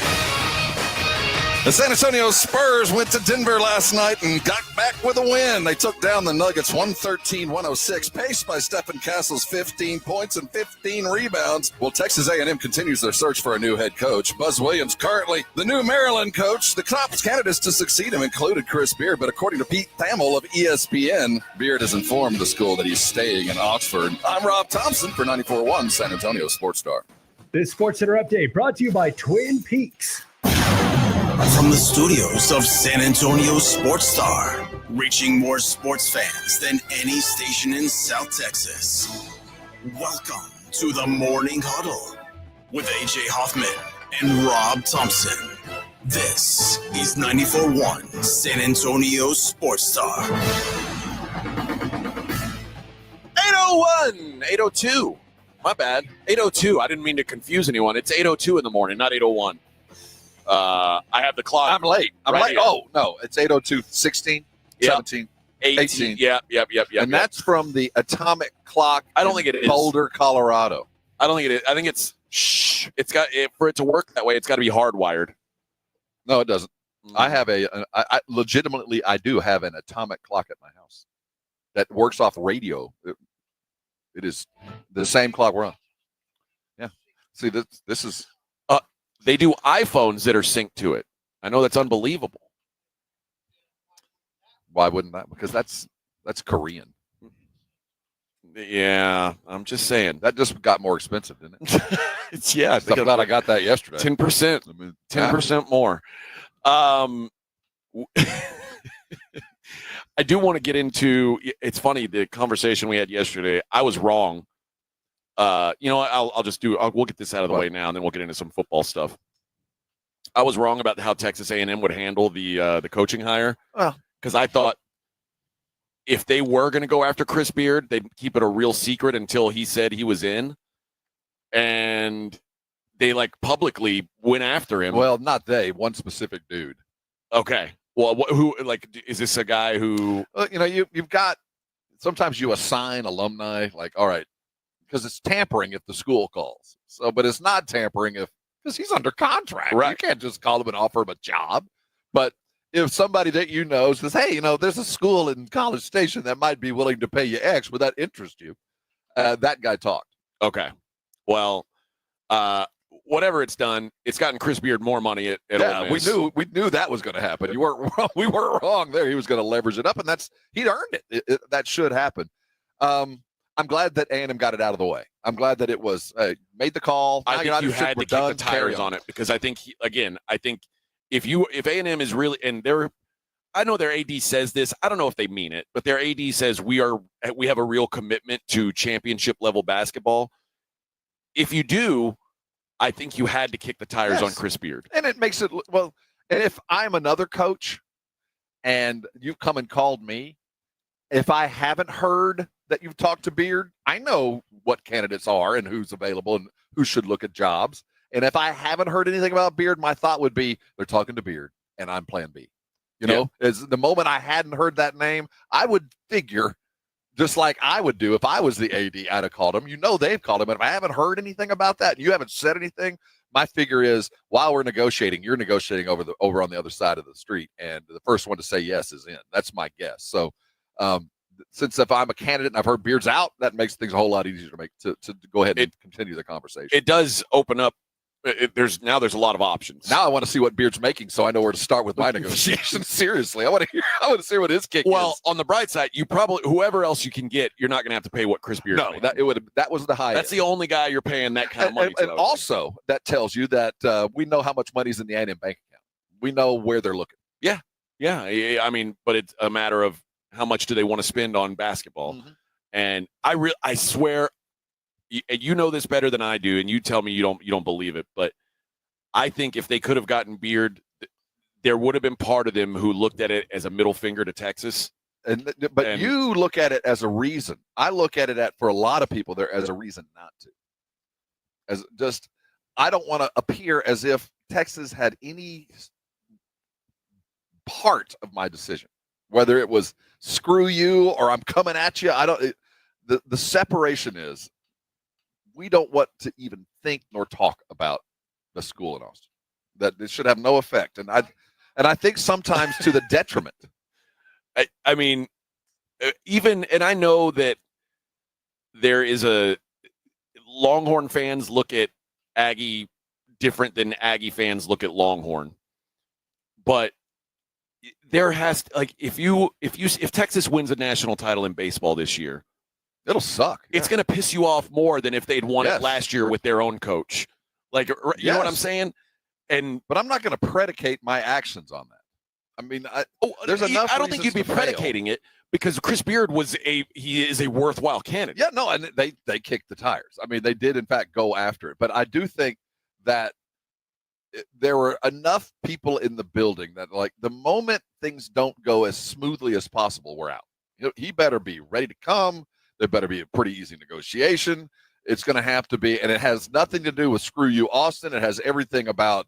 The San Antonio Spurs went to Denver last night and got back with a win. They took down the Nuggets 113-106, paced by Stephen Castle's 15 points and 15 rebounds. Well, Texas A&M continues their search for a new head coach. Buzz Williams currently the new Maryland coach. The top candidates to succeed him included Chris Beard, but according to Pete Thamel of ESPN, Beard has informed the school that he's staying in Oxford. I'm Rob Thompson for 94.1 San Antonio Sports Star.
This Sports Center update brought to you by Twin Peaks.
From the studios of San Antonio Sports Star, reaching more sports fans than any station in South Texas. Welcome to the Morning Huddle with AJ Hoffman and Rob Thompson. This is 94.1 San Antonio Sports Star.
801, 802. My bad. 802. I didn't mean to confuse anyone. It's 802 in the morning, not 801. I have the clock.
I'm late. I'm
right
late.
here.
Oh, no. It's 8:02, 16, 17, 18.
Yep.
And that's from the atomic clock
I don't think it is.
Boulder, Colorado.
I don't think it is. I think it's for it to work that way, it's got to be hardwired.
No, it doesn't. I have I legitimately, I do have an atomic clock at my house that works off radio. It is the same clock we're on. Yeah. See, this is...
They do iPhones that are synced to it. I know that's unbelievable.
Why wouldn't that? Because that's Korean.
Yeah, I'm just saying.
That just got more expensive, didn't it?
Yeah.
I'm glad I got that yesterday.
10%. 10% more. I do want to get into, it's funny, the conversation we had yesterday, I was wrong. We'll get this out of the way now, and then we'll get into some football stuff. I was wrong about how Texas A&M would handle the coaching hire. Because I thought if they were going to go after Chris Beard, they'd keep it a real secret until he said he was in. And they like publicly went after him.
Well, not they. One specific dude.
Okay. Well, who like is this a guy who?
You've got. Sometimes you assign alumni like, all right, because it's tampering if the school calls. So, but it's not tampering because he's under contract.
Right.
You can't just call him and offer him a job. But if somebody that you know says, hey, there's a school in College Station that might be willing to pay you X, would that interest you? That guy talked.
Okay. Well, whatever it's done, it's gotten Chris Beard more money at Ole Miss.
we knew that was going to happen. You weren't wrong. We weren't wrong there. He was going to leverage it up, and he'd earned it. That should happen. I'm glad that A&M got it out of the way. I'm glad that it was made the call.
I think you had to kick the tires on it because I think if A&M is really I know their AD says this. I don't know if they mean it, but their AD says we have a real commitment to championship level basketball. If you do, I think you had to kick the tires on Chris Beard.
And it makes it well. And if I'm another coach and you've come and called me, if I haven't heard that you've talked to Beard, I know what candidates are and who's available and who should look at jobs. And if I haven't heard anything about Beard, my thought would be they're talking to Beard and I'm plan B. As the moment I hadn't heard that name, I would figure just like I would do if I was the AD, I'd have called him. They've called him. And if I haven't heard anything about that and you haven't said anything, my figure is while we're negotiating, you're negotiating over on the other side of the street. And the first one to say yes is in. That's my guess. So since if I'm a candidate and I've heard Beard's out, that makes things a whole lot easier to go ahead and continue the conversation.
It does open up. There's a lot of options.
Now I want to see what Beard's making, so I know where to start with my negotiations. Seriously, I want to see what his kick is.
Well, on the bright side, you probably whoever else you can get, you're not going to have to pay what Chris Beard.
No, that was the highest.
That's the only guy you're paying that kind of money.
And also, that tells you that we know how much money's in the A&M bank account. We know where they're looking.
Yeah. I mean, but it's a matter of how much do they want to spend on basketball, and I swear. You know this better than I do, and you tell me you don't believe it. But I think if they could have gotten Beard, there would have been part of them who looked at it as a middle finger to Texas.
But you look at it as a reason. I look at it for a lot of people there as a reason not to. As just, I don't want to appear as if Texas had any part of my decision, whether it was screw you or I'm coming at you. The separation is. We don't want to even think nor talk about the school in Austin. That it should have no effect, and I think sometimes to the detriment.
I mean, and I know that there is a Longhorn fans look at Aggie different than Aggie fans look at Longhorn, but there has if Texas wins a national title in baseball this year.
It'll suck.
It's going to piss you off more than if they'd won it last year with their own coach. Like, you know what I'm saying?
But I'm not going to predicate my actions on that. I mean, there's enough.
I don't think you'd be predicating it because Chris Beard he is a worthwhile candidate.
Yeah, no, and they kicked the tires. I mean, they did in fact go after it. But I do think that there were enough people in the building that like the moment things don't go as smoothly as possible, we're out. He better be ready to come. There better be a pretty easy negotiation. It's going to have to be, and it has nothing to do with screw you, Austin. It has everything about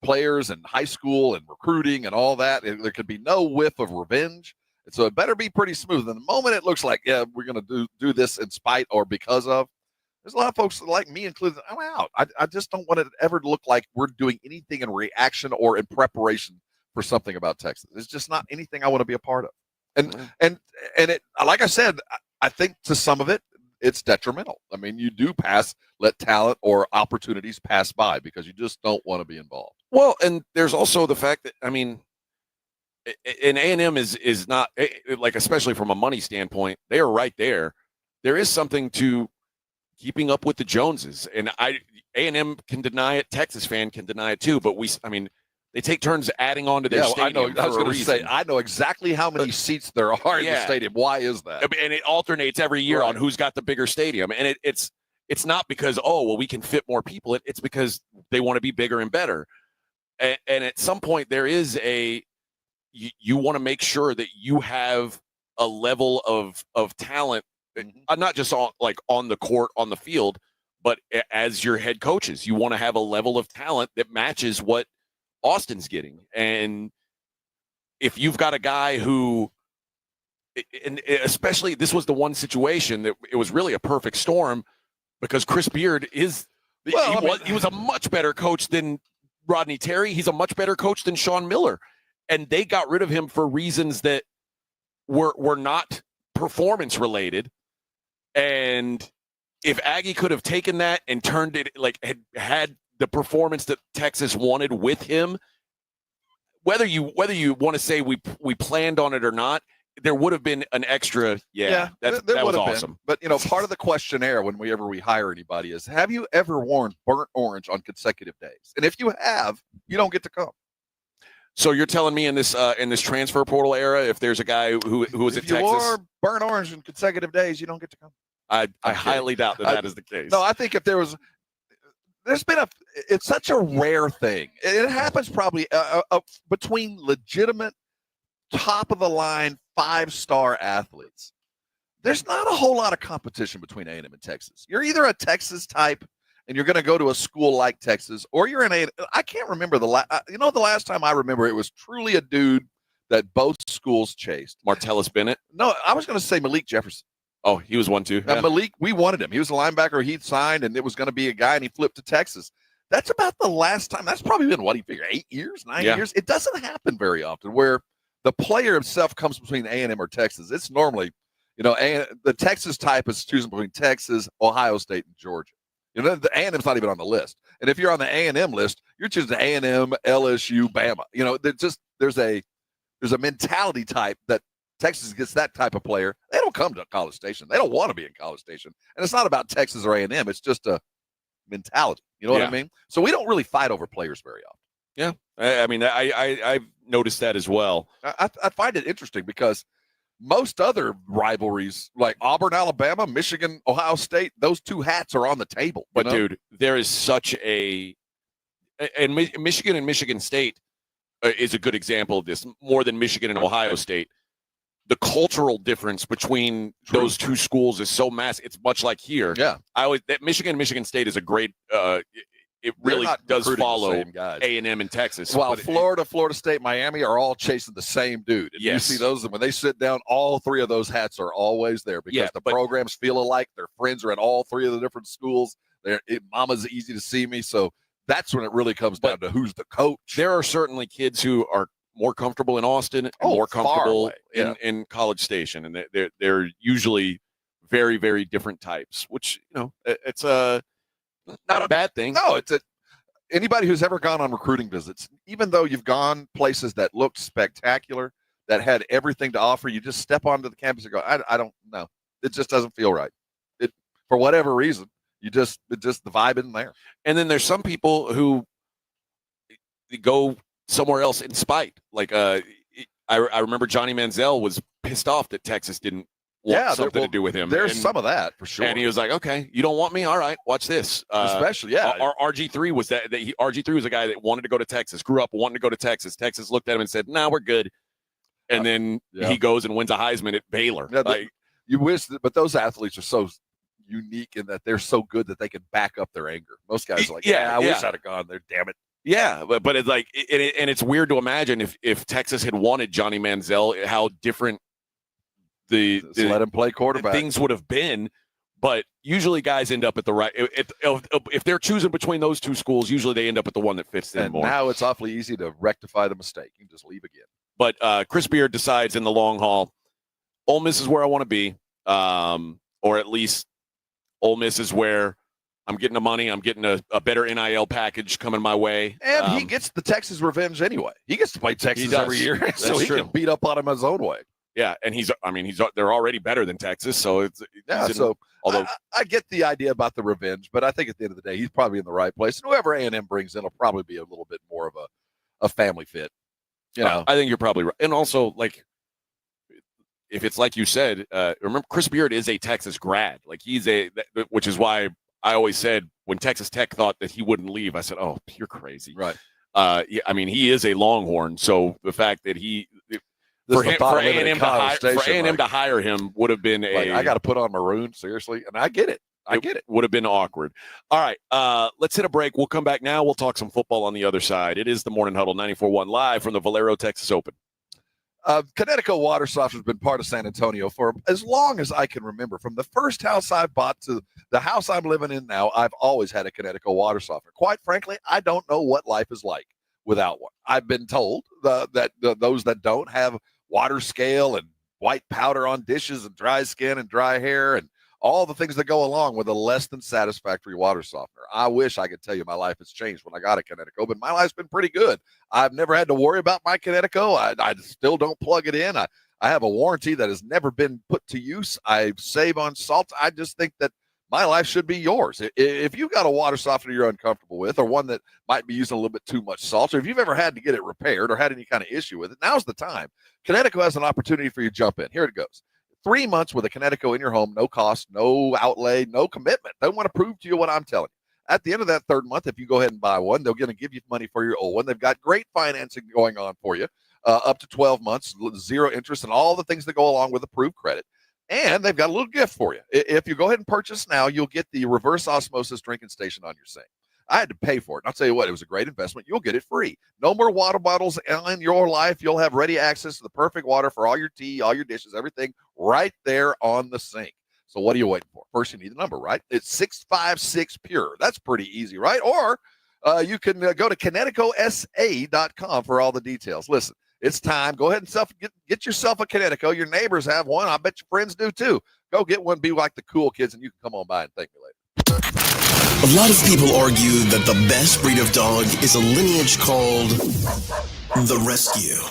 players and high school and recruiting and all that. There could be no whiff of revenge. And so it better be pretty smooth. And the moment it looks like, yeah, we're going to do this in spite or because of, there's a lot of folks like me included. I'm out. I just don't want it ever to look like we're doing anything in reaction or in preparation for something about Texas. It's just not anything I want to be a part of. And it, like I said, I think to some of it, it's detrimental. I mean, you do let talent or opportunities pass by because you just don't want to be involved.
Well, and there's also the fact that, I mean, and A&M is not, like, especially from a money standpoint, they are right there. There is something to keeping up with the Joneses. And A&M can deny it, Texas fan can deny it too, but they take turns adding on to their stadium.
I was going to say, I know exactly how many seats there are in the stadium. Why is that?
And it alternates every year on who's got the bigger stadium. And it's not because, we can fit more people. It's because they want to be bigger and better. And at some point, there is you want to make sure that you have a level of talent, not just on the court, on the field, But as your head coaches, you want to have a level of talent that matches what Austin's getting. And if you've got a guy who, and especially this was the one situation that it was really a perfect storm because Chris Beard is, he was a much better coach than Rodney Terry. He's a much better coach than Sean Miller. And they got rid of him for reasons that were not performance related. And if Aggie could have taken that and turned it, like had the performance that Texas wanted with him, whether you want to say we planned on it or not, there would have been an extra. That was awesome.
But part of the questionnaire whenever we hire anybody is, have you ever worn burnt orange on consecutive days? And if you have, you don't get to come.
So you're telling me in this transfer portal era, if there's a guy who was at Texas,
if you wore burnt orange in consecutive days, you don't get to come.
I highly doubt that is the case.
No, I think if there's been it's such a rare thing. It happens probably between legitimate, top of the line, 5-star athletes. There's not a whole lot of competition between A&M and Texas. You're either a Texas type and you're going to go to a school like Texas, or you're I can't remember the last time I remember it was truly a dude that both schools chased.
Martellus Bennett?
No, I was going to say Malik Jefferson.
Oh, he was one too.
Yeah. Malik, we wanted him. He was a linebacker. He'd signed, and it was going to be a guy, and he flipped to Texas. That's about the last time. That's probably been, 8 years, 9 years? It doesn't happen very often where the player himself comes between A&M or Texas. It's normally, the Texas type is choosing between Texas, Ohio State, and Georgia. The A&M's not even on the list. And if you're on the A&M list, you're choosing A&M, LSU, Bama. There's a mentality type that Texas gets that type of player. They don't come to College Station. They don't want to be in College Station. And it's not about Texas or A&M. It's just a mentality. You know what I mean? So we don't really fight over players very often.
Yeah. I mean, I've noticed that as well.
I find it interesting because most other rivalries like Auburn, Alabama, Michigan, Ohio State, those two hats are on the table.
But, dude, there is such and Michigan and Michigan State is a good example of this, more than Michigan and Ohio State. The cultural difference between those two schools is so massive. It's much like here.
Yeah.
Michigan State is a great it really does follow A&M and Texas.
While Florida State, Miami are all chasing the same dude. And you see those, and when they sit down, all three of those hats are always there because the programs feel alike. Their friends are at all three of the different schools. Mama's easy to see me. So that's when it really comes down to who's the coach.
There are certainly kids who are more comfortable in Austin and more comfortable in College Station. And they're usually very, very different types, which, it's not a bad thing.
No, anybody who's ever gone on recruiting visits, even though you've gone places that looked spectacular, that had everything to offer, you just step onto the campus and go, I don't know. It just doesn't feel right. For whatever reason, the vibe isn't there.
And then there's some people who go somewhere else in spite. Like I remember Johnny Manziel was pissed off that Texas didn't want something to do with him.
There's some of that for sure.
And he was like, okay, you don't want me? All right, watch this.
Especially,
Our RG3 was RG3 was a guy that wanted to go to Texas, grew up wanting to go to Texas. Texas looked at him and said, nah, we're good. And then he goes and wins a Heisman at Baylor.
Yeah, you wish but those athletes are so unique in that they're so good that they can back up their anger. Most guys are like, I wish I'd have gone there, damn it.
Yeah, but it's like, and it's weird to imagine if Texas had wanted Johnny Manziel, how different
let him play quarterback
things would have been. But usually guys end up at the right. If they're choosing between those two schools, usually they end up at the one that fits them more.
Now it's awfully easy to rectify the mistake. You can just leave again.
But Chris Beard decides in the long haul, Ole Miss is where I want to be, or at least Ole Miss is where I'm getting the money. I'm getting a better NIL package coming my way.
And he gets the Texas revenge anyway. He gets to play Texas every year, so he can beat up on him his own way.
Yeah, and they're already better than Texas, so
although I get the idea about the revenge, but I think at the end of the day, he's probably in the right place. And whoever A&M brings in will probably be a little bit more of a family fit.
I think you're probably right. And also, like, if it's like you said, remember Chris Beard is a Texas grad. Like which is why I always said when Texas Tech thought that he wouldn't leave, I said, "Oh, you're crazy."
Right.
He is a Longhorn, so the fact that for A&M to hire him would have been
I got to put on maroon, seriously, and I get it. I get it.
Would have been awkward. All right, let's hit a break. We'll come back now. We'll talk some football on the other side. It is the Morning Huddle 94.1 live from the Valero Texas Open.
Connecticut Water Softener has been part of San Antonio for as long as I can remember. From the first house I bought to the house I'm living in now, I've always had a Connecticut Water Softener. Quite frankly, I don't know what life is like without one. I've been told that those that don't have water scale and white powder on dishes and dry skin and dry hair and all the things that go along with a less than satisfactory water softener. I wish I could tell you my life has changed when I got a Connecticut, but my life's been pretty good. I've never had to worry about my Connecticut. I still don't plug it in. I have a warranty that has never been put to use. I save on salt. I just think that my life should be yours. If you've got a water softener you're uncomfortable with, or one that might be using a little bit too much salt, or if you've ever had to get it repaired or had any kind of issue with it, now's the time. Connecticut has an opportunity for you to jump in. Here it goes. 3 months with a Connecticut in your home, no cost, no outlay, no commitment. They want to prove to you what I'm telling you. At the end of that third month, if you go ahead and buy one, they're going to give you money for your old one. They've got great financing going on for you, up to 12 months, zero interest, and all the things that go along with approved credit. And they've got a little gift for you. If you go ahead and purchase now, you'll get the reverse osmosis drinking station on your sink. I had to pay for it. I'll tell you what, it was a great investment. You'll get it free. No more water bottles in your life. You'll have ready access to the perfect water for all your tea, all your dishes, everything right there on the sink. So what are you waiting for? First, you need the number, right? It's 656 Pure. That's pretty easy, right? Or you can go to ConnecticutSA.com for all the details. Listen, it's time. Go ahead and get yourself a Connecticut. Your neighbors have one. I bet your friends do too. Go get one. Be like the cool kids, and you can come on by and thank me later.
A lot of people argue that the best breed of dog is a lineage called the Rescue.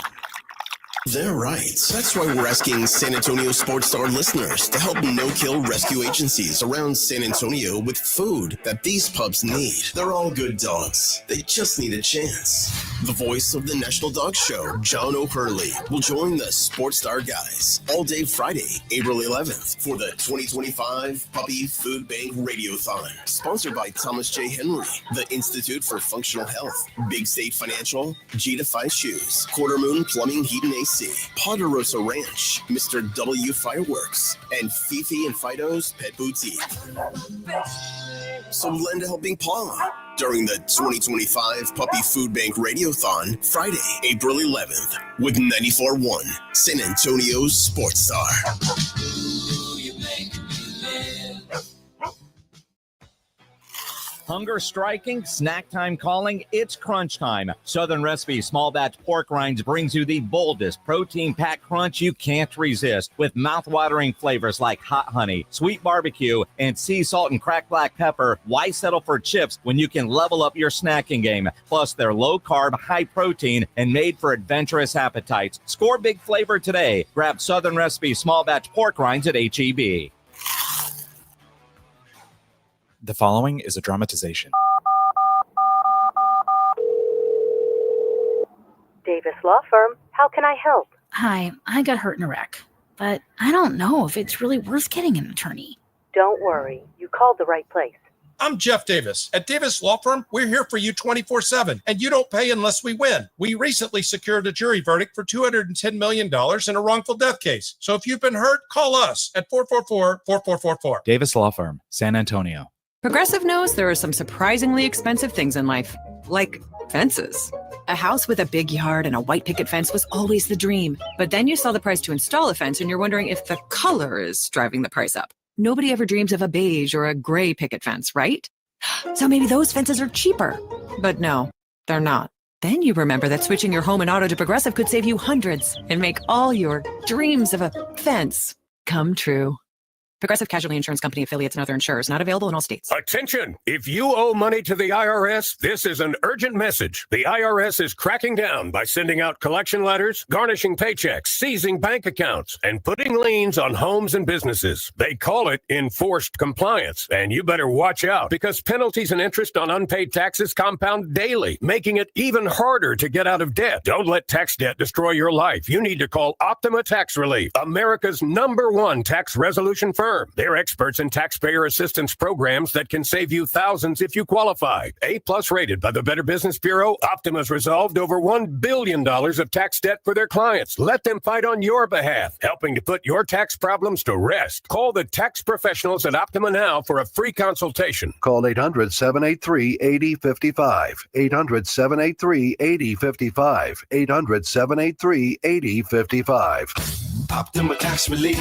They're right. That's why we're asking San Antonio Sports Star listeners to help no-kill rescue agencies around San Antonio with food that these pups need. They're all good dogs. They just need a chance. The voice of the National Dog Show, John O'Hurley, will join the Sports Star guys all day Friday, April 11th for the 2025 Puppy Food Bank Radiothon, sponsored by Thomas J. Henry, the Institute for Functional Health, Big State Financial, G2 Shoes, Quarter Moon Plumbing, Heat and AC, Ponderosa Ranch, Mr. W Fireworks, and Fifi and Fido's Pet Boutique. So lend a helping paw during the 2025 Puppy Food Bank Radiothon, Friday, April 11th, with 94.1 San Antonio's Sports Star.
Hunger striking, snack time calling, it's crunch time. Southern Recipe Small Batch Pork Rinds brings you the boldest protein-packed crunch you can't resist, with mouth-watering flavors like hot honey, sweet barbecue, and sea salt and cracked black pepper. Why settle for chips when you can level up your snacking game? Plus, they're low-carb, high-protein, and made for adventurous appetites. Score big flavor today. Grab Southern Recipe Small Batch Pork Rinds at H-E-B.
The following is a dramatization.
Davis Law Firm, how can I help?
Hi, I got hurt in a wreck, but I don't know if it's really worth getting an attorney.
Don't worry, you called the right place.
I'm Jeff Davis. At Davis Law Firm, we're here for you 24/7, and you don't pay unless we win. We recently secured a jury verdict for $210 million in a wrongful death case. So if you've been hurt, call us at 444-4444.
Davis Law Firm, San Antonio.
Progressive knows there are some surprisingly expensive things in life, like fences. A house with a big yard and a white picket fence was always the dream. But then you saw the price to install a fence and you're wondering if the color is driving the price up. Nobody ever dreams of a beige or a gray picket fence, right? So maybe those fences are cheaper. But no, they're not. Then you remember that switching your home and auto to Progressive could save you hundreds and make all your dreams of a fence come true. Progressive Casualty Insurance Company affiliates and other insurers. Not available in all states.
Attention! If you owe money to the IRS, this is an urgent message. The IRS is cracking down by sending out collection letters, garnishing paychecks, seizing bank accounts, and putting liens on homes and businesses. They call it enforced compliance. And you better watch out because penalties and interest on unpaid taxes compound daily, making it even harder to get out of debt. Don't let tax debt destroy your life. You need to call Optima Tax Relief, America's #1 tax resolution firm Firm. They're experts in taxpayer assistance programs that can save you thousands if you qualify. A-plus rated by the Better Business Bureau, Optima's resolved over $1 billion of tax debt for their clients. Let them fight on your behalf, helping to put your tax problems to rest. Call the tax professionals at Optima now for a free consultation.
Call 800-783-8055. 800-783-8055. 800-783-8055.
Optima Tax Relief.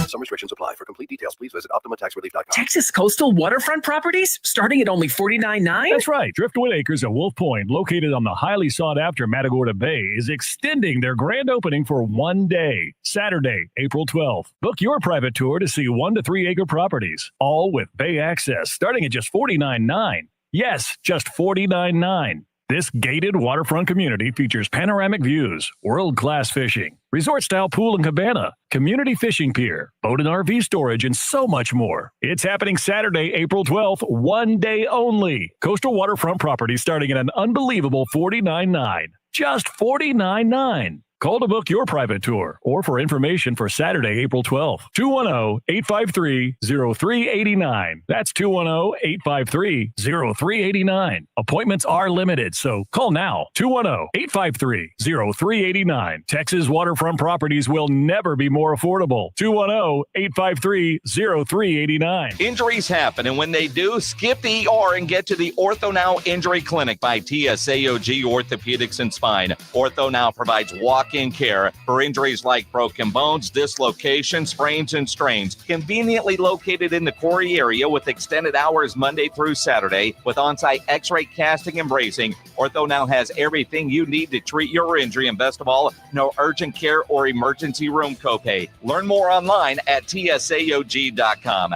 Some restrictions apply. For complete details, please visit OptimaTaxRelief.com.
Texas coastal waterfront properties starting at only $49.9?
That's right. Driftwood Acres at Wolf Point, located on the highly sought-after Matagorda Bay, is extending their grand opening for one day, Saturday, April 12th. Book your private tour to see 1 to 3 acre properties, all with bay access, starting at just $49.9. Yes, just $49.9. This gated waterfront community features panoramic views, world-class fishing, resort-style pool and cabana, community fishing pier, boat and RV storage, and so much more. It's happening Saturday, April 12th, one day only. Coastal waterfront property starting at an unbelievable $49.9. Just $49.9. Call to book your private tour or for information for Saturday, April 12th. 210-853-0389. That's 210-853-0389. Appointments are limited, so call now. 210-853-0389. Texas waterfront properties will never be more affordable. 210-853-0389.
Injuries happen, and when they do, skip the ER and get to the Ortho Now Injury Clinic by TSAOG Orthopedics and Spine. Ortho Now provides walk-in care for injuries like broken bones, dislocations, sprains, and strains. Conveniently located in the Quarry area with extended hours Monday through Saturday with on-site x-ray casting and bracing, Ortho Now has everything you need to treat your injury, and best of all, no urgent care or emergency room copay. Learn more online at tsaog.com.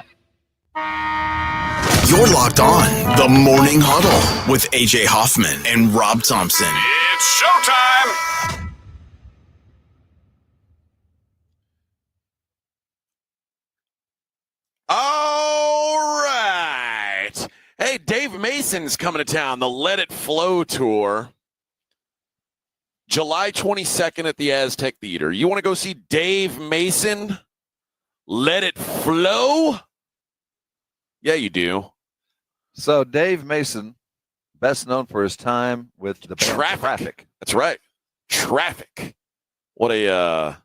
You're locked on the Morning Huddle with AJ Hoffman and Rob Thompson.
It's showtime!
All right. Hey, Dave Mason's coming to town, the Let It Flow tour. July 22nd at the Aztec Theater. You want to go see Dave Mason? Let It Flow? Yeah, you do.
So Dave Mason, best known for his time with the band Traffic.
That's right. Traffic. What a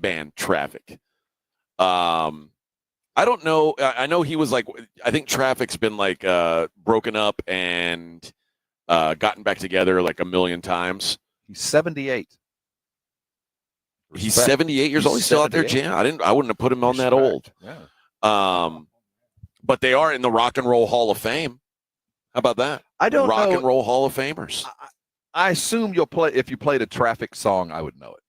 band, Traffic. I don't know. I know he was like, I think Traffic's been like broken up and gotten back together like a million times.
He's 78.
He's 78 years old. He's still out there jamming. I wouldn't have put him on that old.
Yeah.
But they are in the Rock and Roll Hall of Fame. How about that?
I don't
Rock
know.
and Roll Hall of Famers.
I assume you'll play, if you played a Traffic song, I would know it.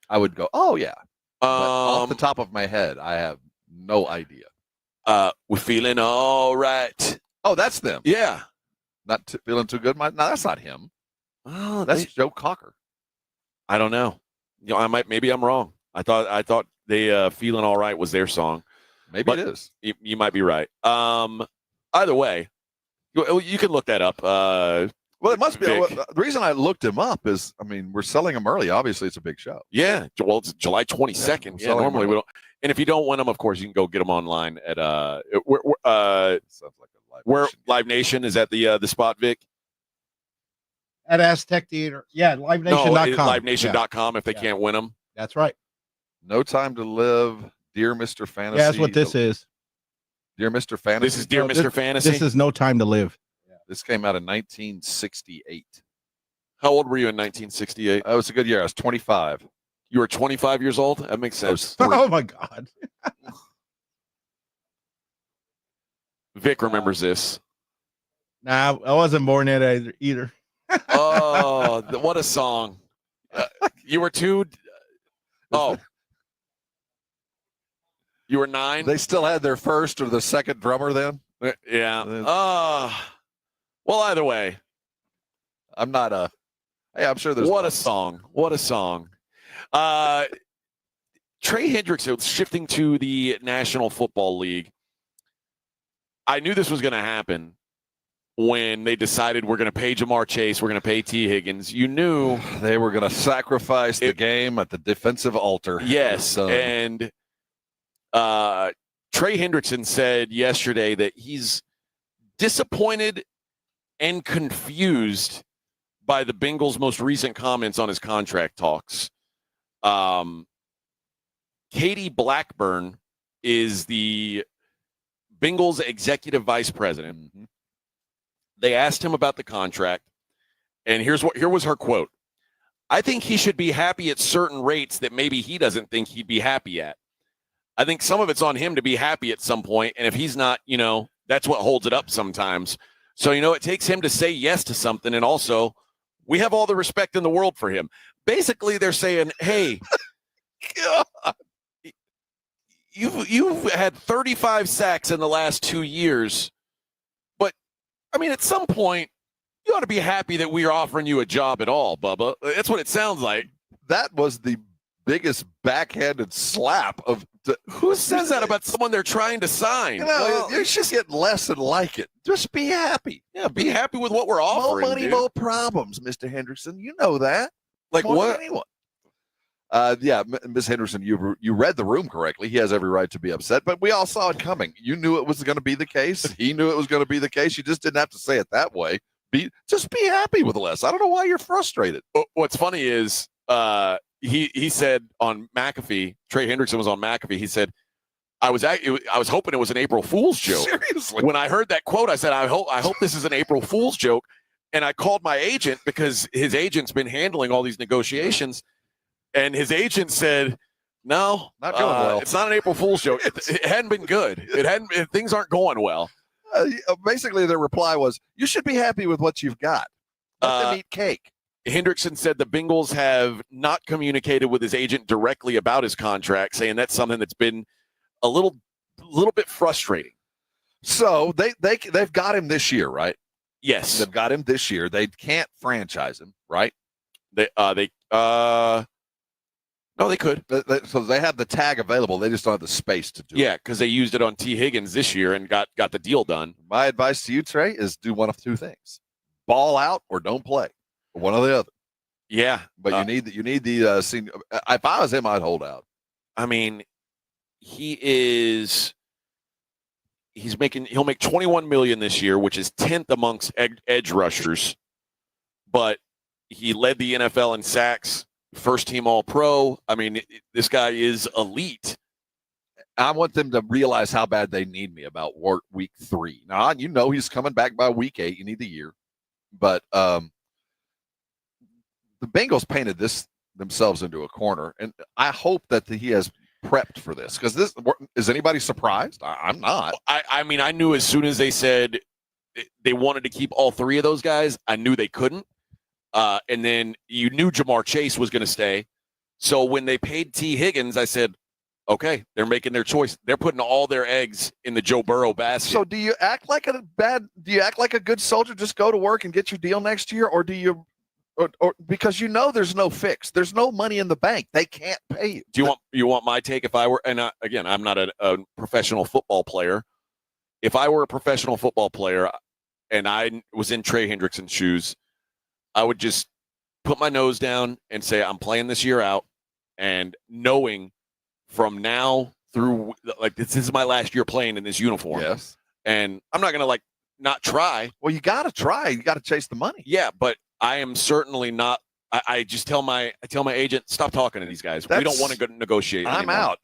I would go, oh yeah. But off the top of my head, I have no idea.
We're feeling all right.
Oh, that's them.
Yeah.
Not feeling too good. No, that's not him.
Oh,
that's Joe Cocker.
I don't know. You know, maybe I'm wrong. I thought they Feeling All Right was their song.
Maybe it is.
You might be right. Either way, you can look that up.
Well, it must be.
Vic.
The reason I looked him up is, I mean, we're selling them early. Obviously, it's a big show.
Yeah. Well, it's July 22nd. Yeah, normally we don't. And if you don't win them, of course, you can go get them online at sounds like Live Nation is at the spot, Vic.
At Aztec Theater. Yeah, livenation.com.
No, livenation.com if they can't win them.
That's right.
No Time to Live, Dear Mr. Fantasy.
Yeah, that's what this is.
Dear Mr. Fantasy.
This is Dear Mr. Fantasy.
This is No Time to Live.
Yeah. This came out in 1968.
How old were you in 1968?
That was a good year. I was 25.
You were 25 years old? That makes sense.
Oh, my God.
Vic remembers this.
Nah, I wasn't born yet either.
Oh, what a song. You were two. Oh. You were 9?
They still had their first or the second drummer then?
Yeah. Well, either way.
I'm not a... Hey, I'm sure there's...
What a song. What a song. Trey Hendricks shifting to the National Football League. I knew this was going to happen when they decided we're going to pay Jamar Chase, we're going to pay T. Higgins. You knew
they were going to sacrifice the game at the defensive altar.
Yes, and Trey Hendrickson said yesterday that he's disappointed and confused by the Bengals' most recent comments on his contract talks. Katie Blackburn is the Bengals executive vice president.
Mm-hmm.
They asked him about the contract, and here was her quote. I think he should be happy at certain rates that maybe he doesn't think he'd be happy at. I think some of it's on him to be happy at some point, and if he's not, that's what holds it up sometimes. So, it takes him to say yes to something, and also we have all the respect in the world for him. Basically, they're saying, hey, God, you've had 35 sacks in the last 2 years, but, at some point, you ought to be happy that we are offering you a job at all, Bubba. That's what it sounds like.
That was the biggest backhanded slap of
who says that about someone they're trying to sign?
You should get less and like it. Just be happy.
Yeah, be happy with what we're offering.
More money,
dude.
more problems, Mr. Henderson. You know that.
Like
more
what?
Than anyone. Ms. Henderson, you read the room correctly. He has every right to be upset, but we all saw it coming. You knew it was going to be the case. He knew it was going to be the case. You just didn't have to say it that way. Just be happy with less. I don't know why you're frustrated.
What's funny is he said on McAfee, Trey Hendrickson was on McAfee. He said, I was hoping it was an April Fool's joke.
Seriously.
When I heard that quote, I said, I hope this is an April Fool's joke. And I called my agent because his agent's been handling all these negotiations. And his agent said, no,
not going well.
It's not an April Fool's joke. It hadn't been good. Things aren't going well.
Basically, their reply was, you should be happy with what you've got. Let them eat cake.
Hendrickson said the Bengals have not communicated with his agent directly about his contract, saying that's something that's been a little bit frustrating.
So they've got him this year, right?
Yes.
They've got him this year. They can't franchise him, right?
No, they could.
So they have the tag available. They just don't have the space to do it.
Yeah, because they used it on T. Higgins this year and got the deal done.
My advice to you, Trey, is do one of two things: ball out or don't play. One or the other.
Yeah,
but you need the senior. If I was him, I'd hold out.
He'll make $21 million this year, which is 10th amongst edge rushers. But he led the NFL in sacks. First team All-Pro. This guy is elite.
I want them to realize how bad they need me about week 3. Now, he's coming back by week 8. You need the year. But the Bengals painted themselves into a corner, and I hope that he has prepped for this. Because is anybody surprised? I'm not.
I knew as soon as they said they wanted to keep all 3 of those guys, I knew they couldn't. And then you knew Jamar Chase was going to stay. So when they paid T. Higgins, I said, okay, they're making their choice. They're putting all their eggs in the Joe Burrow basket.
So do you act like a good soldier, just go to work and get your deal next year? Or do you, or because there's no fix. There's no money in the bank. They can't pay you.
Do you want my take? If I were, and again, I'm not a professional football player. If I were a professional football player and I was in Trey Hendrickson's shoes, I would just put my nose down and say, I'm playing this year out, and knowing from now through, this is my last year playing in this uniform.
Yes.
And I'm not going to not try.
Well, you got to try. You got to chase the money.
Yeah, but I am certainly not. I just tell my agent, stop talking to these guys. We don't want to go negotiate
I'm
anymore.
out.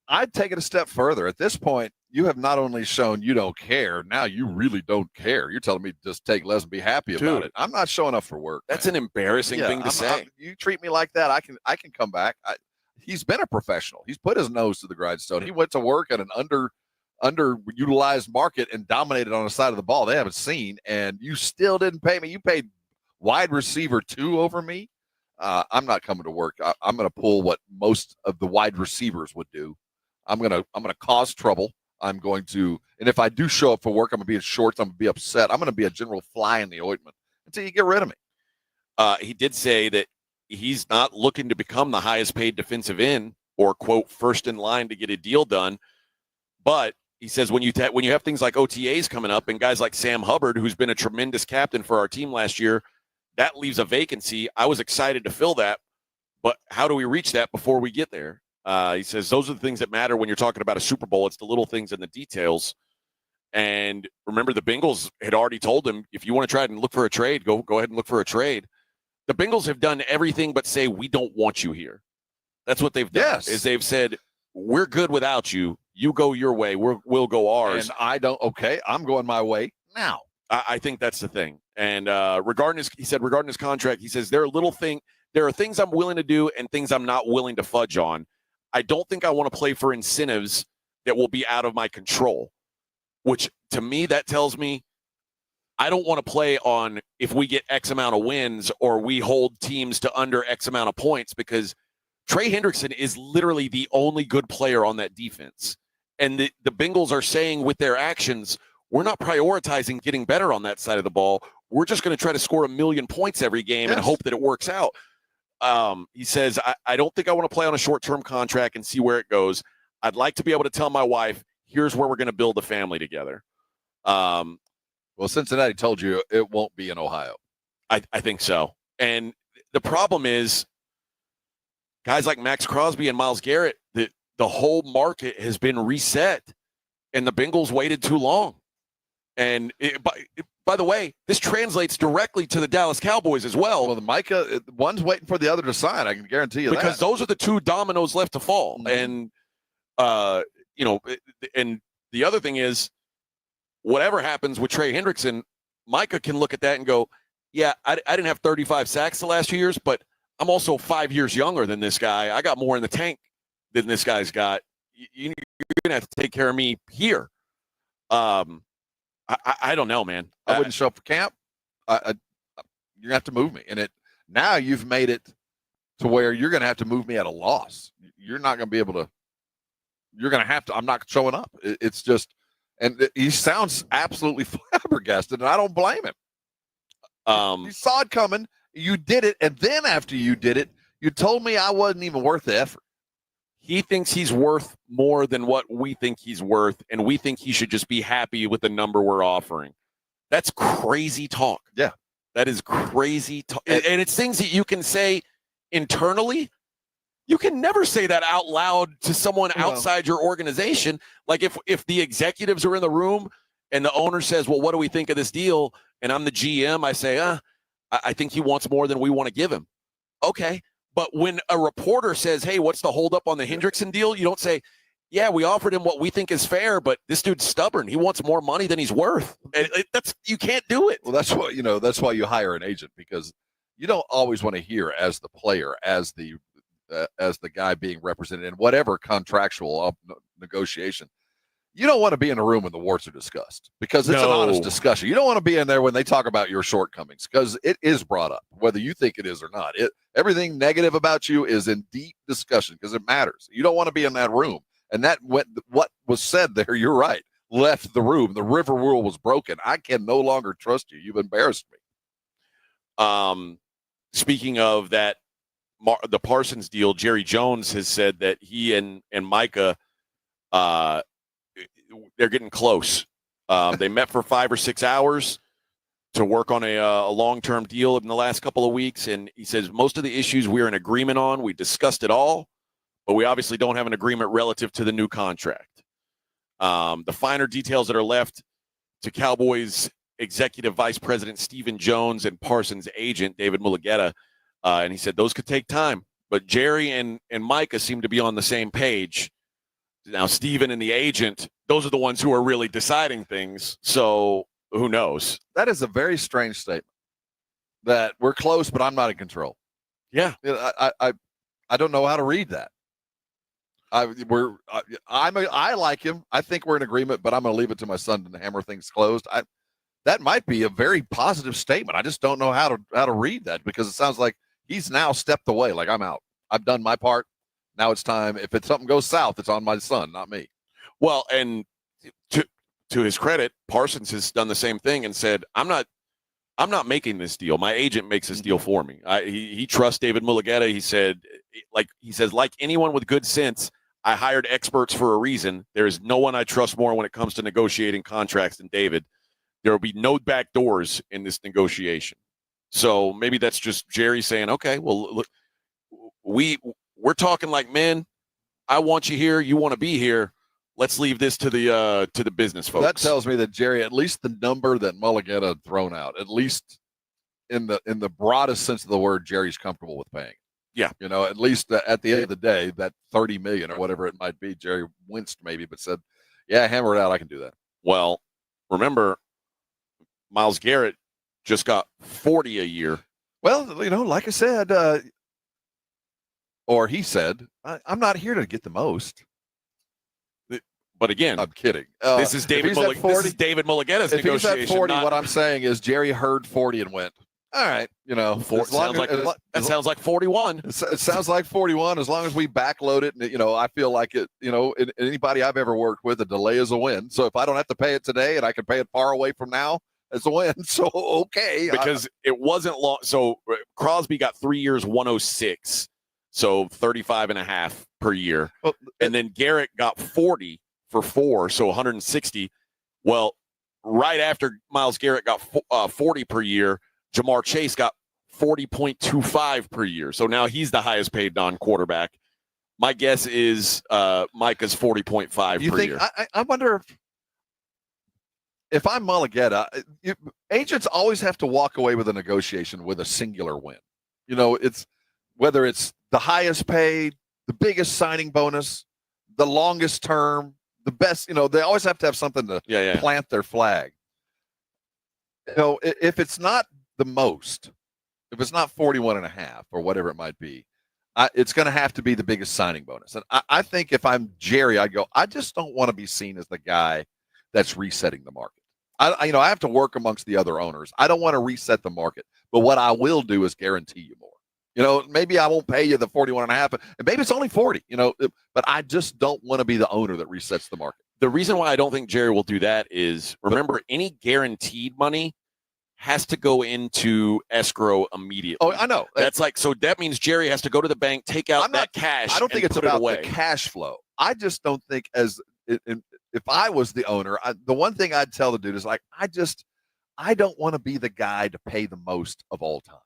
I'd take it a step further. At this point, you have not only shown you don't care, now you really don't care. You're telling me to just take less and be happy about it. I'm not showing up for work.
That's an embarrassing thing to say.
You treat me like that, I can come back. He's been a professional. He's put his nose to the grindstone. He went to work at an underutilized market and dominated on the side of the ball they haven't seen, and you still didn't pay me. You paid wide receiver 2 over me. I'm not coming to work. I'm going to pull what most of the wide receivers would do. I'm going to cause trouble. I'm going to, and if I do show up for work, I'm going to be in shorts. I'm going to be upset. I'm going to be a general fly in the ointment until you get rid of me.
He did say that he's not looking to become the highest paid defensive end or, quote, first in line to get a deal done. But he says when you have things like OTAs coming up and guys like Sam Hubbard, who's been a tremendous captain for our team last year, that leaves a vacancy. I was excited to fill that, but how do we reach that before we get there? He says those are the things that matter when you're talking about a Super Bowl. It's the little things and the details. And remember, the Bengals had already told him, if you want to try and look for a trade, go ahead and look for a trade. The Bengals have done everything but say, we don't want you here. That's what they've done.
Yes.
Is they've said, we're good without you. You go your way. We'll go ours.
And I'm going my way now.
I think that's the thing. And regarding his contract, he says, there are things I'm willing to do and things I'm not willing to fudge on. I don't think I want to play for incentives that will be out of my control, which to me, that tells me I don't want to play on if we get X amount of wins or we hold teams to under X amount of points, because Trey Hendrickson is literally the only good player on that defense. And the Bengals are saying with their actions, we're not prioritizing getting better on that side of the ball. We're just going to try to score 1 million points every game and hope that it works out. He says, I don't think I want to play on a short-term contract and see where it goes. I'd like to be able to tell my wife, here's where we're going to build a family together.
Well, Cincinnati told you it won't be in Ohio.
I think so. And the problem is guys like Max Crosby and Myles Garrett, the whole market has been reset, and the Bengals waited too long. And by the way, this translates directly to the Dallas Cowboys as well.
Well, the Micah, one's waiting for the other to sign. I can guarantee you
because those are the two dominoes left to fall.
Mm-hmm.
And, and the other thing is, whatever happens with Trey Hendrickson, Micah can look at that and go, yeah, I didn't have 35 sacks the last 2 years, but I'm also 5 years younger than this guy. I got more in the tank than this guy's got. You're going to have to take care of me here. I don't know, man.
I wouldn't show up for camp. You're going to have to move me. And now you've made it to where you're going to have to move me at a loss. You're not going to be able to. You're going to have to. I'm not showing up. It's just, and he sounds absolutely flabbergasted, and I don't blame him. You saw it coming. You did it, and then after you did it, you told me I wasn't even worth the effort.
He thinks he's worth more than what we think he's worth, and we think he should just be happy with the number we're offering. That's crazy talk.
Yeah.
That is crazy talk. And it's things that you can say internally. You can never say that out loud to someone outside your organization. Like if the executives are in the room and the owner says, well, what do we think of this deal? And I'm the GM, I say, I think he wants more than we want to give him. Okay. But when a reporter says, hey, what's the holdup on the Hendrickson deal? You don't say, yeah, we offered him what we think is fair, but this dude's stubborn. He wants more money than he's worth. And you can't do it.
Well, that's why you hire an agent, because you don't always want to hear as the player, as the guy being represented in whatever contractual negotiation. You don't want to be in a room when the warts are discussed, because it's an honest discussion. You don't want to be in there when they talk about your shortcomings, because it is brought up, whether you think it is or not. Everything negative about you is in deep discussion because it matters. You don't want to be in that room. And what was said there, you're right, left the room. The river rule was broken. I can no longer trust you. You've embarrassed me.
Speaking of that, the Parsons deal, Jerry Jones has said that he and Micah, they're getting close. They met for 5 or 6 hours to work on a long-term deal in the last couple of weeks. And he says most of the issues we're in agreement on, we discussed it all, but we obviously don't have an agreement relative to the new contract. The finer details that are left to Cowboys executive vice president Stephen Jones and Parsons agent David Mulugeta. And he said those could take time. But Jerry and Micah seem to be on the same page. Now, Stephen and the agent, those are the ones who are really deciding things. So who knows?
That is a very strange statement, that we're close, but I'm not in control.
Yeah.
I don't know how to read that. I like him. I think we're in agreement, but I'm going to leave it to my son to hammer things closed. That might be a very positive statement. I just don't know how to read that, because it sounds like he's now stepped away. Like, I'm out. I've done my part. Now it's time. If something goes south, it's on my son, not me.
Well, and to his credit, Parsons has done the same thing and said, I'm not making this deal. My agent makes this deal for me. He trusts David Mulugeta. He says, like anyone with good sense, I hired experts for a reason. There is no one I trust more when it comes to negotiating contracts than David. There will be no back doors in this negotiation. So maybe that's just Jerry saying, okay, well, look, we're talking like men. I want you here. You want to be here. Let's leave this to the business folks.
That tells me that Jerry, at least the number that Mulligan had thrown out, at least in the broadest sense of the word, Jerry's comfortable with paying.
Yeah.
At least at the end of the day, that $30 million or whatever it might be, Jerry winced maybe, but said, yeah, hammer it out. I can do that.
Well, remember, Myles Garrett just got $40 a year.
Well, like I said, or he said, I'm not here to get the most.
But again,
I'm kidding.
This is David Mulligan's
If
negotiation.
he's at 40, what I'm saying is Jerry heard 40 and went, all right,
that sounds like 41.
It sounds like 41 as long as we backload it. And, I feel like it, anybody I've ever worked with, a delay is a win. So if I don't have to pay it today and I can pay it far away from now, it's a win. So, okay.
Because it wasn't long. So Crosby got 3 years, 106. So 35 and a half per year.
Well,
and then Garrett got 40 for 4. So 160. Well, right after Myles Garrett got 40 per year, Jamar Chase got 40.25 per year. So now he's the highest paid non-quarterback. My guess is Micah's 40.5 per year.
I wonder if I'm Mulligetta, agents always have to walk away with a negotiation with a singular win. It's whether it's the highest paid, the biggest signing bonus, the longest term, the best, they always have to have something to plant their flag. If it's not the most, if it's not 41 and a half or whatever it might be, it's going to have to be the biggest signing bonus. And I think if I'm Jerry, I go, I just don't want to be seen as the guy that's resetting the market. I have to work amongst the other owners. I don't want to reset the market, but what I will do is guarantee you more. Maybe I won't pay you the 41 and a half, and maybe it's only 40, but I just don't want to be the owner that resets the market.
The reason why I don't think Jerry will do that is, remember, any guaranteed money has to go into escrow immediately.
Oh, I know.
So that means Jerry has to go to the bank, take out that cash.
I don't think it's about the cash flow. I just don't think if I was the owner, the one thing I'd tell the dude is I don't want to be the guy to pay the most of all time.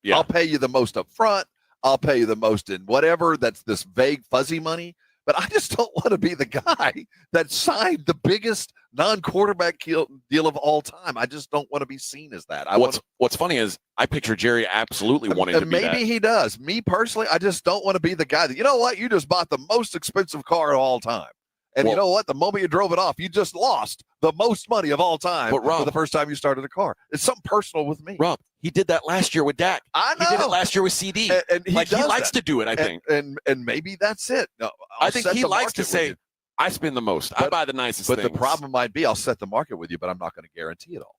Yeah. I'll pay you the most up front. I'll pay you the most in whatever. That's this vague, fuzzy money. But I just don't want to be the guy that signed the biggest non-quarterback deal of all time. I just don't want to be seen as that.
What's funny is I picture Jerry absolutely wanting to be that.
Maybe he does. Me personally, I just don't want to be the guy that, you just bought the most expensive car of all time. And you know what? The moment you drove it off, you just lost the most money of all time for the first time you started a car. It's something personal with me.
Rob, he did that last year with Dak.
I know.
He did it last year with CD.
And he
likes to do it, I think.
And maybe that's it. No,
I think he likes to say, I spend the most. I buy the nicest things.
But the problem might be I'll set the market with you, but I'm not going to guarantee it all.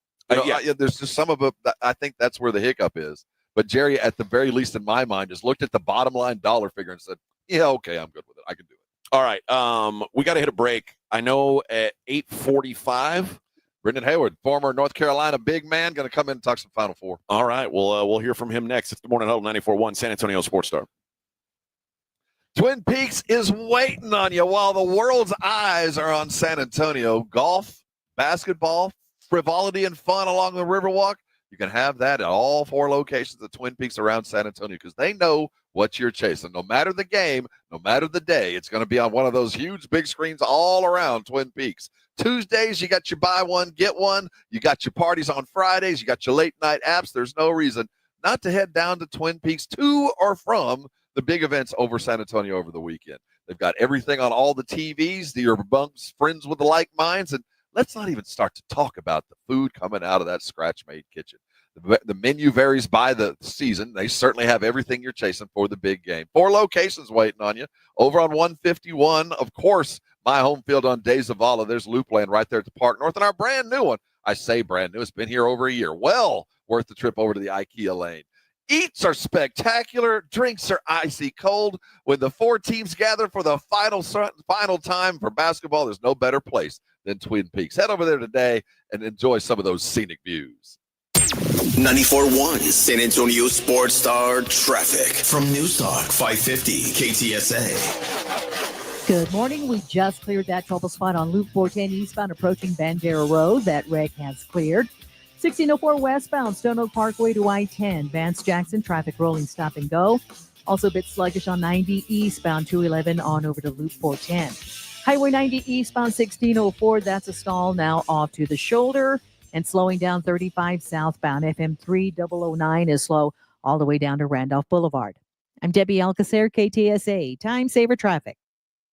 There's just some of it. I think that's where the hiccup is. But Jerry, at the very least in my mind, just looked at the bottom line dollar figure and said, yeah, okay, I'm good with it. I can do it.
All right. We got to hit a break. I know at 8:45,
Brendan Hayward, former North Carolina big man, going to come in and talk some Final Four.
All right. We'll hear from him next. It's the Morning Huddle 94.1 San Antonio Sports Star.
Twin Peaks is waiting on you while the world's eyes are on San Antonio. Golf, basketball, frivolity, and fun along the Riverwalk. You can have that at all 4 locations at Twin Peaks around San Antonio because they know what you're chasing. No matter the game, no matter the day, it's going to be on one of those huge big screens all around Twin Peaks. Tuesdays, you got your buy one, get one. You got your parties on Fridays. You got your late night apps. There's no reason not to head down to Twin Peaks to or from the big events over San Antonio over the weekend. They've got everything on all the TVs. Your bumps, friends with the like minds. And let's not even start to talk about the food coming out of that scratch-made kitchen. The menu varies by the season. They certainly have everything you're chasing for the big game. 4 locations waiting on you. Over on 151, of course, my home field on De Zavala. There's Loopland right there at the Park North. And our brand new one, I say brand new, it's been here over a year. Well worth the trip over to the IKEA lane. Eats are spectacular. Drinks are icy cold. When the 4 teams gather for the final time for basketball, there's no better place than Twin Peaks. Head over there today and enjoy some of those scenic views.
94.1 San Antonio Sports Star traffic from News Talk 550 KTSA.
Good morning. We just cleared that trouble spot on Loop 410 eastbound approaching Bandera Road. That wreck has cleared. 1604 westbound Stone Oak Parkway to I-10. Vance Jackson traffic rolling stop and go. Also a bit sluggish on 90 eastbound 211 on over to Loop 410. Highway 90 eastbound 1604, that's a stall now off to the shoulder. And slowing down 35 southbound FM 3009 is slow all the way down to Randolph Boulevard. I'm Debbie Alcacer, KTSA, Time Saver Traffic.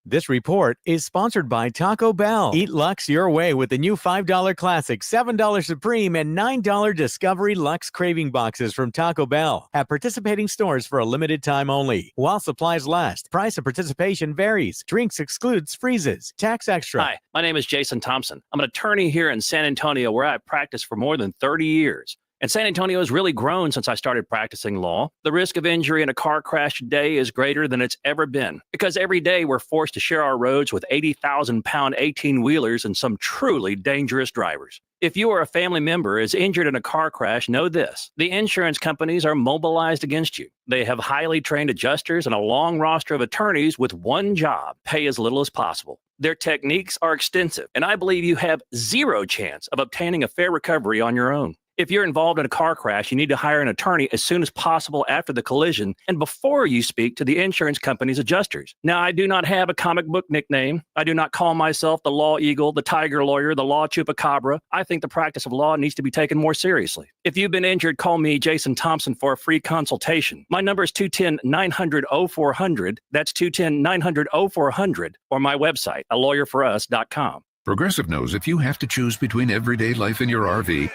This report is sponsored by Taco Bell. Eat Lux your way with the new $5 Classic, $7 Supreme, and $9 Discovery Lux Craving Boxes from Taco Bell at participating stores for a limited time only. While supplies last, price of participation varies. Drinks excludes freezes. Tax extra.
Hi, my name is Jason Thompson. I'm an attorney here in San Antonio where I've practiced for more than 30 years. And San Antonio has really grown since I started practicing law. The risk of injury in a car crash today is greater than it's ever been because every day we're forced to share our roads with 80,000-pound 18-wheelers and some truly dangerous drivers. If you or a family member is injured in a car crash, know this. The insurance companies are mobilized against you. They have highly trained adjusters and a long roster of attorneys with one job: pay as little as possible. Their techniques are extensive, and I believe you have zero chance of obtaining a fair recovery on your own. If you're involved in a car crash, you need to hire an attorney as soon as possible after the collision and before you speak to the insurance company's adjusters. Now, I do not have a comic book nickname. I do not call myself the Law Eagle, the Tiger Lawyer, the Law Chupacabra. I think the practice of law needs to be taken more seriously. If you've been injured, call me, Jason Thompson, for a free consultation. My number is 210-900-0400. That's 210-900-0400, or my website, alawyerforus.com.
Progressive knows if you have to choose between everyday life and your RV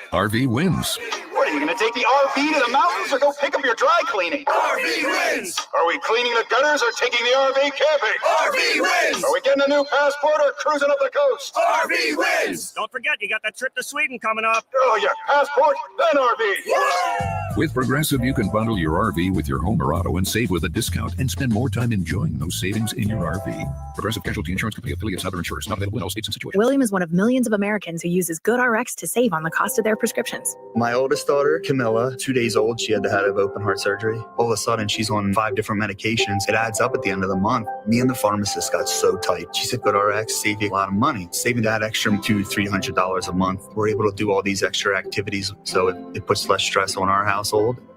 wins.
What, are you going to take the RV to the mountains or go pick up your dry cleaning? RV wins! Are we cleaning the gutters or taking the RV camping? RV wins! Are we getting a new passport or cruising up the coast? RV wins!
Don't forget, you got that trip to Sweden coming up.
Oh, yeah, passport, then RV.
With Progressive, you can bundle your RV with your home or auto and save with a discount and spend more time enjoying those savings in your RV. Progressive Casualty Insurance Company, affiliates, other insurers, not available in all states and situations.
William is one of millions of Americans who uses GoodRx to save on the cost of their prescriptions.
My oldest daughter, Camilla, 2 days old, she had to have open heart surgery. All of a sudden, she's on 5 different medications. It adds up at the end of the month. Me and the pharmacist got so tight. She said, GoodRx save you a lot of money. Saving that extra $200-300 a month. We're able to do all these extra activities, so it puts less stress on our household,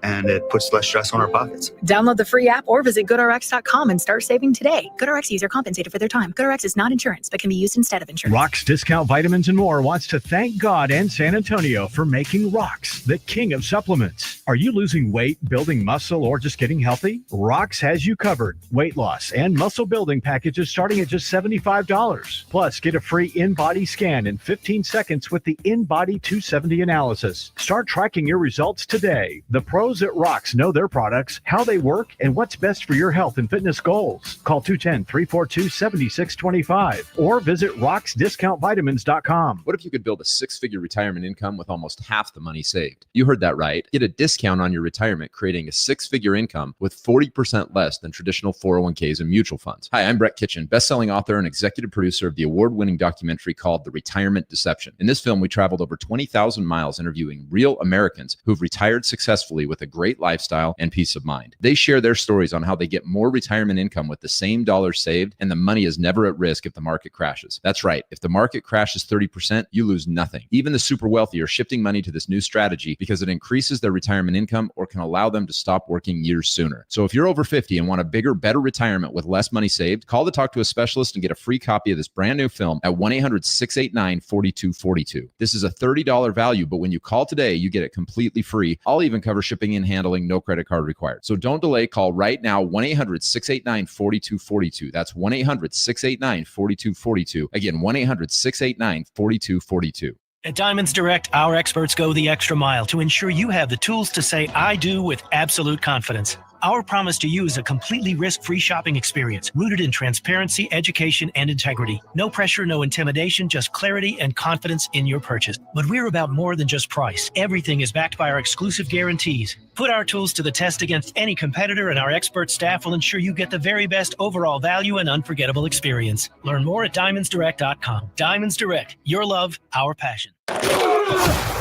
and it puts less stress on our pockets.
Download the free app or visit GoodRx.com and start saving today. GoodRx user compensated for their time. GoodRx is not insurance, but can be used instead of insurance.
Rox Discount Vitamins and More wants to thank God and San Antonio for making Rox the king of supplements. Are you losing weight, building muscle, or just getting healthy? Rox has you covered. Weight loss and muscle building packages starting at just $75. Plus, get a free in-body scan in 15 seconds with the InBody 270 analysis. Start tracking your results today. The pros at Rox know their products, how they work, and what's best for your health and fitness goals. Call 210-342-7625 or visit roxdiscountvitamins.com.
What if you could build a 6-figure retirement income with almost half the money saved? You heard that right. Get a discount on your retirement, creating a 6-figure income with 40% less than traditional 401ks and mutual funds. Hi, I'm Brett Kitchen, best-selling author and executive producer of the award-winning documentary called The Retirement Deception. In this film, we traveled over 20,000 miles interviewing real Americans who've retired successfully with a great lifestyle and peace of mind. They share their stories on how they get more retirement income with the same dollars saved, and the money is never at risk if the market crashes. That's right. If the market crashes 30%, you lose nothing. Even the super wealthy are shifting money to this new strategy because it increases their retirement income or can allow them to stop working years sooner. So if you're over 50 and want a bigger, better retirement with less money saved, call to talk to a specialist and get a free copy of this brand new film at 1-800-689-4242. This is a $30 value, but when you call today, you get it completely free. I'll even cover shipping and handling, no credit card required. So don't delay. Call right now, 1-800-689-4242. That's 1-800-689-4242. Again, 1-800-689-4242.
At Diamonds Direct, our experts go the extra mile to ensure you have the tools to say I do with absolute confidence. Our promise to you is a completely risk-free shopping experience rooted in transparency, education, and integrity. No pressure, no intimidation, just clarity and confidence in your purchase. But we're about more than just price. Everything is backed by our exclusive guarantees. Put our tools to the test against any competitor, and our expert staff will ensure you get the very best overall value and unforgettable experience. Learn more at diamondsdirect.com. Diamonds Direct, your love, our passion.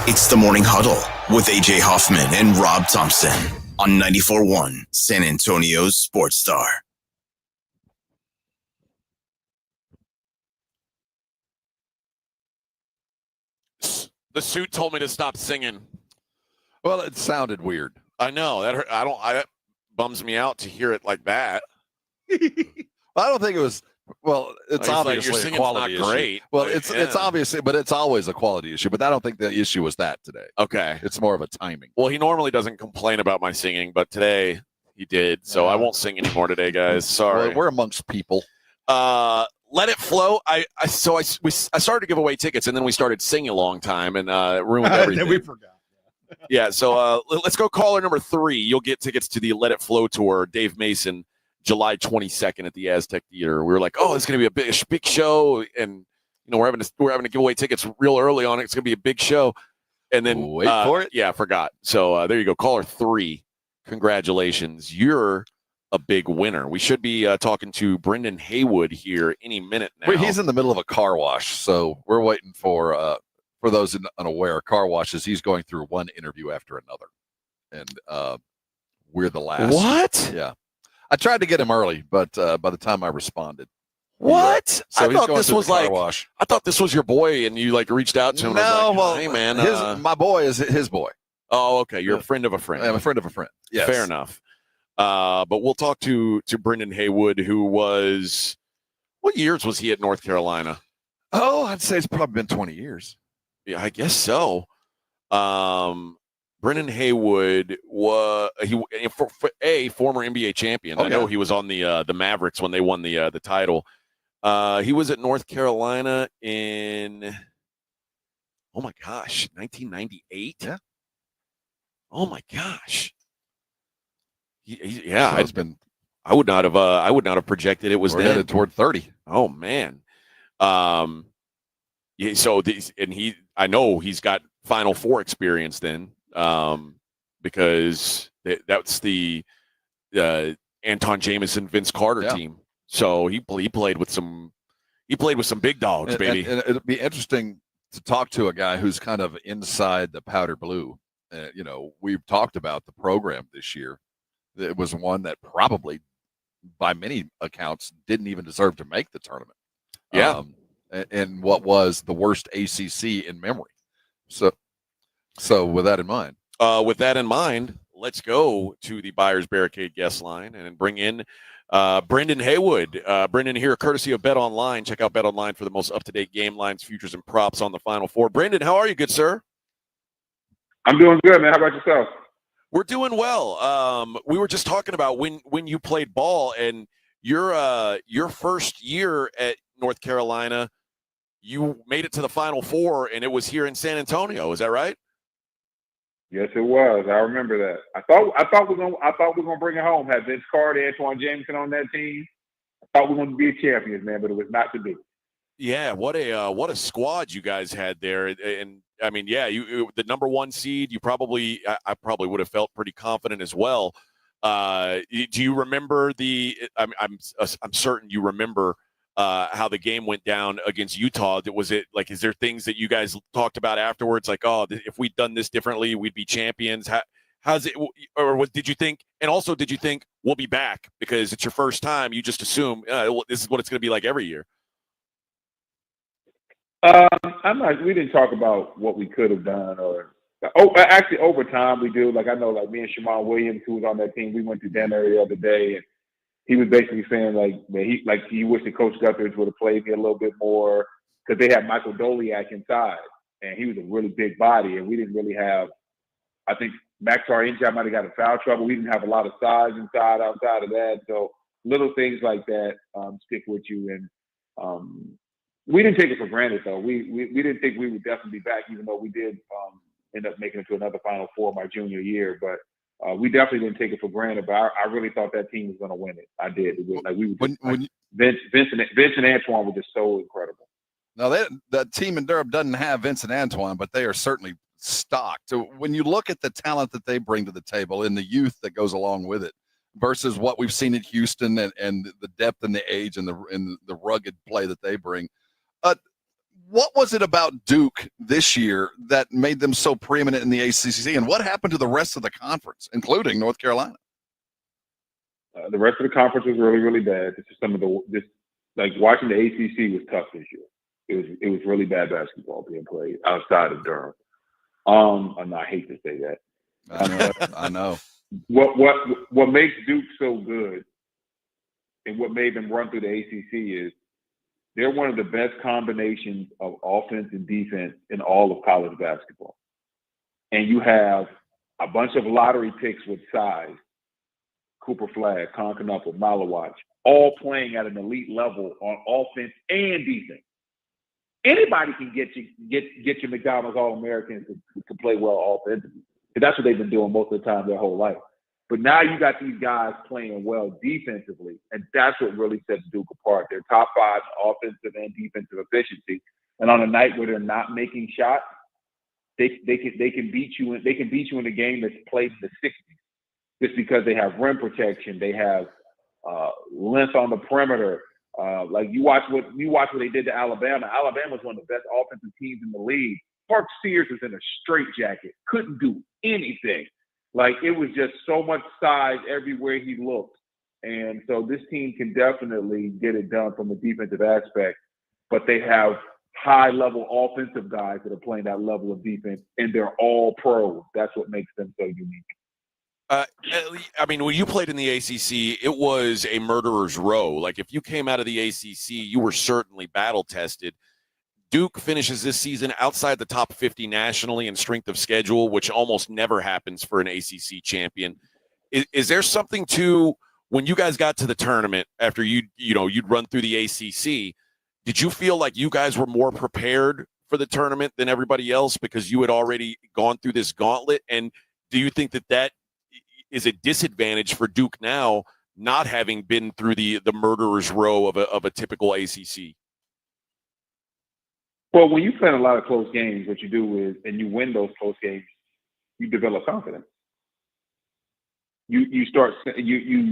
It's the Morning Huddle with AJ Hoffman and Rob Thompson on 94.1 San Antonio's Sports Star.
The suit told me to stop singing.
Well, it sounded weird.
I know that hurt. bums me out to hear it like that.
I don't think it was. Well, it's
Like,
obviously
your
a
singing's
quality
not
issue.
great.
Well,
Like,
it's obviously, but it's always a quality issue. But I don't think the issue was that today.
Okay.
It's more of a timing.
Well, he normally doesn't complain about my singing, but today he did. So I won't sing anymore today, guys. Sorry.
Well, we're amongst people.
Let it flow. I started to give away tickets, and then we started singing a long time and ruined everything.
Then we forgot.
Yeah, so let's go caller number 3. You'll get tickets to the Let It Flow tour, Dave Mason, July 22nd at the Aztec Theater. We were like, oh, it's going to be a big show, and we're having to give away tickets real early on it. It's going to be a big show, and then
wait for it.
Yeah, I forgot. So there you go, caller 3. Congratulations, you're a big winner. We should be talking to Brendan Haywood here any minute now.
Well, he's in the middle of a car wash, so we're waiting for those unaware, car washes. He's going through one interview after another, and we're the last.
What?
Yeah, I tried to get him early, but by the time I responded,
what?
So
I thought this was like
wash.
I thought this was your boy, and you like reached out to him.
No,
and was like,
well,
hey man,
my boy is his boy.
Oh, okay. You're a friend of a friend.
I'm a friend of a friend. Yes.
Fair enough. But we'll talk to Brendan Haywood, who was, what years was he at North Carolina?
Oh, I'd say it's probably been 20 years.
Yeah, I guess so. Brendan Haywood was a former NBA champion. I know he was on the Mavericks when they won the title. He was at North Carolina in, oh my gosh, 1998.
Yeah.
Oh my gosh. Yeah,
so it's been.
I would not have projected it was
We're headed toward 30.
Oh man. Yeah. So I know he's got Final Four experience then, because that's the Anton Jameson, Vince Carter team. So he played with some big dogs, baby.
And it'd be interesting to talk to a guy who's kind of inside the powder blue. We've talked about the program this year. It was one that probably, by many accounts, didn't even deserve to make the tournament.
Yeah.
And what was the worst ACC in memory. So with that in mind,
let's go to the Buyers Barricade guest line and bring in Brendan Haywood. Brendan here, courtesy of Bet Online. Check out Bet Online for the most up-to-date game lines, futures, and props on the Final Four. Brendan, how are you, good sir?
I'm doing good, man. How about yourself?
We're doing well. We were just talking about when you played ball, and your first year at North Carolina, you made it to the Final Four, and it was here in San Antonio. Is that right?
Yes, it was. I remember that. I thought we were gonna bring it home. Had Vince Carter, Antoine Jameson on that team. I thought we were going to be champions, man, but it was not to be.
Yeah, what a squad you guys had there, and I mean, yeah, you the number 1 seed. I probably would have felt pretty confident as well. Do you remember I'm certain you remember how the game went down against Utah. Is there things that you guys talked about afterwards? Like, oh, if we'd done this differently, we'd be champions. Did you think, and also did you think we'll be back because it's your first time? You just assume this is what it's going to be like every year.
We didn't talk about what we could have done, actually over time we do. Like I know, like me and Shammond Williams, who was on that team, we went to dinner the other day, and he was basically saying he wished that Coach Guthridge would have played me a little bit more because they had Michael Doliak inside, and he was a really big body, and we didn't really have. I think Max Injai might have got in foul trouble. We didn't have a lot of size outside of that, so little things like that stick with you. And we didn't take it for granted, though. We didn't think we would definitely be back, even though we did end up making it to another Final Four my junior year. But we definitely didn't take it for granted. But I really thought that team was going to win it. I did. Vince and Antoine were just so incredible.
Now that team in Durham doesn't have Vince and Antoine, but they are certainly stocked. So when you look at the talent that they bring to the table and the youth that goes along with it, versus what we've seen at Houston and the depth and the age and the rugged play that they bring. What was it about Duke this year that made them so preeminent in the ACC, and what happened to the rest of the conference, including North Carolina?
The rest of the conference was really, really bad. Watching the ACC was tough this year. It was really bad basketball being played outside of Durham. I hate to say that.
I know.
What makes Duke so good and what made them run through the ACC is they're one of the best combinations of offense and defense in all of college basketball. And you have a bunch of lottery picks with size, Cooper Flagg, Conklin-Upper, Malawach, all playing at an elite level on offense and defense. Anybody can get your McDonald's All-Americans to play well offensively. That's what they've been doing most of the time their whole life. But now you got these guys playing well defensively, and that's what really sets Duke apart. They're top 5 offensive and defensive efficiency. And on a night where they're not making shots, they can beat you in a game that's played in the 60s, just because they have rim protection, they have length on the perimeter. Like you watch what they did to Alabama. Alabama's one of the best offensive teams in the league. Park Sears was in a straitjacket, couldn't do anything. Like, it was just so much size everywhere he looked. And so this team can definitely get it done from a defensive aspect, but they have high-level offensive guys that are playing that level of defense, and they're all pros. That's what makes them so unique.
I mean, when you played in the ACC, it was a murderer's row. Like, if you came out of the ACC, you were certainly battle-tested. Duke finishes this season outside the top 50 nationally in strength of schedule, which almost never happens for an ACC champion. Is there something to when you guys got to the tournament after you'd run through the ACC? Did you feel like you guys were more prepared for the tournament than everybody else because you had already gone through this gauntlet? And do you think that is a disadvantage for Duke now, not having been through the murderer's row of a typical ACC?
Well, when you play in a lot of close games, what you do is, and you win those close games, you develop confidence. You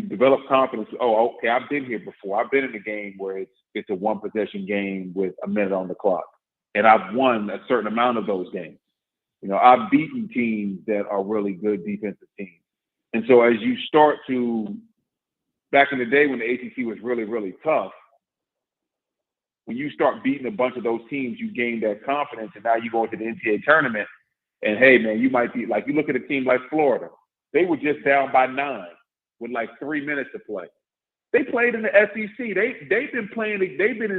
develop confidence. Oh, okay, I've been here before. I've been in a game where it's a one possession game with a minute on the clock, and I've won a certain amount of those games. I've beaten teams that are really good defensive teams. And so as you start to, back in the day when the ACC was really, really tough, when you start beating a bunch of those teams, you gain that confidence, and now you go into the NCAA tournament, and hey, man, you might be like, you look at a team like Florida. They were just down by 9 with like 3 minutes to play. They played in the SEC. They've been playing. They've been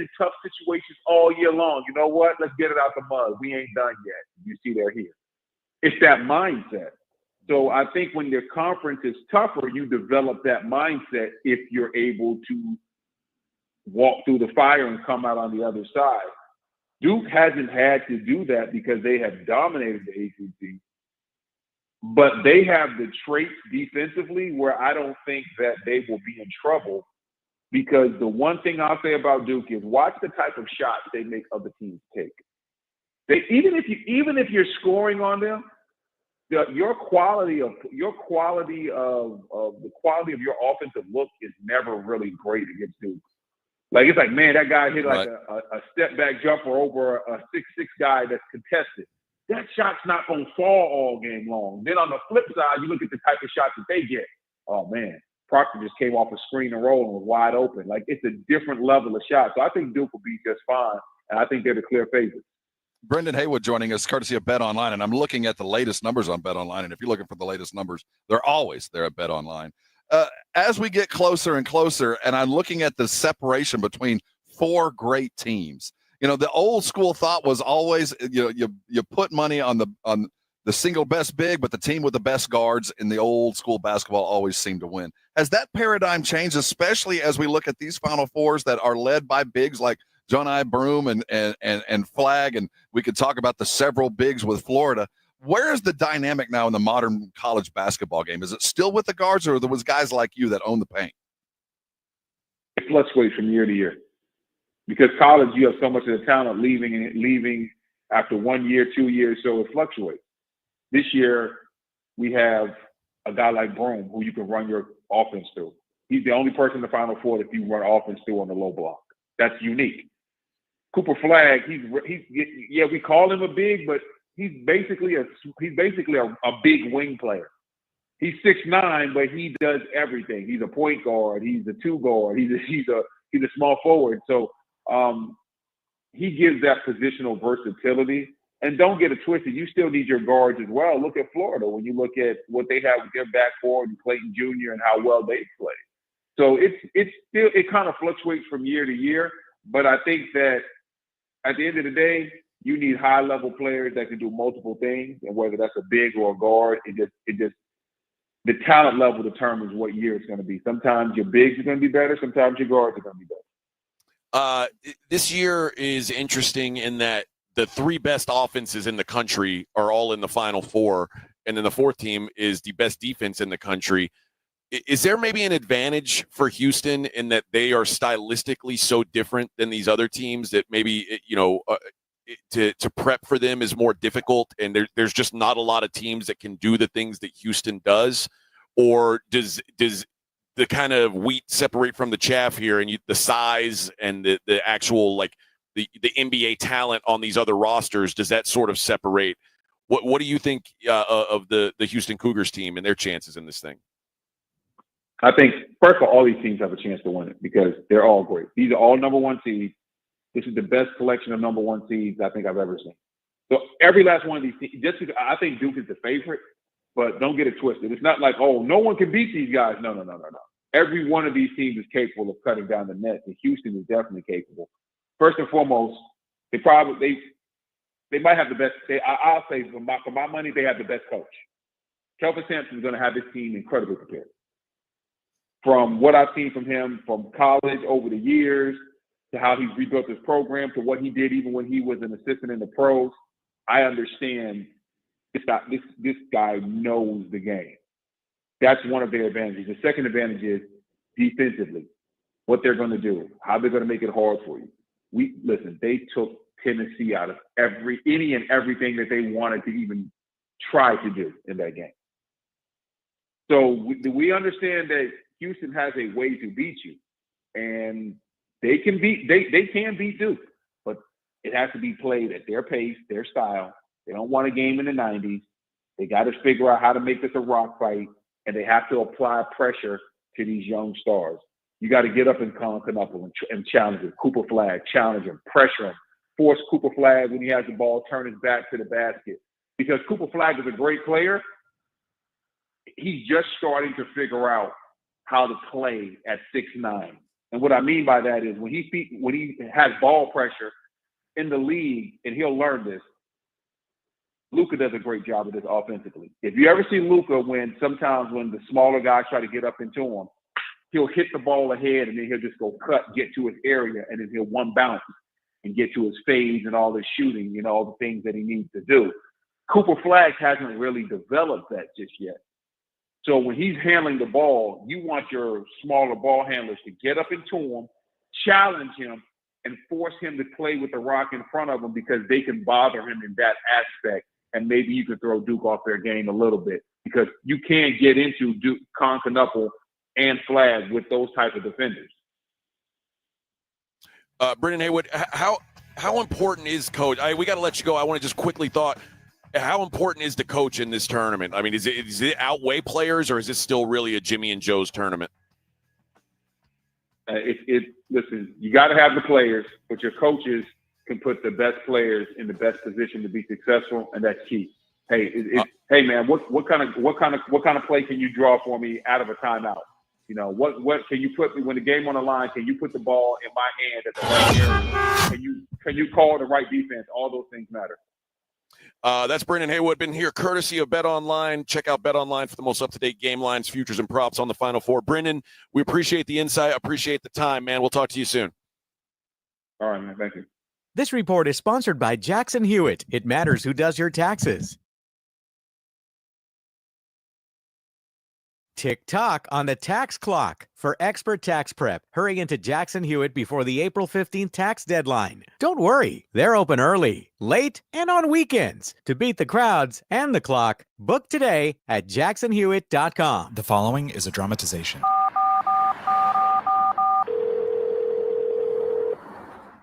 in tough situations all year long. You know what? Let's get it out the mud. We ain't done yet. You see, they're here. It's that mindset. So I think when your conference is tougher, you develop that mindset if you're able to walk through the fire and come out on the other side. Duke hasn't had to do that because they have dominated the ACC, but they have the traits defensively where I don't think that they will be in trouble, because the one thing I'll say about Duke is watch the type of shots they make other teams take. Even if you're scoring on them, the quality of your offensive look is never really great against Duke. Like, it's like, man, that guy hit like a step back jumper over a 6'6" guy that's contested. That shot's not going to fall all game long. Then on the flip side, you look at the type of shots that they get. Oh, man, Proctor just came off a screen and roll and was wide open. Like, it's a different level of shot. So I think Duke will be just fine, and I think they're the clear favorites.
Brendan Haywood joining us, courtesy of Bet Online, and I'm looking at the latest numbers on Bet Online, and if you're looking for the latest numbers, they're always there at Bet Online. As we get closer and closer, and I'm looking at the separation between 4 great teams. The old school thought was always, you put money on the single best big, but the team with the best guards in the old school basketball always seemed to win. Has that paradigm changed, especially as we look at these Final Fours that are led by bigs like John Broome and Flagg, and we could talk about the several bigs with Florida. Where is the dynamic now in the modern college basketball game? Is it still with the guards, or there was guys like you that own the paint?
It fluctuates from year to year. Because college, you have so much of the talent leaving after 1 year, 2 years, so it fluctuates. This year, we have a guy like Broome who you can run your offense through. He's the only person in the Final Four that you run offense through on the low block. That's unique. Cooper Flagg, we call him a big, but he's basically a big wing player. He's 6'9", but he does everything. He's a point guard. He's a 2 guard. He's a small forward. So he gives that positional versatility And don't get it twisted. You still need your guards as well. Look at Florida when you look at what they have with their backcourt and Clayton Jr. and how well they play. So it kind of fluctuates from year to year. But I think that at the end of the day, you need high-level players that can do multiple things, and whether that's a big or a guard, the talent level determines what year it's going to be. Sometimes your bigs are going to be better. Sometimes your guards are going to be better.
This year is interesting in that the three best offenses in the country are all in the Final Four, and then the fourth team is the best defense in the country. Is there maybe an advantage for Houston in that they are stylistically so different than these other teams that maybe, to prep for them is more difficult, and there's just not a lot of teams that can do the things that Houston does? Or does the kind of wheat separate from the chaff here, and the size and the actual, like, the NBA talent on these other rosters, does that sort of separate? What do you think of the Houston Cougars team and their chances in this thing?
I think, first of all these teams have a chance to win it because they're all great. These are all number one seeds. This is the best collection of number one seeds I think I've ever seen. So every last one of these teams, just because I think Duke is the favorite, but don't get it twisted. It's not like, oh, no one can beat these guys. No. Every one of these teams is capable of cutting down the net, and Houston is definitely capable. First and foremost, they might have the best. I'll say for my money, they have the best coach. Kelvin Sampson is going to have his team incredibly prepared. From what I've seen from him from college over the years to how he's rebuilt his program to what he did even when he was an assistant in the pros, I understand this guy knows the game. That's one of their advantages. The second advantage is defensively, what they're going to do, how they're going to make it hard for you. They took Tennessee out of any and everything that they wanted to even try to do in that game. So we understand that Houston has a way to beat you, and they can beat Duke, but it has to be played at their pace, their style. They don't want a game in the 90s. They got to figure out how to make this a rock fight, and they have to apply pressure to these young stars. You got to get up and Knuckle and challenge him. Cooper Flag, challenge him, pressure him, force Cooper Flag when he has the ball, turn his back to the basket. Because Cooper Flag is a great player. He's just starting to figure out how to play at 6'9". And what I mean by that is when he has ball pressure in the league, and he'll learn this, Luka does a great job of this offensively. If you ever see Luka sometimes when the smaller guys try to get up into him, he'll hit the ball ahead and then he'll just go get to his area, and then he'll one bounce and get to his fades and all his shooting and all the things that he needs to do. Cooper Flag hasn't really developed that just yet. So when he's handling the ball, you want your smaller ball handlers to get up into him, challenge him, and force him to play with the rock in front of him because they can bother him in that aspect. And maybe you can throw Duke off their game a little bit because you can't get into Duke, Knuckle, and Flag with those type of defenders.
Brendan Haywood, how important is coach? We got to let you go. I want to just quickly how important is the coach in this tournament? I mean, is it outweigh players, or is it still really a Jimmy and Joe's tournament?
Listen, you got to have the players, but your coaches can put the best players in the best position to be successful, and that's key. Hey, hey man, what kind of play can you draw for me out of a timeout? You know, what can you put me when the game on the line? Can you put the ball in my hand at the right area? Can you call the right defense? All those things matter.
That's Brendan Haywood, been here courtesy of Bet Online. Check out Bet Online for the most up-to-date game lines, futures, and props on the Final Four. Brendan, we appreciate the insight, appreciate the time, man. We'll talk to you soon.
All right, man. Thank you.
This report is sponsored by Jackson Hewitt. It matters who does your taxes. Tick-tock on the tax clock. For expert tax prep, hurry into Jackson Hewitt before the April 15th tax deadline. Don't worry, they're open early, late, and on weekends. To beat the crowds and the clock, book today at jacksonhewitt.com.
The following is a dramatization.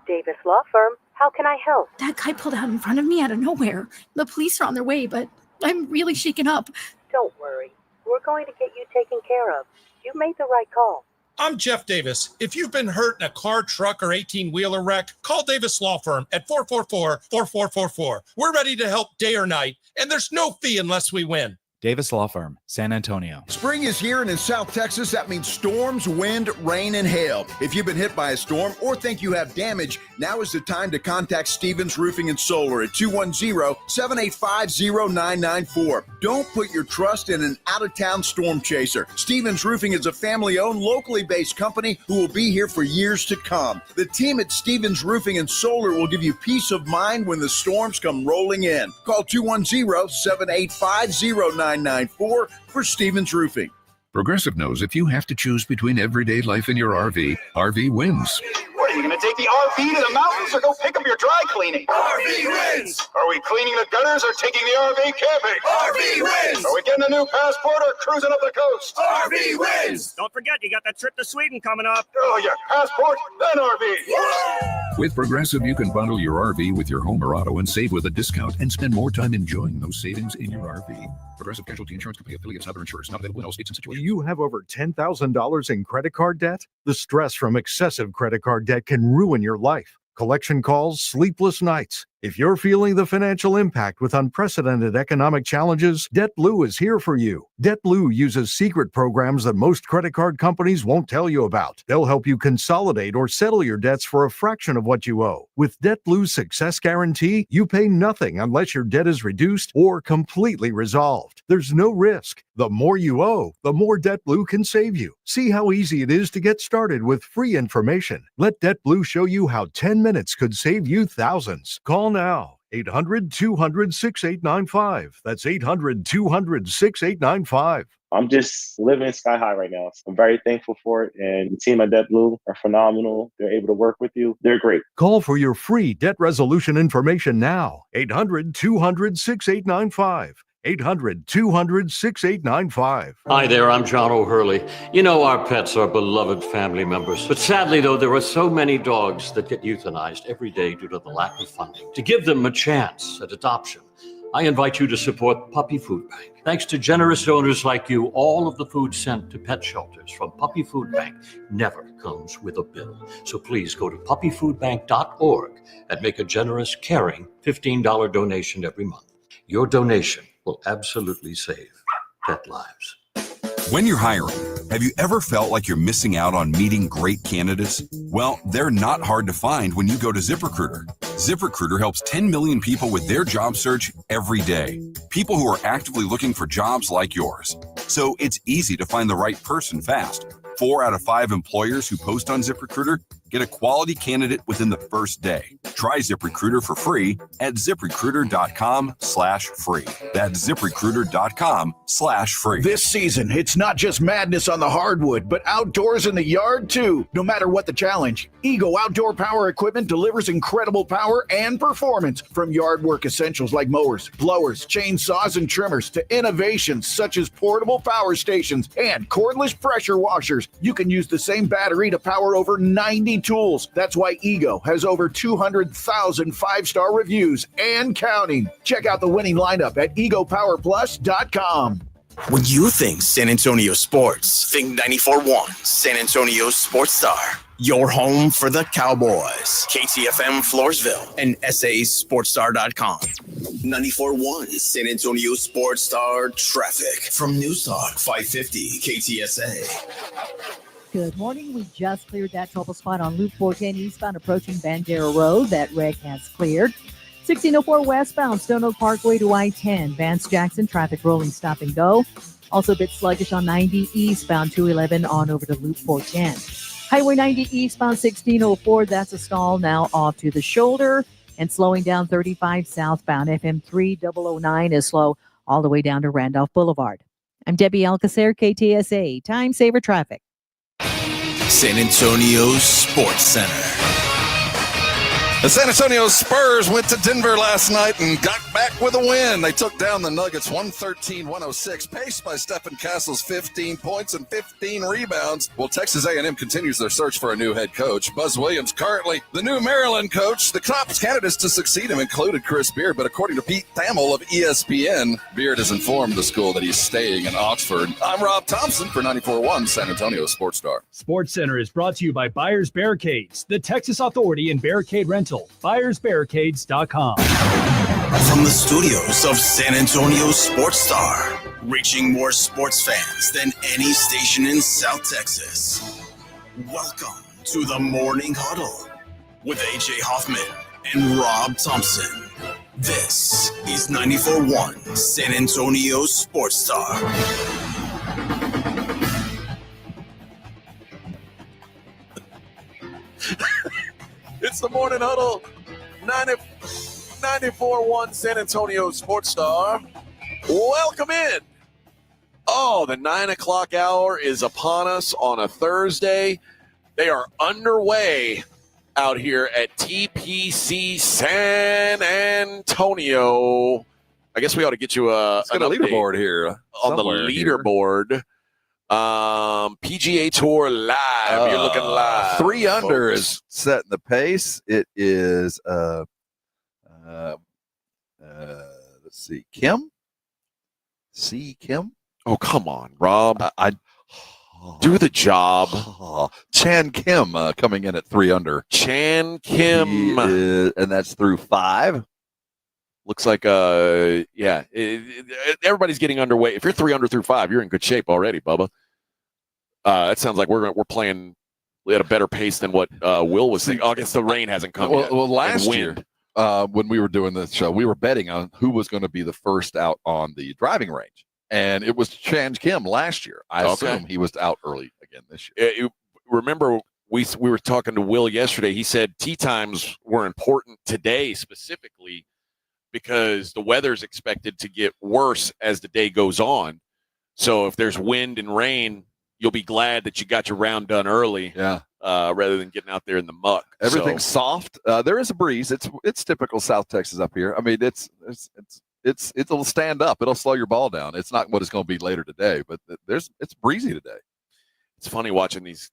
Davis Law Firm, how can I help?
That guy pulled out in front of me out of nowhere. The police are on their way, but I'm really shaken up.
Don't worry. We're going to get you taken care of. You made the right call.
I'm Jeff Davis. If you've been hurt in a car, truck, or 18-wheeler wreck, call Davis Law Firm at 444-4444. We're ready to help day or night, and there's no fee unless we win.
Davis Law Firm, San Antonio.
Spring is here, and in South Texas, that means storms, wind, rain, and hail. If you've been hit by a storm or think you have damage, now is the time to contact Stevens Roofing and Solar at 210-785-0994. Don't put your trust in an out-of-town storm chaser. Stevens Roofing is a family-owned, locally based company who will be here for years to come. The team at Stevens Roofing and Solar will give you peace of mind when the storms come rolling in. Call 210-785-0994 for Stevens Roofing.
Progressive knows if you have to choose between everyday life and your RV wins.
What, are you going to take the RV to the mountains or go pick up your dry cleaning? RV wins! Are we cleaning the gutters or taking the RV camping? RV wins! Are we getting a new passport or cruising up the coast? RV wins!
Don't forget, you got that trip to Sweden coming up.
Oh, yeah, passport, then RV.
With Progressive, you can bundle your RV with your home or auto and save with a discount and spend more time enjoying those savings in your RV. Progressive Casualty Insurance Company, affiliates, other insurers, not available in all states and situations.
Do you have over $10,000 in credit card debt? The stress from excessive credit card debt can ruin your life. Collection calls, sleepless nights. If you're feeling the financial impact with unprecedented economic challenges, DebtBlue is here for you. DebtBlue uses secret programs that most credit card companies won't tell you about. They'll help you consolidate or settle your debts for a fraction of what you owe. With DebtBlue's Success Guarantee, you pay nothing unless your debt is reduced or completely resolved. There's no risk. The more you owe, the more DebtBlue can save you. See how easy it is to get started with free information. Let DebtBlue show you how 10 minutes could save you thousands. Call now. 800-200-6895. That's 800-200-6895.
I'm just living sky high right now. So I'm very thankful for it. And the team at DebtBlue are phenomenal. They're able to work with you. They're great.
Call for your free debt resolution information now. 800-200-6895. 800-200-6895.
Hi there, I'm John O'Hurley. You know, our pets are beloved family members. But sadly, though, there are so many dogs that get euthanized every day due to the lack of funding. To give them a chance at adoption, I invite you to support Puppy Food Bank. Thanks to generous donors like you, all of the food sent to pet shelters from Puppy Food Bank never comes with a bill. So please go to puppyfoodbank.org and make a generous, caring $15 donation every month. Your donation will absolutely save pet lives.
When you're hiring, have you ever felt like you're missing out on meeting great candidates? Well, they're not hard to find when you go to ZipRecruiter. ZipRecruiter helps 10 million people with their job search every day. People who are actively looking for jobs like yours. So it's easy to find the right person fast. 4 out of 5 employers who post on ZipRecruiter get a quality candidate within the first day. Try ZipRecruiter for free at ZipRecruiter.com/free. That's ZipRecruiter.com/free.
This season, it's not just madness on the hardwood, but outdoors in the yard too. No matter what the challenge, Ego Outdoor Power Equipment delivers incredible power and performance, from yard work essentials like mowers, blowers, chainsaws, and trimmers to innovations such as portable power stations and cordless pressure washers. You can use the same battery to power over 90 tools. That's why Ego has over 200,000 5-star reviews and counting. Check out the winning lineup at egopowerplus.com.
When you think San Antonio sports, think 94.1 San Antonio Sports Star. Your home for the Cowboys. KTFM Floresville and SASportsStar.com. 94.1 San Antonio Sports Star traffic from News Talk 550 KTSA.
Good morning. We just cleared that trouble spot on Loop 410 eastbound approaching Bandera Road. That wreck has cleared. 1604 westbound Stone Oak Parkway to I-10. Vance Jackson traffic rolling stop and go. Also a bit sluggish on 90 eastbound 211 on over to Loop 410. Highway 90 eastbound 1604. That's a stall now off to the shoulder. And slowing down 35 southbound. FM 3009 is slow all the way down to Randolph Boulevard. I'm Debbie Alcacer, KTSA. Time Saver Traffic.
San Antonio Sports Center.
The San Antonio Spurs went to Denver last night and got back with a win. They took down the Nuggets 113-106, paced by Stephen Castle's 15 points and 15 rebounds. Well, Texas A&M continues their search for a new head coach. Buzz Williams currently the new Maryland coach. The top candidates to succeed him included Chris Beard, but according to Pete Thamel of ESPN, Beard has informed the school that he's staying in Oxford. I'm Rob Thompson for 94.1 San Antonio Sports Star.
Sports Center is brought to you by Buyers Barricades, the Texas Authority in Barricade Rental. BuyersBarricades.com.
From the studios of San Antonio Sports Star, reaching more sports fans than any station in South Texas. Welcome to the Morning Huddle with AJ Hoffman and Rob Thompson. This is 94.1 San Antonio Sports Star.
It's the Morning Huddle, 94.1 San Antonio Sports Star. Welcome in. Oh, the 9 o'clock hour is upon us on a Thursday. They are underway out here at TPC San Antonio. I guess we ought to get you an
leaderboard here
on the leaderboard. PGA Tour live. You're looking live.
3 under is setting the pace. It is let's see, Kim.
Oh, come on, Rob. I do the job.
Chan Kim coming in at 3 under.
Chan Kim,
and that's through 5.
Looks like everybody's getting underway. If you're 3 under through 5, you're in good shape already, Bubba. That sounds like we're playing at a better pace than what Will was saying. I guess the rain hasn't come yet.
Well, last year when we were doing this show, we were betting on who was going to be the first out on the driving range, and it was Chan Kim last year. I assume he was out early again this year.
Remember, we were talking to Will yesterday. He said tee times were important today specifically because the weather's expected to get worse as the day goes on. So if there's wind and rain, you'll be glad that you got your round done early.
Yeah.
Rather than getting out there in the muck.
Everything's soft. There is a breeze. It's typical South Texas up here. I mean, it'll stand up. It'll slow your ball down. It's not what it's going to be later today, but it's breezy today.
It's funny watching these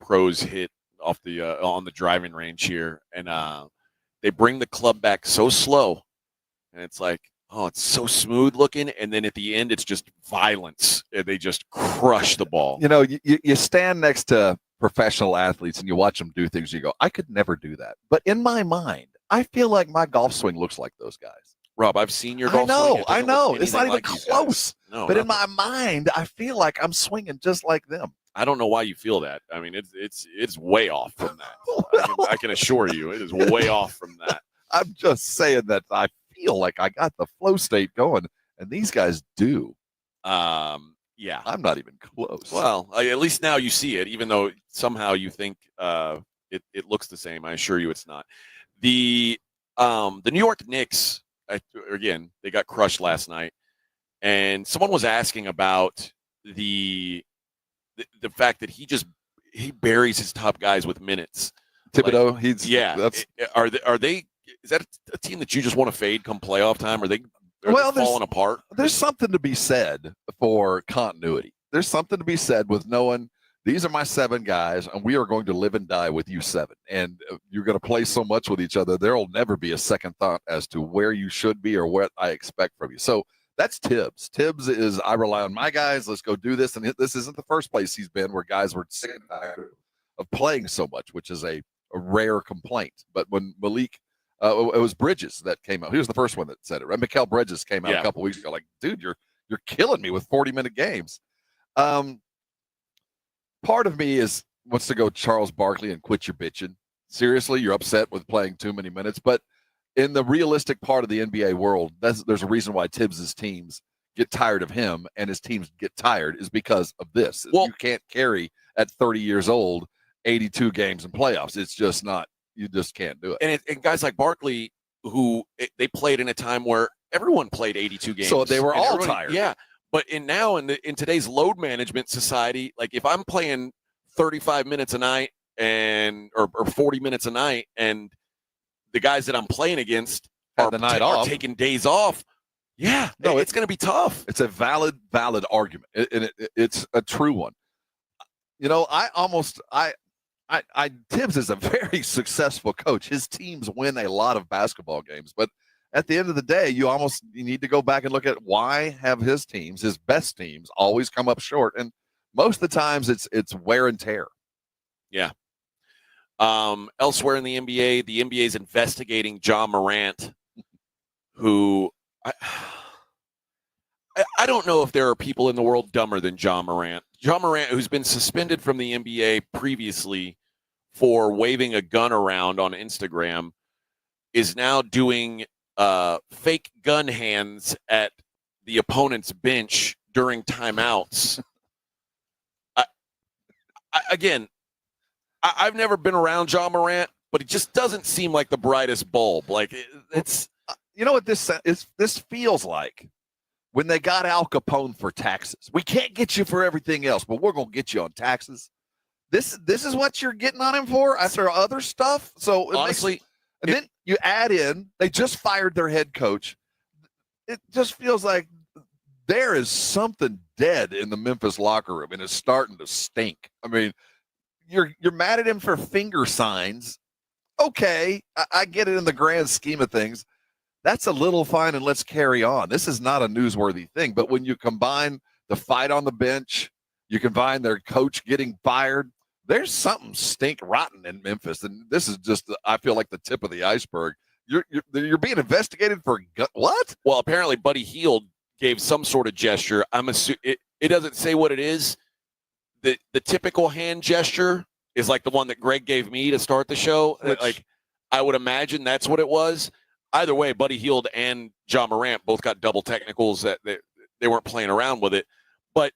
pros hit off the on the driving range here, and they bring the club back so slow. And it's like, oh, it's so smooth looking. And then at the end, it's just violence. They just crush the ball.
You know, you stand next to professional athletes and you watch them do things. You go, I could never do that. But in my mind, I feel like my golf swing looks like those guys.
Rob, I've seen your golf swing.
I know. It's not even
like
close.
No,
but in my mind, I feel like I'm swinging just like them.
I don't know why you feel that. I mean, it's way off from that. I can assure you, it is way off from that.
I'm just saying that I feel like I got the flow state going, and these guys do.
Yeah,
I'm not even close.
Well, at least now you see it, even though somehow you think it looks the same. I assure you, it's not. The New York Knicks, again, they got crushed last night, and someone was asking about the fact that he buries his top guys with minutes.
Thibodeau,
Are they? Is that a team that you just want to fade come playoff time? Are they falling apart?
There's something to be said for continuity. There's something to be said with knowing these are my 7 guys, and we are going to live and die with you 7. And you're going to play so much with each other, there will never be a second thought as to where you should be or what I expect from you. So that's Tibbs. Tibbs is, I rely on my guys. Let's go do this. And this isn't the first place he's been where guys were sick and tired of playing so much, which is a rare complaint. But when Malik, it was Bridges that came out. He was the first one that said it, right? Mikal Bridges came out a couple weeks ago like, dude, you're killing me with 40-minute games. Part of me wants to go Charles Barkley and quit your bitching. Seriously, you're upset with playing too many minutes. But in the realistic part of the NBA world, there's a reason why Tibbs's teams get tired of him and his teams get tired is because of this. Well, you can't carry at 30 years old 82 games in playoffs. It's just not. You just can't do it.
And guys like Barkley, who they played in a time where everyone played 82 games.
So they were all tired.
Yeah. But in today's load management society, like if I'm playing 35 minutes a night or 40 minutes a night and the guys that I'm playing against
Had the night
are
off.
taking days off. Yeah,
No,
it's going to be tough.
It's a valid argument, and it's a true one. You know, Tibbs is a very successful coach. His teams win a lot of basketball games, but at the end of the day, you need to go back and look at why have his teams, his best teams, always come up short, and most of the times it's wear and tear.
Yeah. Elsewhere in the NBA is investigating Ja Morant, who I don't know if there are people in the world dumber than Ja Morant. Ja Morant, who's been suspended from the NBA previously for waving a gun around on Instagram, is now doing fake gun hands at the opponent's bench during timeouts. I've never been around Ja Morant, but it just doesn't seem like the brightest bulb. Like it's,
you know what this feels like when they got Al Capone for taxes. We can't get you for everything else, but we're gonna get you on taxes. This is what you're getting on him for after other stuff. So
honestly,
then you add in they just fired their head coach. It just feels like there is something dead in the Memphis locker room, and it's starting to stink. I mean, you're mad at him for finger signs. Okay, I get it in the grand scheme of things. That's a little fine, and let's carry on. This is not a newsworthy thing, but when you combine the fight on the bench, you combine their coach getting fired, there's something stink rotten in Memphis, and this is just, I feel like, the tip of the iceberg. You're being investigated for what?
Well, apparently Buddy Hield gave some sort of gesture. I'm assuming it doesn't say what it is. The typical hand gesture is like the one that Greg gave me to start the show. Like, I would imagine that's what it was. Either way, Buddy Hield and Ja Morant both got double technicals that they weren't playing around with it. But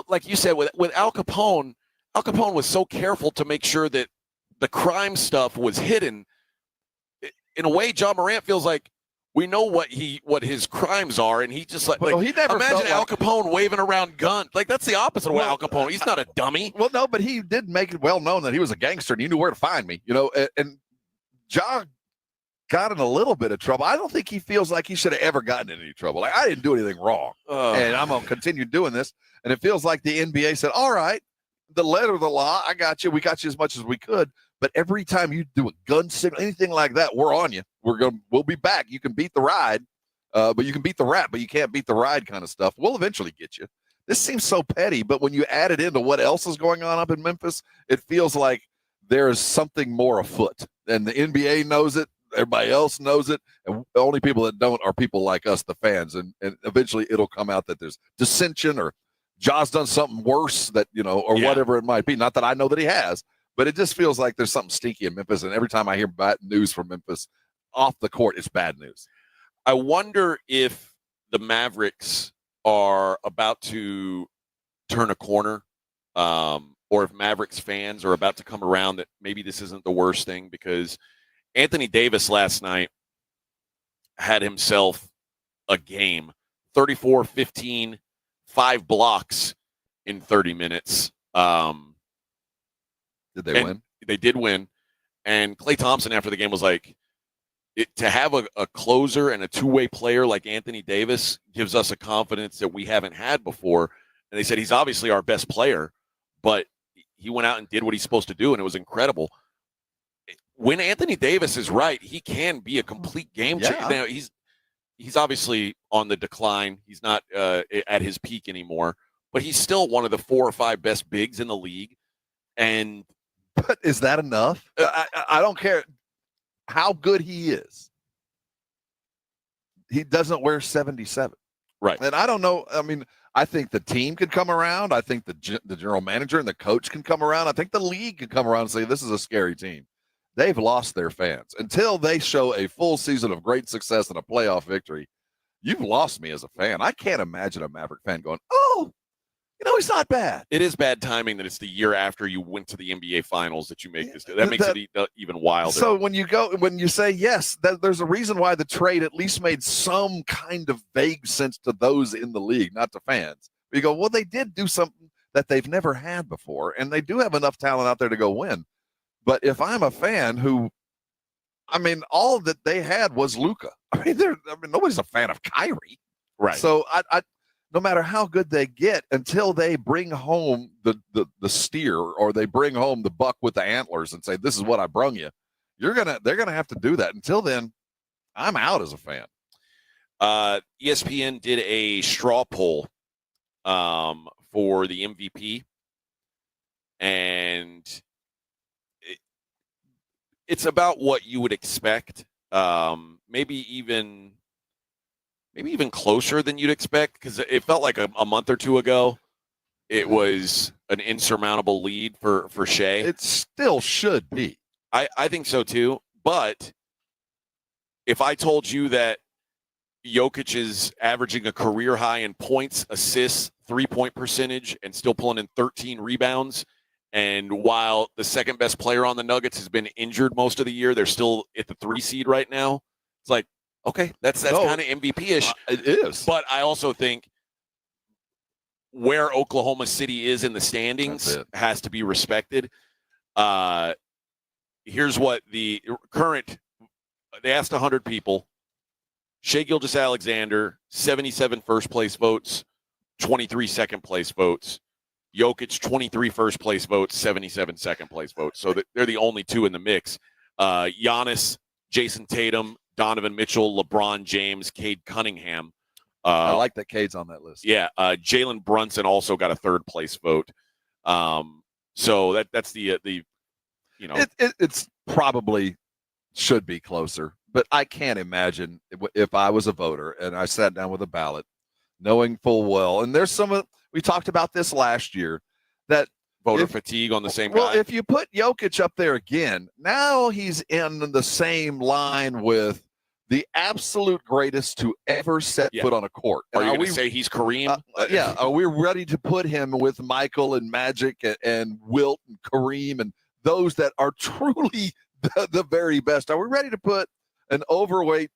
like you said, with Al Capone was so careful to make sure that the crime stuff was hidden. In a way, Ja Morant feels like we know what his crimes are, and he just he never imagine Al Capone waving around guns. Like, that's the opposite of Al Capone. He's not a dummy.
Well, no, but he did make it well known that he was a gangster and he knew where to find me. You know, and Ja got in a little bit of trouble. I don't think he feels like he should have ever gotten in any trouble. Like, I didn't do anything wrong, and I'm gonna continue doing this. And it feels like the NBA said, "All right, the letter of the law, I got you. We got you as much as we could." But every time you do a gun signal, anything like that, we're on you. We'll be back. You can beat the ride, but you can beat the rap, but you can't beat the ride kind of stuff. We'll eventually get you. This seems so petty, but when you add it into what else is going on up in Memphis, it feels like there is something more afoot. And the NBA knows it. Everybody else knows it. And the only people that don't are people like us, the fans. And eventually it'll come out that there's dissension or Ja's done something worse or whatever it might be. Not that I know that he has. But it just feels like there's something stinky in Memphis, and every time I hear bad news from Memphis off the court, it's bad news.
I wonder if the Mavericks are about to turn a corner, or if Mavericks fans are about to come around that maybe this isn't the worst thing, because Anthony Davis last night had himself a game, 34-15, 5 blocks in 30 minutes.
Did they win?
They did win. And Klay Thompson after the game was like, to have a closer and a two-way player like Anthony Davis gives us a confidence that we haven't had before. And they said he's obviously our best player, but he went out and did what he's supposed to do, and it was incredible. When Anthony Davis is right, he can be a complete game changer. Now, he's obviously on the decline. He's not at his peak anymore, but he's still one of the 4 or 5 best bigs in the league.
But is that enough? I don't care how good he is. He doesn't wear 77.
Right.
And I don't know. I mean, I think the team could come around. I think the general manager and the coach can come around. I think the league can come around and say, this is a scary team. They've lost their fans. Until they show a full season of great success and a playoff victory, you've lost me as a fan. I can't imagine a Maverick fan going, oh, he's not bad.
It is bad timing that it's the year after you went to the NBA Finals that you make this. That makes it even wilder.
So when you say yes, there's a reason why the trade at least made some kind of vague sense to those in the league, not to fans. You go, well, they did do something that they've never had before, and they do have enough talent out there to go win. But if I'm a fan who I mean, all that they had was Luka. I mean, nobody's a fan of Kyrie.
Right.
So I no matter how good they get, until they bring home the steer, or they bring home the buck with the antlers and say, this is what I brung you, they're gonna have to do that. Until then, I'm out as a fan.
ESPN did a straw poll for the MVP, and it's about what you would expect. Maybe even closer than you'd expect, because it felt like a month or two ago it was an insurmountable lead for Shea.
It still should be.
I think so too. But if I told you that Jokic is averaging a career high in points, assists, 3-point percentage, and still pulling in 13 rebounds, and while the second best player on the Nuggets has been injured most of the year, they're still at the 3 seed right now. It's like, okay, that's kind of MVP-ish.
It is.
But I also think where Oklahoma City is in the standings has to be respected. Here's what the current – they asked 100 people. Shai Gilgeous-Alexander, 77 first-place votes, 23 second-place votes. Jokic, 23 first-place votes, 77 second-place votes. So they're the only two in the mix. Giannis, Jason Tatum, Donovan Mitchell, LeBron James, Cade Cunningham.
I like that Cade's on that list.
Yeah, Jalen Brunson also got a third-place vote. So that's the
it's probably should be closer, but I can't imagine if I was a voter and I sat down with a ballot, knowing full well, and there's we talked about this last year, that
voter fatigue on the same guy.
Well, if you put Jokic up there again, now he's in the same line with the absolute greatest to ever set foot on a court.
Are you going to say he's Kareem?
Yeah. Are we ready to put him with Michael and Magic and Wilt and Kareem and those that are truly the very best? Are we ready to put an overweight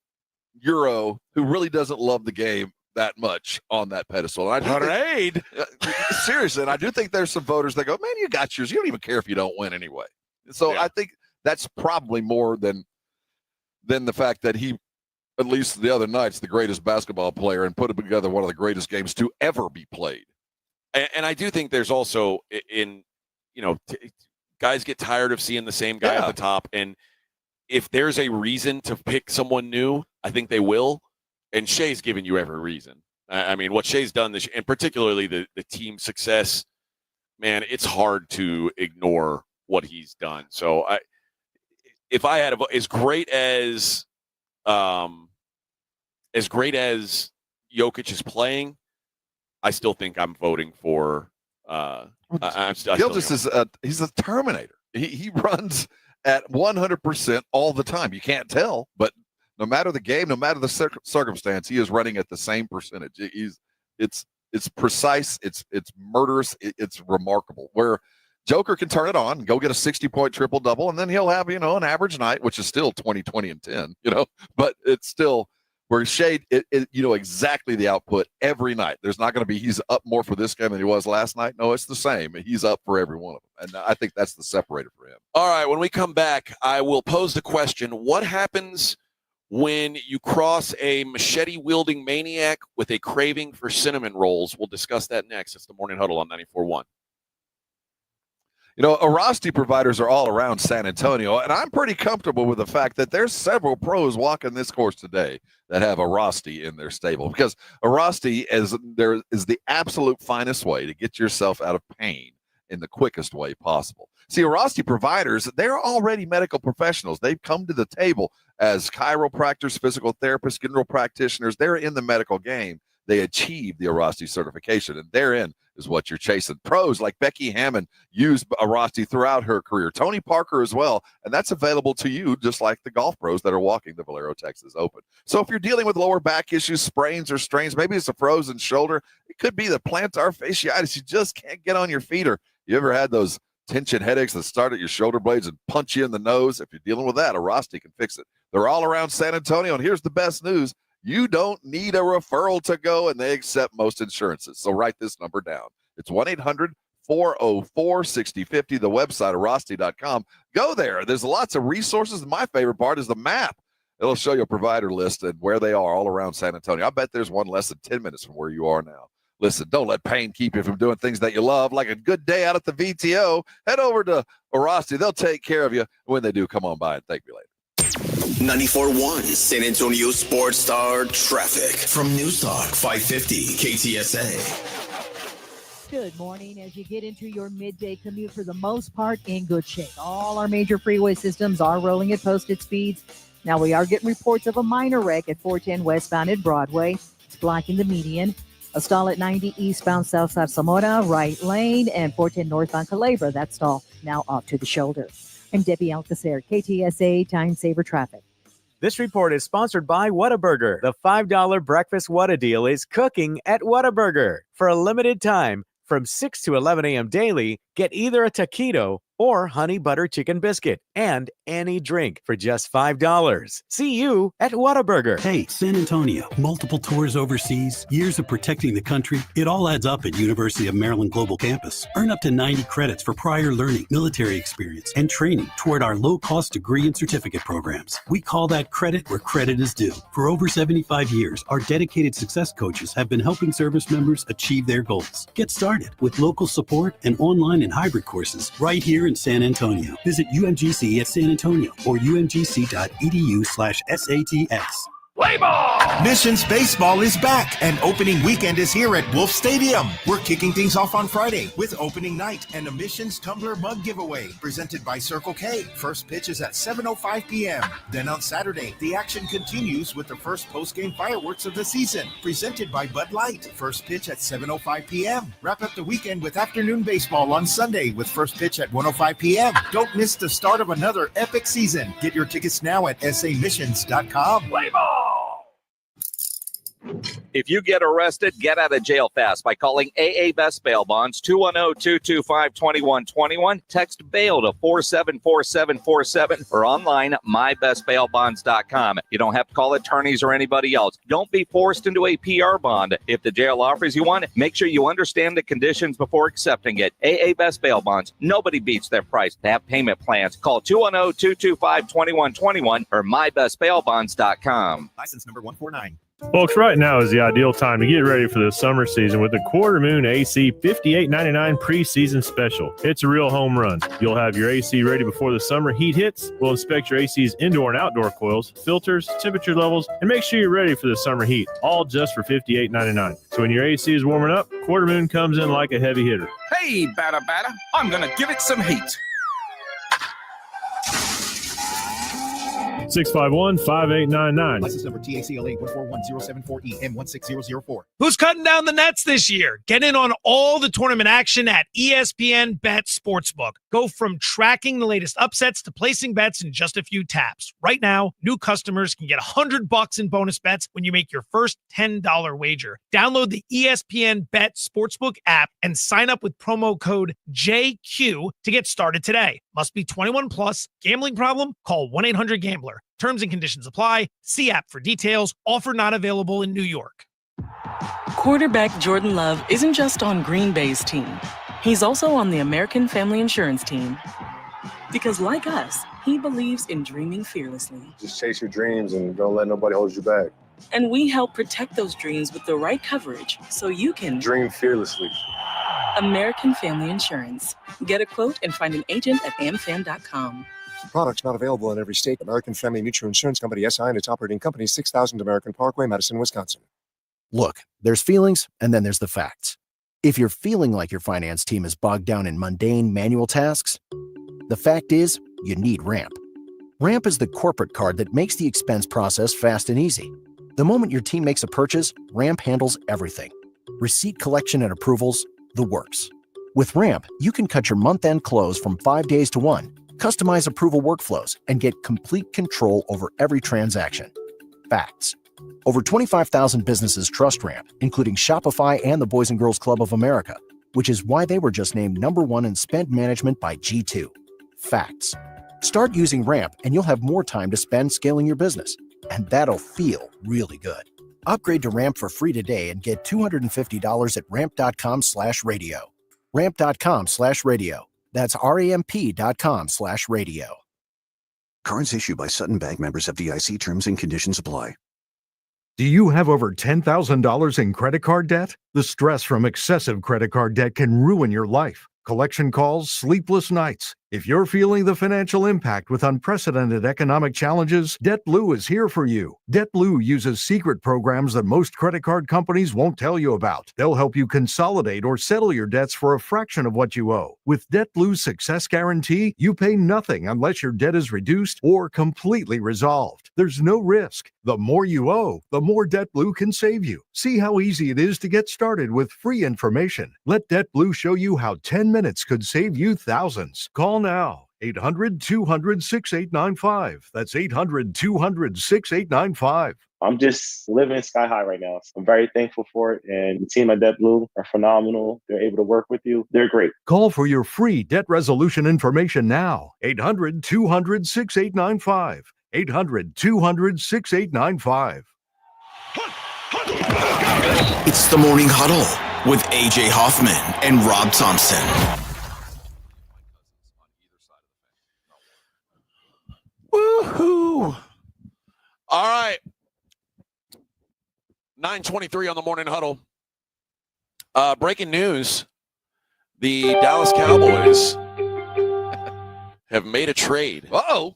Euro who really doesn't love the game that much on that pedestal? And seriously, and I do think there's some voters that go, man, you got yours. You don't even care if you don't win anyway. So I think that's probably more than the fact that he, at least the other night's the greatest basketball player and put together one of the greatest games to ever be played.
And I do think there's also guys get tired of seeing the same guy at the top. And if there's a reason to pick someone new, I think they will. And Shai's given you every reason. I mean, what Shai's done this, and particularly the team success, man, it's hard to ignore what he's done. So if I had as great as Jokic is playing, I still think I'm voting for.
Gilgeous he's a Terminator. He runs at 100% all the time. You can't tell, but no matter the game, no matter the circumstance, he is running at the same percentage. It's precise. It's murderous. It's remarkable. Where Joker can turn it on, go get a 60-point triple-double, and then he'll have, an average night, which is still 20, 20, and 10, but it's still where Shai, exactly the output every night. There's not going to be he's up more for this game than he was last night. No, it's the same. He's up for every one of them, and I think that's the separator for him.
All right, when we come back, I will pose the question, what happens when you cross a machete-wielding maniac with a craving for cinnamon rolls? We'll discuss that next. It's the Morning Huddle on 94.1.
Arasti providers are all around San Antonio, and I'm pretty comfortable with the fact that there's several pros walking this course today that have Arasti in their stable, because Arasti is the absolute finest way to get yourself out of pain in the quickest way possible. See, Arasti providers, they're already medical professionals. They've come to the table as chiropractors, physical therapists, general practitioners. They're in the medical game. They achieved the Arasti certification, and therein is what you're chasing. Pros like Becky Hammond used Arasti throughout her career. Tony Parker as well, and that's available to you just like the golf pros that are walking the Valero Texas Open. So if you're dealing with lower back issues, sprains or strains, maybe it's a frozen shoulder, it could be the plantar fasciitis. You just can't get on your feet. Or you ever had those tension headaches that start at your shoulder blades and punch you in the nose? If you're dealing with that, Arasti can fix it. They're all around San Antonio, and here's the best news. You don't need a referral to go, and they accept most insurances. So write this number down. It's 404-6050, the website, Arasti.com. Go there. There's lots of resources. My favorite part is the map. It'll show you a provider list and where they are all around San Antonio. I bet there's one less than 10 minutes from where you are now. Listen, don't let pain keep you from doing things that you love, like a good day out at the VTO. Head over to Arasti. They'll take care of you. When they do, come on by and thank me later.
94.1 San Antonio Sports Star Traffic from News Talk 550 KTSA.
Good morning. As you get into your midday commute, for the most part, in good shape. All our major freeway systems are rolling at posted speeds. Now, we are getting reports of a minor wreck at 410 westbound at Broadway. It's blocking the median. A stall at 90 eastbound Southside Zamora, right lane, and 410 northbound Culebra. That stall now off to the shoulder. I'm Debbie Alcacer, KTSA Time Saver Traffic.
This report is sponsored by Whataburger. The $5 breakfast Whata deal is cooking at Whataburger. For a limited time, from 6 to 11 a.m. daily, get either a taquito or honey butter chicken biscuit and any drink for just $5. See you at Whataburger.
Hey, San Antonio, multiple tours overseas, years of protecting the country. It all adds up at University of Maryland Global Campus. Earn up to 90 credits for prior learning, military experience, and training toward our low-cost degree and certificate programs. We call that credit where credit is due. For over 75 years, our dedicated success coaches have been helping service members achieve their goals. Get started with local support and online and hybrid courses right here in San Antonio. Visit UMGC at San Antonio or umgc.edu/SATS.
Play ball! Missions Baseball is back, and opening weekend is here at Wolf Stadium. We're kicking things off on Friday with opening night and a Missions Tumbler mug giveaway presented by Circle K. First pitch is at 7:05 p.m. Then on Saturday, the action continues with the first post-game fireworks of the season presented by Bud Light. First pitch at 7:05 p.m. Wrap up the weekend with afternoon baseball on Sunday with first pitch at 1:05 p.m. Don't miss the start of another epic season. Get your tickets now at samissions.com. Play ball!
If you get arrested, get out of jail fast by calling AA Best Bail Bonds, 210-225-2121. Text bail to 474747 or online, mybestbailbonds.com. You don't have to call attorneys or anybody else. Don't be forced into a PR bond. If the jail offers you one, make sure you understand the conditions before accepting it. AA Best Bail Bonds. Nobody beats their price. They have payment plans. Call 210-225-2121 or mybestbailbonds.com.
License number 149.
Folks, right now is the ideal time to get ready for the summer season with the Quarter Moon AC $58.99 preseason special. It's a real home run. You'll have your AC ready before the summer heat hits. We'll inspect your AC's indoor and outdoor coils, filters, temperature levels, and make sure you're ready for the summer heat, all just for $58.99. So when your AC is warming up, Quarter Moon comes in like a heavy hitter.
Hey, batter, I'm going to give it some heat.
651-5899.
License number TACLA 141074EM16004.
Who's cutting down the nets this year? Get in on all the tournament action at ESPN Bet Sportsbook. Go from tracking the latest upsets to placing bets in just a few taps. Right now, new customers can get $100 in bonus bets when you make your first $10 wager. Download the ESPN Bet Sportsbook app and sign up with promo code JQ to get started today. Must be 21 plus. Gambling problem? Call 1-800-GAMBLER. Terms and conditions apply. See app for details. Offer not available in New York.
Quarterback Jordan Love isn't just on Green Bay's team. He's also on the American Family Insurance team. Because like us, he believes in dreaming fearlessly.
Just chase your dreams and don't let nobody hold you back.
And we help protect those dreams with the right coverage so you can
dream fearlessly.
American Family Insurance. Get a quote and find an agent at amfam.com.
Products not available in every state. American Family Mutual Insurance Company, SI, and its operating company, 6000 American Parkway, Madison, Wisconsin.
Look, there's feelings, and then there's the facts. If you're feeling like your finance team is bogged down in mundane manual tasks, the fact is you need Ramp. Ramp is the corporate card that makes the expense process fast and easy. The moment your team makes a purchase, Ramp handles everything. Receipt collection and approvals, the works. With Ramp, you can cut your month-end close from 5 days to 1, customize approval workflows, and get complete control over every transaction. Facts. Over 25,000 businesses trust Ramp, including Shopify and the Boys and Girls Club of America, which is why they were just named #1 in spend management by G2. Facts. Start using Ramp and you'll have more time to spend scaling your business. And that'll feel really good. Upgrade to Ramp for free today and get $250 at ramp.com/radio. Ramp.com/radio. That's RAMP.com/radio.
Cards issued by Sutton Bank, members of FDIC. Terms and conditions apply.
Do you have over $10,000 in credit card debt? The stress from excessive credit card debt can ruin your life. Collection calls, sleepless nights. If you're feeling the financial impact with unprecedented economic challenges, DebtBlue is here for you. DebtBlue uses secret programs that most credit card companies won't tell you about. They'll help you consolidate or settle your debts for a fraction of what you owe. With DebtBlue's Success Guarantee, you pay nothing unless your debt is reduced or completely resolved. There's no risk. The more you owe, the more DebtBlue can save you. See how easy it is to get started with free information. Let DebtBlue show you how 10 minutes could save you thousands. Call now. 800-200-6895. That's 800-200-6895.
I'm just living sky high right now. I'm very thankful for it. And the team at DebtBlue are phenomenal. They're able to work with you. They're great.
Call for your free debt resolution information now. 800-200-6895. 800-200-6895.
It's the Morning Huddle with AJ Hoffman and Rob Thompson.
Woohoo! All right. 9:23 on the Morning Huddle. Breaking news. The Dallas Cowboys have made a trade.
Uh-oh.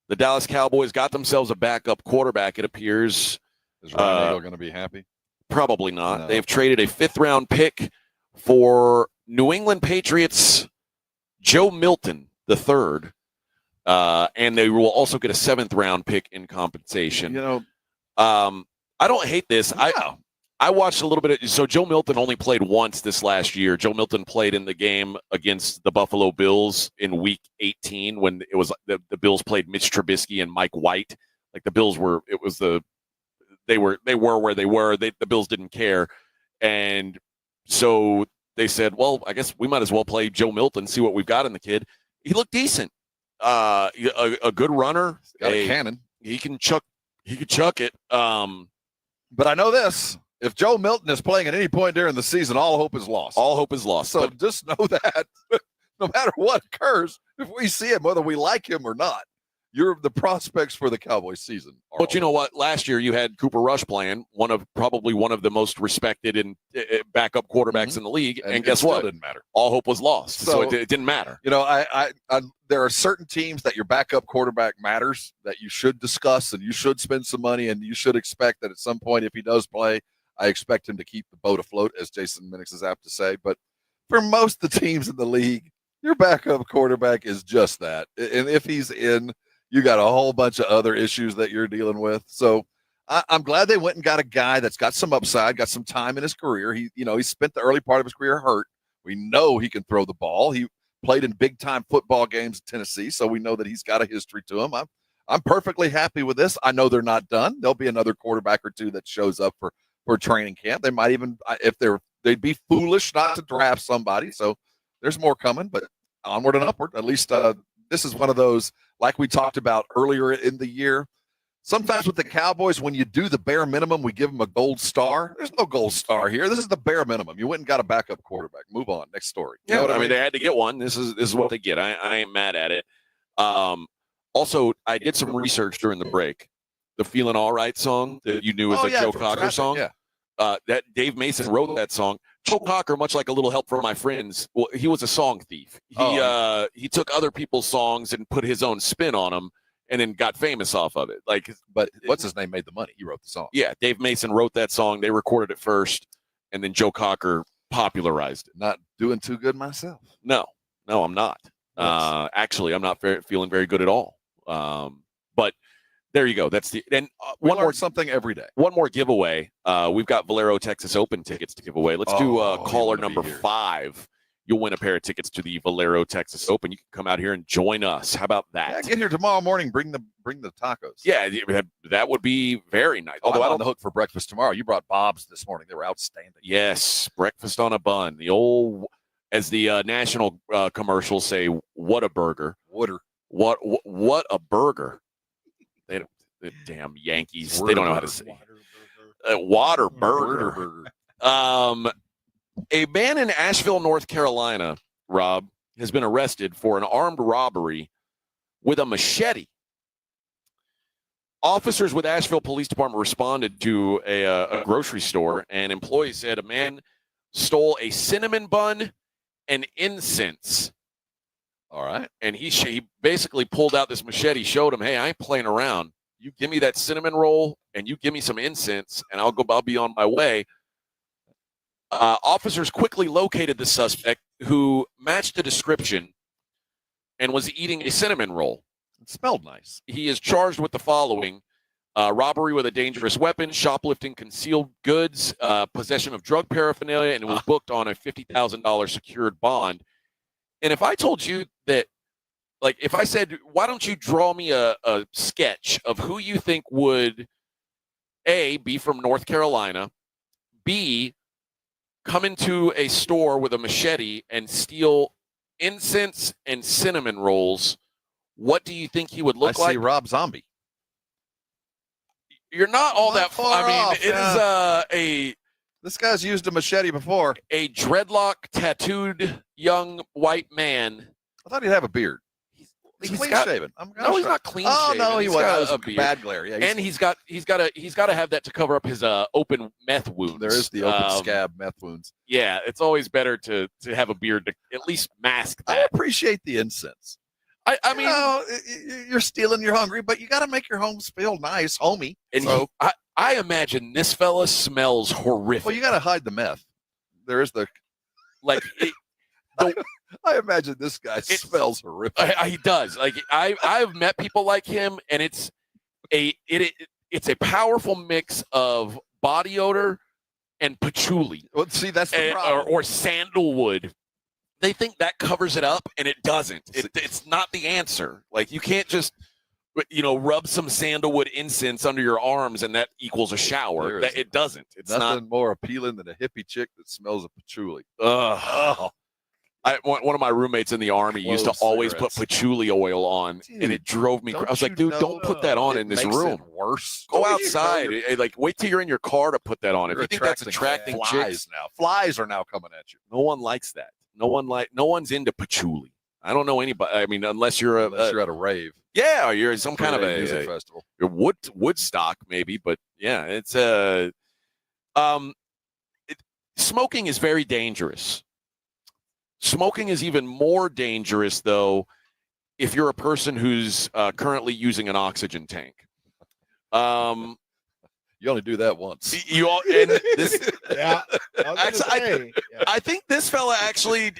The Dallas Cowboys got themselves a backup quarterback, it appears.
Is Ryan Eagle going to be happy?
Probably not.
No.
They've traded a 5th-round pick for New England Patriots Joe Milton III. And they will also get a 7th-round pick in compensation.
You know,
I don't hate this.
No.
I watched a little bit of. So Joe Milton only played once this last year. Joe Milton played in the game against the Buffalo Bills in Week 18 when it was the Bills played Mitch Trubisky and Mike White. Like the Bills were. It was they were where they were. The Bills didn't care, and so they said, "Well, I guess we might as well play Joe Milton, see what we've got in the kid." He looked decent. A good runner.
Got a cannon.
He can chuck it.
But I know this. If Joe Milton is playing at any point during the season, all hope is lost.
All hope is lost.
So just know that no matter what occurs, if we see him, whether we like him or not, the prospects for the Cowboys season are
But you know what? Last year you had Cooper Rush playing, probably one of the most respected and backup quarterbacks in the league. And guess what?
Didn't matter.
All hope was lost. So it didn't matter.
You know, I there are certain teams that your backup quarterback matters, that you should discuss and you should spend some money, and you should expect that at some point, if he does play, I expect him to keep the boat afloat, as Jason Minix is apt to say. But for most of the teams in the league, your backup quarterback is just that. And if he's in, you got a whole bunch of other issues that you're dealing with. So I'm glad they went and got a guy that's got some upside, got some time in his career. He spent the early part of his career hurt. We know he can throw the ball. He played in big-time football games in Tennessee, so we know that he's got a history to him. I'm perfectly happy with this. I know they're not done. There'll be another quarterback or two that shows up for training camp. They might even, if they'd be foolish not to draft somebody. So there's more coming, but onward and upward. At least this is one of those, like we talked about earlier in the year. Sometimes with the Cowboys, when you do the bare minimum, we give them a gold star. There's no gold star here. This is the bare minimum. You went and got a backup quarterback. Move on. Next story.
You know what I mean? They had to get one. This is what they get. I ain't mad at it. Also, I did some research during the break. The "Feeling All Right" song that you knew was a Joe Cocker song.
Yeah.
That Dave Mason wrote that song. Joe Cocker, much like A Little Help from My Friends, well, he was a song thief. He took other people's songs and put his own spin on them, and then got famous off of it.
But what's his name made the money? He wrote the song.
Yeah, Dave Mason wrote that song. They recorded it first, and then Joe Cocker popularized it.
Not doing too good myself.
No, I'm not. Actually, I'm not feeling very good at all. But there you go. That's one more
something every day.
One more giveaway. We've got Valero Texas Open tickets to give away. Let's do caller number 5. You'll win a pair of tickets to the Valero Texas Open. You can come out here and join us. How about that?
Yeah, get here tomorrow morning. Bring the tacos.
Yeah, that would be very nice.
Although I'm on the hook for breakfast tomorrow. You brought Bob's this morning. They were outstanding.
Yes, breakfast on a bun. The old, as the national commercials say, what a burger. What a burger. The damn Yankees. They don't know how to say. Water burger. A man in Asheville, North Carolina, Rob, has been arrested for an armed robbery with a machete. Officers with Asheville Police Department responded to a grocery store, and employees said a man stole a cinnamon bun and incense.
All right.
And he basically pulled out this machete, showed him, hey, I ain't playing around. You give me that cinnamon roll and you give me some incense, and I'll be on my way. Officers quickly located the suspect, who matched the description and was eating a cinnamon roll.
It smelled nice.
He is charged with the following: robbery with a dangerous weapon, shoplifting concealed goods, possession of drug paraphernalia, and was booked on a $50,000 secured bond. And if I told you that, like, if I said, why don't you draw me a sketch of who you think would, A, be from North Carolina, B, come into a store with a machete and steal incense and cinnamon rolls, what do you think he would look like?
I see Rob Zombie.
You're not all that far. I mean,
off,
it is
this guy's used a machete before.
A dreadlock tattooed young white man.
I thought he'd have a beard. He's clean shaven.
No, he's not clean
shaven. Oh no, he was
a beard.
Bad glare. Yeah,
and he's got to have that to cover up his open meth wounds.
There is the open scab meth wounds.
Yeah, it's always better to have a beard to at least mask that.
I appreciate the incense.
I mean,
you're stealing, you're hungry, but you got to make your home feel nice, homey.
And
so,
I imagine this fella smells horrific.
Well, you got to hide the meth. There is the
like.
I imagine this guy smells horrific.
He does. Like I've met people like him, and it's a powerful mix of body odor and patchouli.
Well, see, that's the problem.
Or sandalwood. They think that covers it up, and it doesn't. It's not the answer. Like, you can't just, rub some sandalwood incense under your arms and that equals a shower. It doesn't. It's
nothing more appealing than a hippie chick that smells of patchouli.
Ugh. One of my roommates in the Army used to always put patchouli oil on, and it drove me crazy. I was like, dude, don't put that on in this room.
Worse.
Go outside. Wait till you're in your car to put that on. If you think that's attracting chicks,
flies are now coming at you.
No one likes that. No one's into patchouli. I don't know anybody. I mean, unless you're
at a rave.
Yeah, or you're some kind of
music festival.
You're Woodstock maybe, but yeah, it's smoking is very dangerous. Smoking is even more dangerous, though, if you're a person who's currently using an oxygen tank.
You only do that once.
Yeah.
I think this fella actually,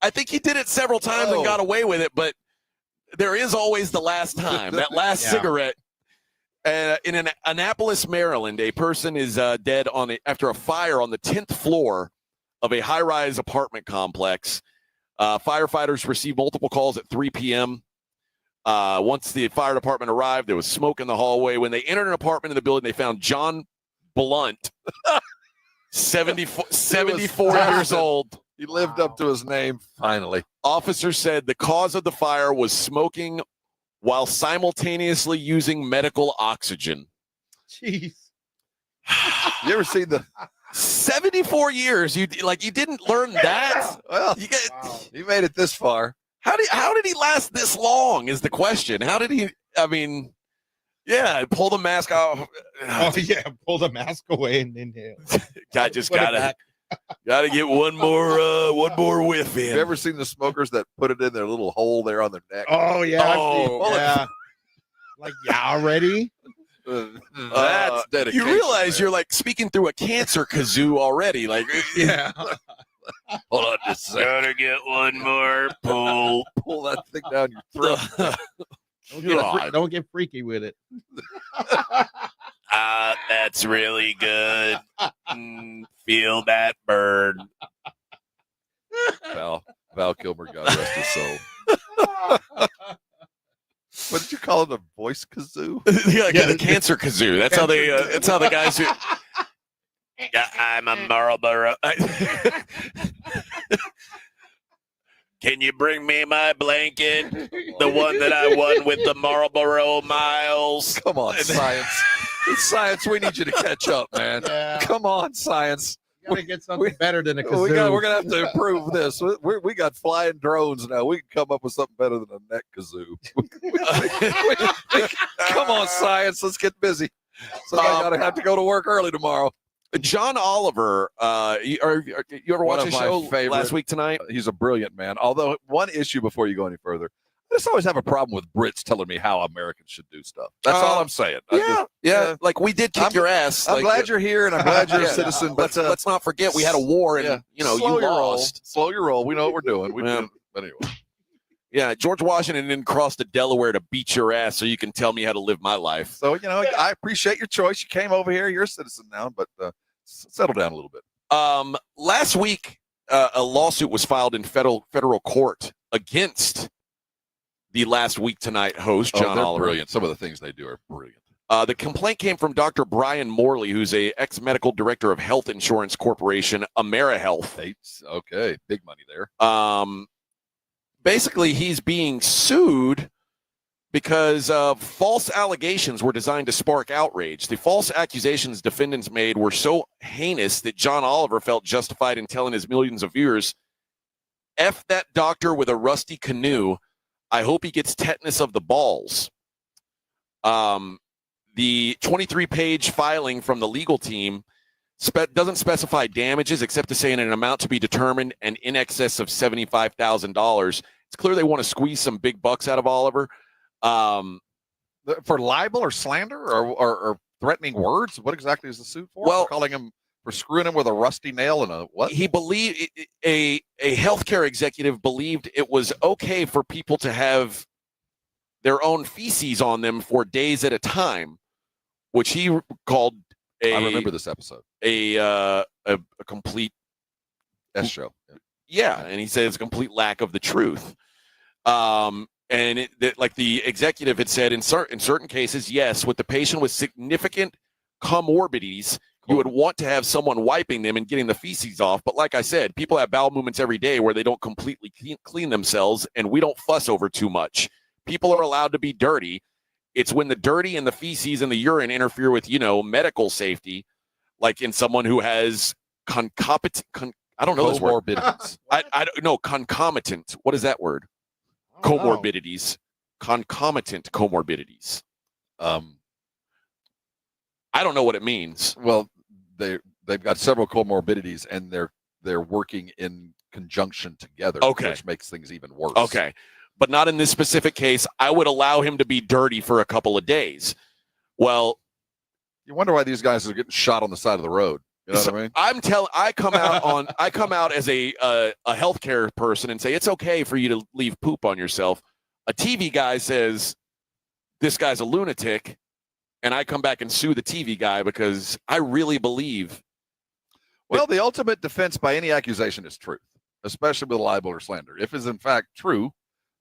I think he did it several times and got away with it, but there is always the last time. That last cigarette. In Annapolis, Maryland, a person is dead after a fire on the 10th floor of a high-rise apartment complex. Firefighters received multiple calls at 3 p.m. Once the fire department arrived, there was smoke in the hallway. When they entered an apartment in the building, they found John Blunt, 74 years old.
He lived up to his name, finally.
Officers said the cause of the fire was smoking while simultaneously using medical oxygen.
Jeez.
You ever seen the
74 years? You didn't learn that?
Well, he made it this far.
How did he last this long is the question. How did he, pull the mask off.
Oh, yeah, pull the mask away and inhale.
God, just gotta get one more whiff in.
Have you ever seen the smokers that put it in their little hole there on their neck?
Oh, yeah. Yeah. Like, already?
That's dedication. You realize you're like speaking through a cancer kazoo already. Like,
yeah.
Hold on just a second.
Gotta get one more pull.
Pull that thing down your throat.
Don't get freaky with it.
That's really good. Feel that burn.
Val Kilmer, God rest his soul. What did you call it? A voice kazoo?
The cancer kazoo. That's how they. That's how the guys who. Yeah, I'm a Marlboro. Can you bring me my blanket? The one that I won with the Marlboro Miles.
Come on, science. It's science. We need you to catch up, man.
Yeah.
Come on, science.
Gotta get something better than a kazoo.
We're gonna have to improve this. We got flying drones now. We can come up with something better than a neck kazoo. Come on, science. Let's get busy. So I gotta have to go to work early tomorrow.
John Oliver, you ever watch his show Last Week Tonight?
He's a brilliant man. Although one issue before you go any further, I just always have a problem with Brits telling me how Americans should do stuff. That's all I'm saying.
Yeah. Like we did kick your ass.
I'm glad you're here, and I'm glad you're a citizen. But
let's not forget we had a war, and you lost.
Slow your roll. We know what we're doing. But anyway.
Yeah, George Washington didn't cross the Delaware to beat your ass, so you can tell me how to live my life.
So I appreciate your choice. You came over here. You're a citizen now, but settle down a little bit.
Last week, a lawsuit was filed in federal court against the Last Week Tonight host, John Oliver.
Brilliant. Some of the things they do are brilliant.
The complaint came from Dr. Brian Morley, who's a ex-medical director of Health Insurance Corporation, AmeriHealth.
Okay, big money there.
Basically, he's being sued because false allegations were designed to spark outrage. The false accusations defendants made were so heinous that John Oliver felt justified in telling his millions of viewers, F that doctor with a rusty canoe. I hope he gets tetanus of the balls. The 23-page filing from the legal team doesn't specify damages except to say in an amount to be determined and in excess of $75,000. It's clear they want to squeeze some big bucks out of Oliver.
For libel or slander or threatening words? What exactly is the suit for?
Well,
for screwing him with a rusty nail and a what?
He believed a healthcare executive believed it was okay for people to have their own feces on them for days at a time, which he called
I remember this episode.
A complete
S show.
Yeah, and he said it's a complete lack of the truth. And like the executive had said, in certain cases, yes, with the patient with significant comorbidities, you would want to have someone wiping them and getting the feces off. But like I said, people have bowel movements every day where they don't completely clean themselves, and we don't fuss over too much. People are allowed to be dirty. It's when the dirty and the feces and the urine interfere with, medical safety, like in someone who has concomitant. I don't know this word.
Comorbidities.
I don't know. Concomitant. What is that word? Comorbidities. Concomitant comorbidities. I don't know what it means.
Well, they've got several comorbidities, and they're working in conjunction together, which makes things even worse.
Okay, but not in this specific case. I would allow him to be dirty for a couple of days. Well,
you wonder why these guys are getting shot on the side of the road. You know what I mean?
I come out as a healthcare person and say it's okay for you to leave poop on yourself. A TV guy says this guy's a lunatic, and I come back and sue the TV guy because I really believe.
Well, the ultimate defense by any accusation is truth, especially with libel or slander. If it's in fact true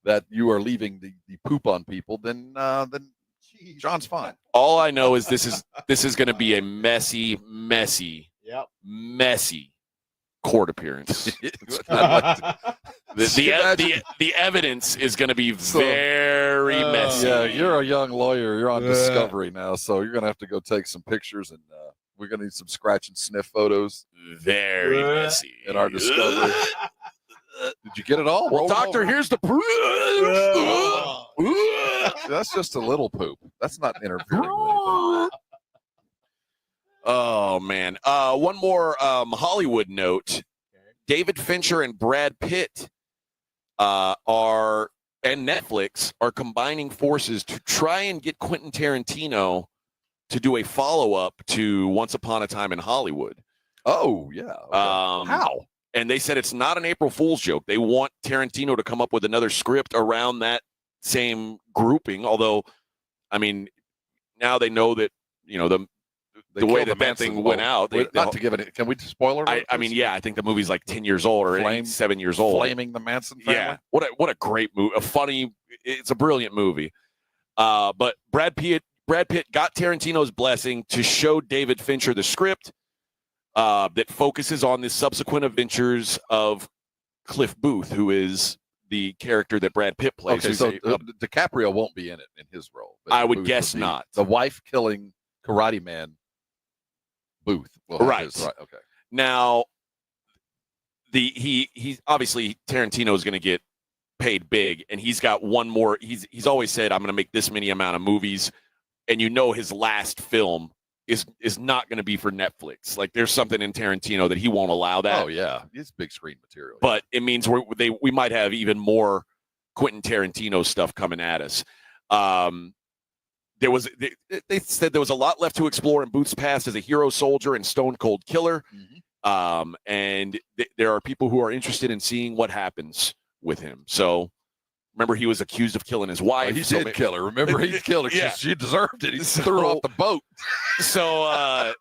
that you are leaving the poop on people, then John's fine.
All I know is this is going to be a messy court appearance. The evidence is going to be very messy.
Yeah, you're a young lawyer. You're on Discovery now, so you're going to have to go take some pictures, and we're going to need some scratch and sniff photos.
Very messy
in our Discovery. Did you get it all?
Well, doctor, here's the proof.
That's just a little poop. That's not interfering with anything.
Oh, man. One more Hollywood note. David Fincher and Brad Pitt and Netflix are combining forces to try and get Quentin Tarantino to do a follow-up to Once Upon a Time in Hollywood.
Oh, yeah. Okay.
How? And they said it's not an April Fool's joke. They want Tarantino to come up with another script around that same grouping. Although, I mean, now they know that, the way that thing went out.
Not to give it. Can we spoiler?
I mean, yeah, I think the movie's like 10 years old or 7 years old.
Flaming the Manson family.
Yeah. What a great movie. It's a brilliant movie. But Brad Pitt got Tarantino's blessing to show David Fincher the script that focuses on the subsequent adventures of Cliff Booth, who is the character that Brad Pitt plays.
Okay, so DiCaprio won't be in it in his role.
I would guess not.
The wife-killing karate man Booth.
Right.
Okay.
Now, he's obviously Tarantino is going to get paid big, and he's got one more. He's always said, I'm going to make this many amount of movies, and his last film is not going to be for Netflix. Like, there's something in Tarantino that he won't allow that.
Oh yeah, it's big screen material.
But it means we might have even more Quentin Tarantino stuff coming at us. They said there was a lot left to explore in Booth's past as a hero soldier and stone cold killer. And there are people who are interested in seeing what happens with him. So remember, he was accused of killing his wife.
He did kill her. Remember, he killed her.
Yeah.
She deserved it. He threw her off the boat.
So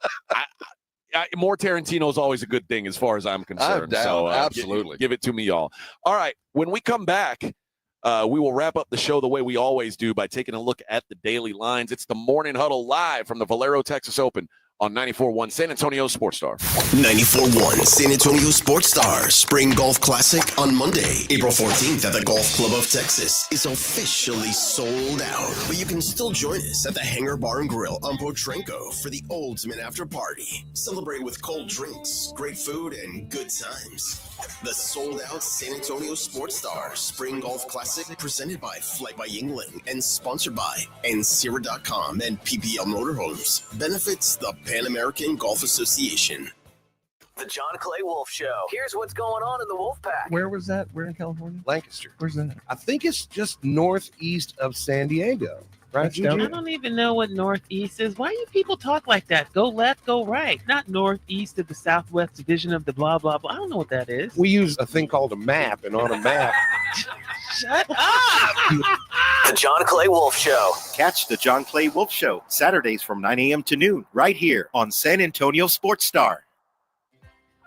more Tarantino is always a good thing as far as I'm concerned.
I'm down.
So
Absolutely.
give it to me, y'all. All right. When we come back, we will wrap up the show the way we always do by taking a look at the daily lines. It's the Morning Huddle live from the Valero Texas Open on 94.1 San Antonio Sports Star.
94.1 San Antonio Sports Star Spring Golf Classic on Monday, April 14th at the Golf Club of Texas is officially sold out. But you can still join us at the Hangar Bar and Grill on Potranco for the ultimate after party. Celebrate with cold drinks, great food, and good times. The sold-out San Antonio Sports Star Spring Golf Classic presented by Flight by Yingling and sponsored by Nsira.com and PPL Motorhomes. Benefits the Pan American Golf Association.
The John Clay Wolf Show. Here's what's going on in the Wolf Pack.
Where was that? Where in California?
Lancaster.
Where's that?
I think it's just northeast of San Diego. Right,
I don't even know what northeast is. Why do you people talk like that? Go left, go right. Not northeast of the southwest division of the blah, blah, blah. I don't know what that is.
We use a thing called a map, and on a map...
Shut up!
The John Clay Wolf Show.
Catch the John Clay Wolf Show Saturdays from 9 a.m. to noon right here on San Antonio Sports Star.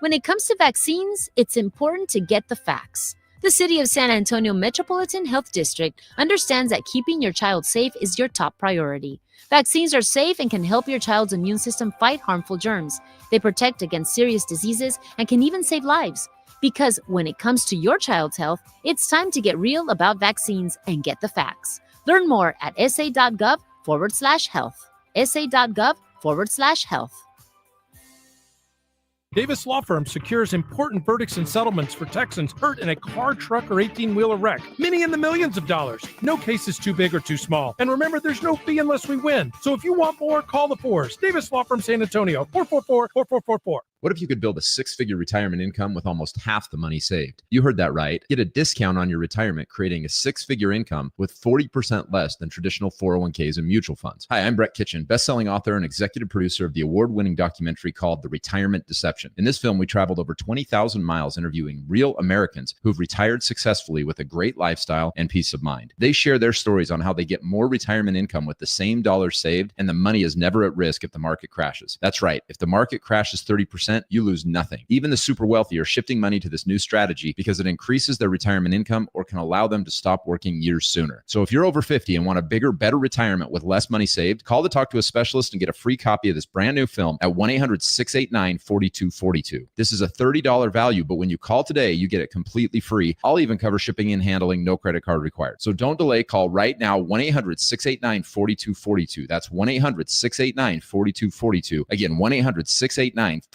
When it comes to vaccines, it's important to get the facts. The City of San Antonio Metropolitan Health District understands that keeping your child safe is your top priority. Vaccines are safe and can help your child's immune system fight harmful germs. They protect against serious diseases and can even save lives. Because when it comes to your child's health, it's time to get real about vaccines and get the facts. Learn more at sa.gov/health. sa.gov/health.
Davis Law Firm secures important verdicts and settlements for Texans hurt in a car, truck, or 18-wheeler wreck. Many in the millions of dollars. No case is too big or too small. And remember, there's no fee unless we win. So if you want more, call the Fours. Davis Law Firm San Antonio, 444-4444.
What if you could build a six-figure retirement income with almost half the money saved? You heard that right. Get a discount on your retirement, creating a six-figure income with 40% less than traditional 401ks and mutual funds. Hi, I'm Brett Kitchen, best-selling author and executive producer of the award-winning documentary called The Retirement Deception. In this film, we traveled over 20,000 miles interviewing real Americans who've retired successfully with a great lifestyle and peace of mind. They share their stories on how they get more retirement income with the same dollars saved, and the money is never at risk if the market crashes. That's right. If the market crashes 30%, you lose nothing. Even the super wealthy are shifting money to this new strategy because it increases their retirement income or can allow them to stop working years sooner. So if you're over 50 and want a bigger, better retirement with less money saved, call to talk to a specialist and get a free copy of this brand new film at 1-800-689-4242. This is a $30 value, but when you call today, you get it completely free. I'll even cover shipping and handling, no credit card required. So don't delay. Call right now, 1-800-689-4242. That's 1-800-689-4242. Again, 1-800-689-4242.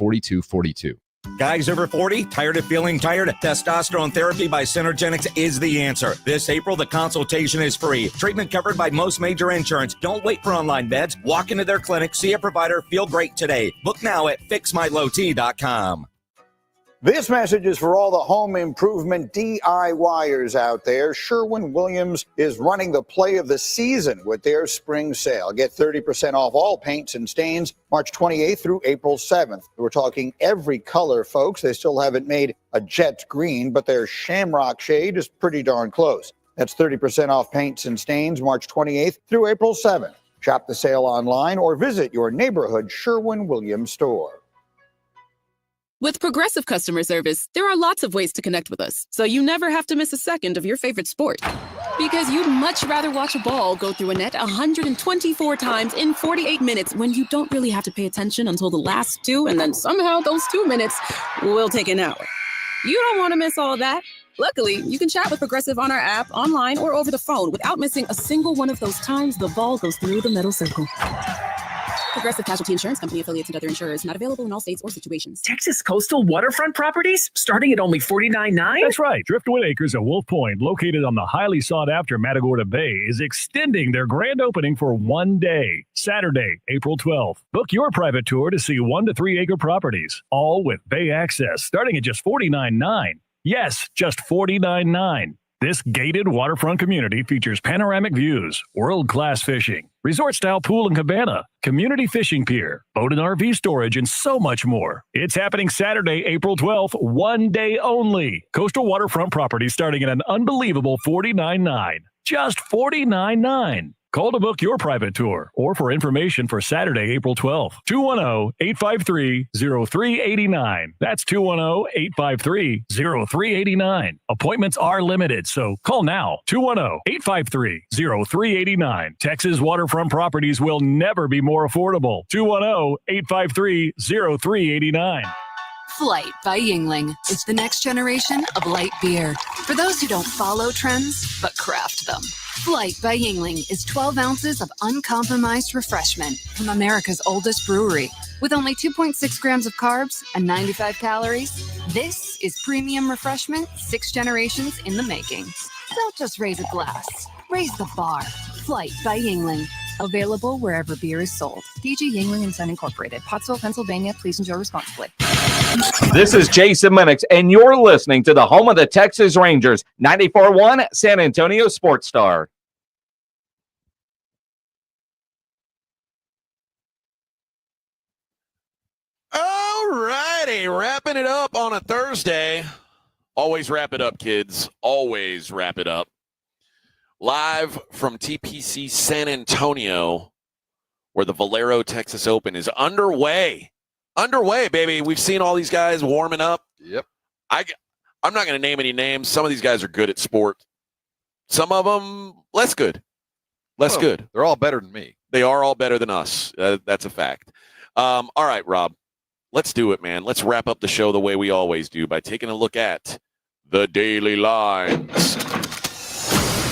Guys over 40, tired of feeling tired? Testosterone therapy by Synergenics is the answer. This April, the consultation is free. Treatment covered by most major insurance. Don't wait for online meds. Walk into their clinic, see a provider, feel great today. Book now at fixmylowt.com.
This message is for all the home improvement DIYers out there. Sherwin-Williams is running the play of the season with their spring sale. Get 30% off all paints and stains March 28th through April 7th. We're talking every color, folks. They still haven't made a jet green, but their shamrock shade is pretty darn close. That's 30% off paints and stains March 28th through April 7th. Shop the sale online or visit your neighborhood Sherwin-Williams store.
With Progressive Customer Service, there are lots of ways to connect with us, so you never have to miss a second of your favorite sport. Because you'd much rather watch a ball go through a net 124 times in 48 minutes when you don't really have to pay attention until the last two, and then somehow those 2 minutes will take an hour. You don't want to miss all of that. Luckily, you can chat with Progressive on our app, online, or over the phone without missing a single one of those times the ball goes through the middle circle. Progressive Casualty Insurance Company affiliates and other insurers. Not available in all states or situations.
Texas coastal waterfront properties starting at only $49.9?
That's right. Driftwood Acres at Wolf Point, located on the highly sought-after Matagorda Bay, is extending their grand opening for one day, Saturday, April 12th. Book your private tour to see 1 to 3 acre properties, all with bay access, starting at just $49.9. Yes, just $49.9. This gated waterfront community features panoramic views, world-class fishing, resort-style pool and cabana, community fishing pier, boat and RV storage, and so much more. It's happening Saturday, April 12th, one day only. Coastal waterfront properties starting at an unbelievable $49.9. Just $49.9. Call to book your private tour or for information for Saturday, April 12th. 210-853-0389. That's 210-853-0389. Appointments are limited, so call now. 210-853-0389. Texas waterfront properties will never be more affordable. 210-853-0389.
Flight by Yingling is the next generation of light beer. For those who don't follow trends, but craft them. Flight by Yingling is 12 ounces of uncompromised refreshment from America's oldest brewery. With only 2.6 grams of carbs and 95 calories, this is premium refreshment 6 generations in the making. Don't just raise a glass, raise the bar. Flight by Yingling. Available wherever beer is sold. DG Yingling & Son Incorporated, Pottsville, Pennsylvania. Please enjoy responsibly.
This is Jason Minix, and you're listening to the home of the Texas Rangers, 94.1 San Antonio Sports Star.
All righty, wrapping it up on a Thursday. Always wrap it up, kids. Always wrap it up. Live from TPC San Antonio, where the Valero Texas Open is underway. Underway, baby. We've seen all these guys warming up.
Yep.
I'm not going to name any names. Some of these guys are good at sport. Some of them less good. Less good.
They're all better than me.
They are all better than us. That's a fact. All right, Rob. Let's do it, man. Let's wrap up the show the way we always do by taking a look at the daily lines.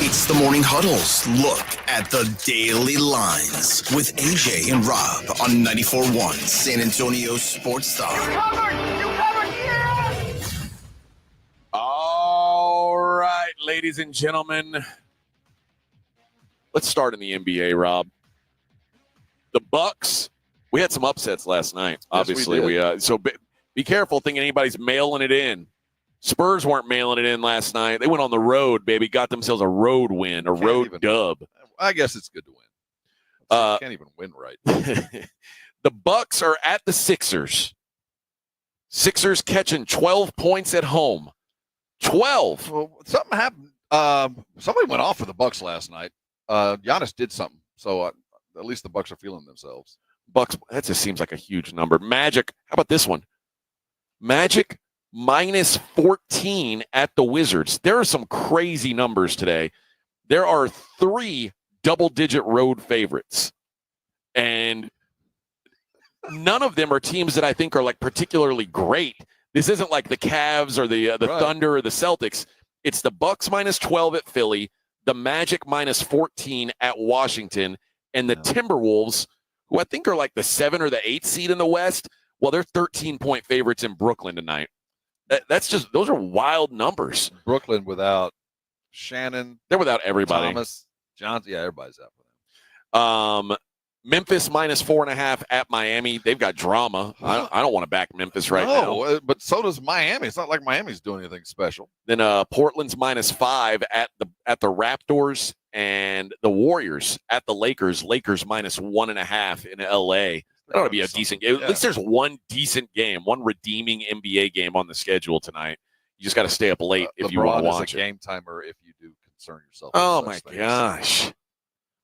It's the Morning Huddle's look at the daily lines with AJ and Rob on 94.1 San Antonio Sports Star.
All right, ladies and gentlemen. Let's start in the NBA, Rob. The Bucks. We had some upsets last night. Obviously, so be careful thinking anybody's mailing it in. Spurs weren't mailing it in last night. They went on the road, baby. Got themselves a road win, dub.
I guess it's good to win. Can't even win right.
The Bucks are at the Sixers. Sixers catching 12 points at home. 12.
Well, something happened. Somebody went off for the Bucks last night. Giannis did something, so at least the Bucks are feeling themselves.
Bucks. That just seems like a huge number. Magic. How about this one? Magic minus 14 at the Wizards. There are some crazy numbers today. There are 3 double-digit road favorites, and none of them are teams that I think are like particularly great. This isn't like the Cavs or the Thunder or the Celtics. It's the Bucks minus 12 at Philly, the Magic minus 14 at Washington, and the Timberwolves, who I think are like the 7 or the 8 seed in the West. Well, they're 13-point favorites in Brooklyn tonight. Those are wild numbers.
Brooklyn without Shannon.
They're without everybody.
Thomas, Johnson. Yeah, everybody's out for
them. Memphis minus 4.5 at Miami. They've got drama. I don't want to back Memphis right now.
But so does Miami. It's not like Miami's doing anything special.
Then Portland's minus 5 at the Raptors, and the Warriors at the Lakers. Lakers minus 1.5 in LA. That ought to be a decent game. At least there's one decent game, one redeeming NBA game on the schedule tonight. You just got to stay up late if you want to watch
it. LeBron is a game timer if you do concern yourself.
Oh, my gosh.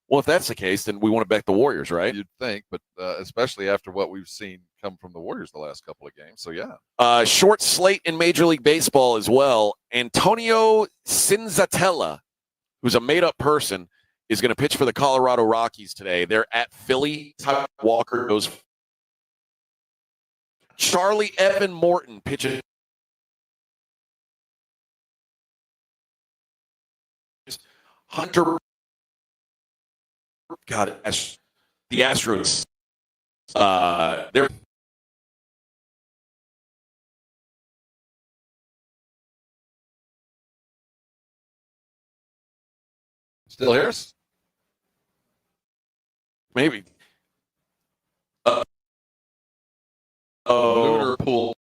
Well, if that's the case, then we want to back the Warriors, right?
You'd think, but especially after what we've seen come from the Warriors the last couple of games. So, yeah.
Short slate in Major League Baseball as well. Antonio Cinzatella, who's a made-up person, is going to pitch for the Colorado Rockies today. They're at Philly. Tyler Walker goes. Charlie Evan Morton pitches. Hunter. God, the Astros. They're
still here?
Maybe.
Lunar pool.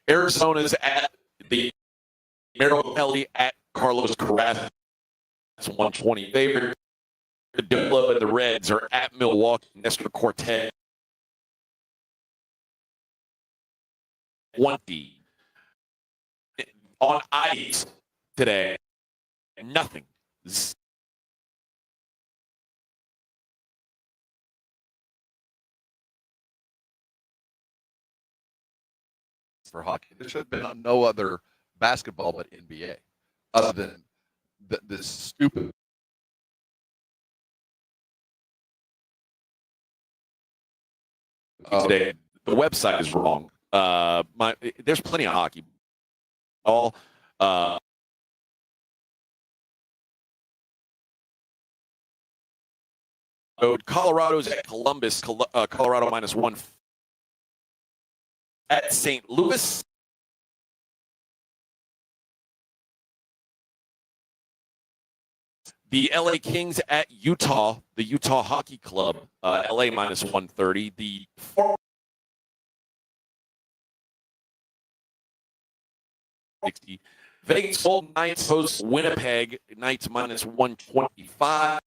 Arizona's at the Merrill Kelly at Carlos Carrasco. That's 120 favorite. The Diplo and the Reds are at Milwaukee. Nestor Cortez. 20 on ice today. Nothing.
For hockey, there should have been on no other basketball but NBA, other than this stupid.
Today, the website is wrong. There's plenty of hockey. All Colorado's at Columbus. Colorado -1 at St. Louis. The LA Kings at Utah, the Utah Hockey Club, LA -130. The Vegas Golden Knights host Winnipeg, Knights -125.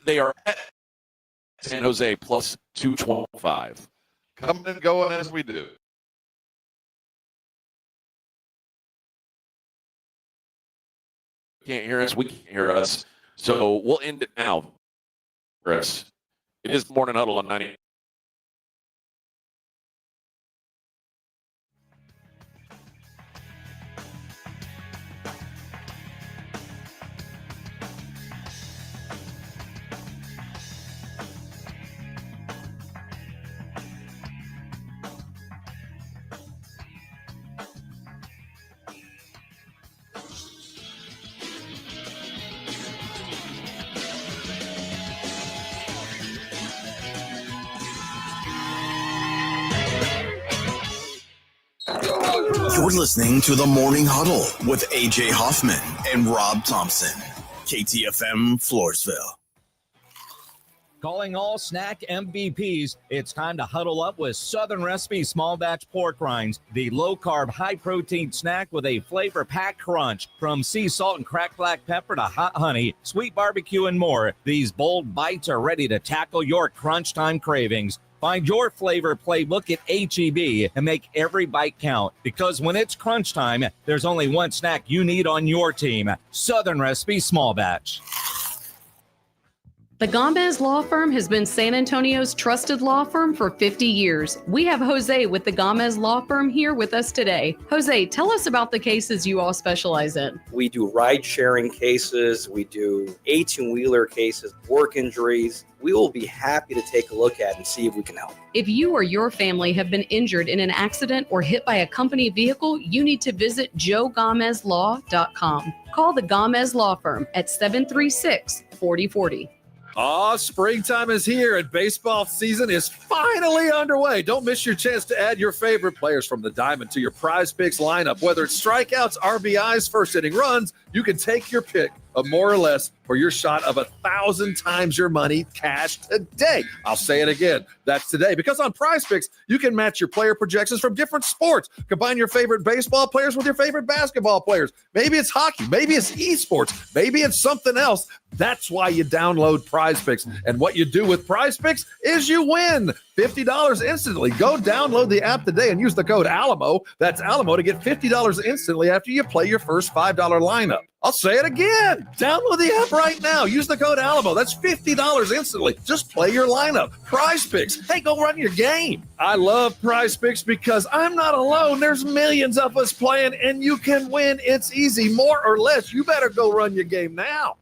They are at San Jose +225.
Coming and going as we do.
Can't hear us. We can't hear us. So we'll end it now, Chris. It is Morning Huddle on 90.
You're listening to the Morning Huddle with AJ Hoffman and Rob Thompson. KTFM Floresville.
Calling all snack MVPs, it's time to huddle up with Southern Recipe Small Batch Pork Rinds, the low-carb, high-protein snack with a flavor-packed crunch. From sea salt and cracked black pepper to hot honey, sweet barbecue, and more, these bold bites are ready to tackle your crunch time cravings. Find your flavor playbook at H-E-B and make every bite count. Because when it's crunch time, there's only one snack you need on your team. Southern Recipe Small Batch.
The Gomez Law Firm has been San Antonio's trusted law firm for 50 years. We have Jose with the Gomez Law Firm here with us today. Jose, tell us about the cases you all specialize in.
We do ride-sharing cases. We do 18-wheeler cases, work injuries. We will be happy to take a look at and see if we can help.
If you or your family have been injured in an accident or hit by a company vehicle, you need to visit joegomezlaw.com. Call the Gomez Law Firm at 736-4040.
Springtime is here and baseball season is finally underway. Don't miss your chance to add your favorite players from the diamond to your Prize Picks lineup. Whether it's strikeouts, RBIs, first inning runs, you can take your pick of more or less for your shot of 1,000 times your money cash today. I'll say it again. That's today. Because on Prize Picks, you can match your player projections from different sports. Combine your favorite baseball players with your favorite basketball players. Maybe it's hockey. Maybe it's esports. Maybe it's something else. That's why you download Prize Picks. And what you do with Prize Picks is you win $50 instantly. Go download the app today and use the code Alamo. That's Alamo to get $50 instantly after you play your first $5 lineup. I'll say it again. Download the app right now. Use the code Alamo. That's $50 instantly. Just play your lineup. Prize Picks. Hey, go run your game. I love Prize Picks because I'm not alone. There's millions of us playing, and you can win. It's easy. More or less. You better go run your game now.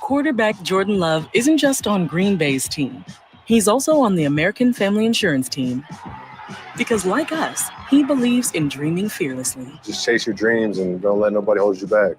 Quarterback Jordan Love isn't just on Green Bay's team. He's also on the American Family Insurance team. Because like us, he believes in dreaming fearlessly.
Just chase your dreams and don't let nobody hold you back.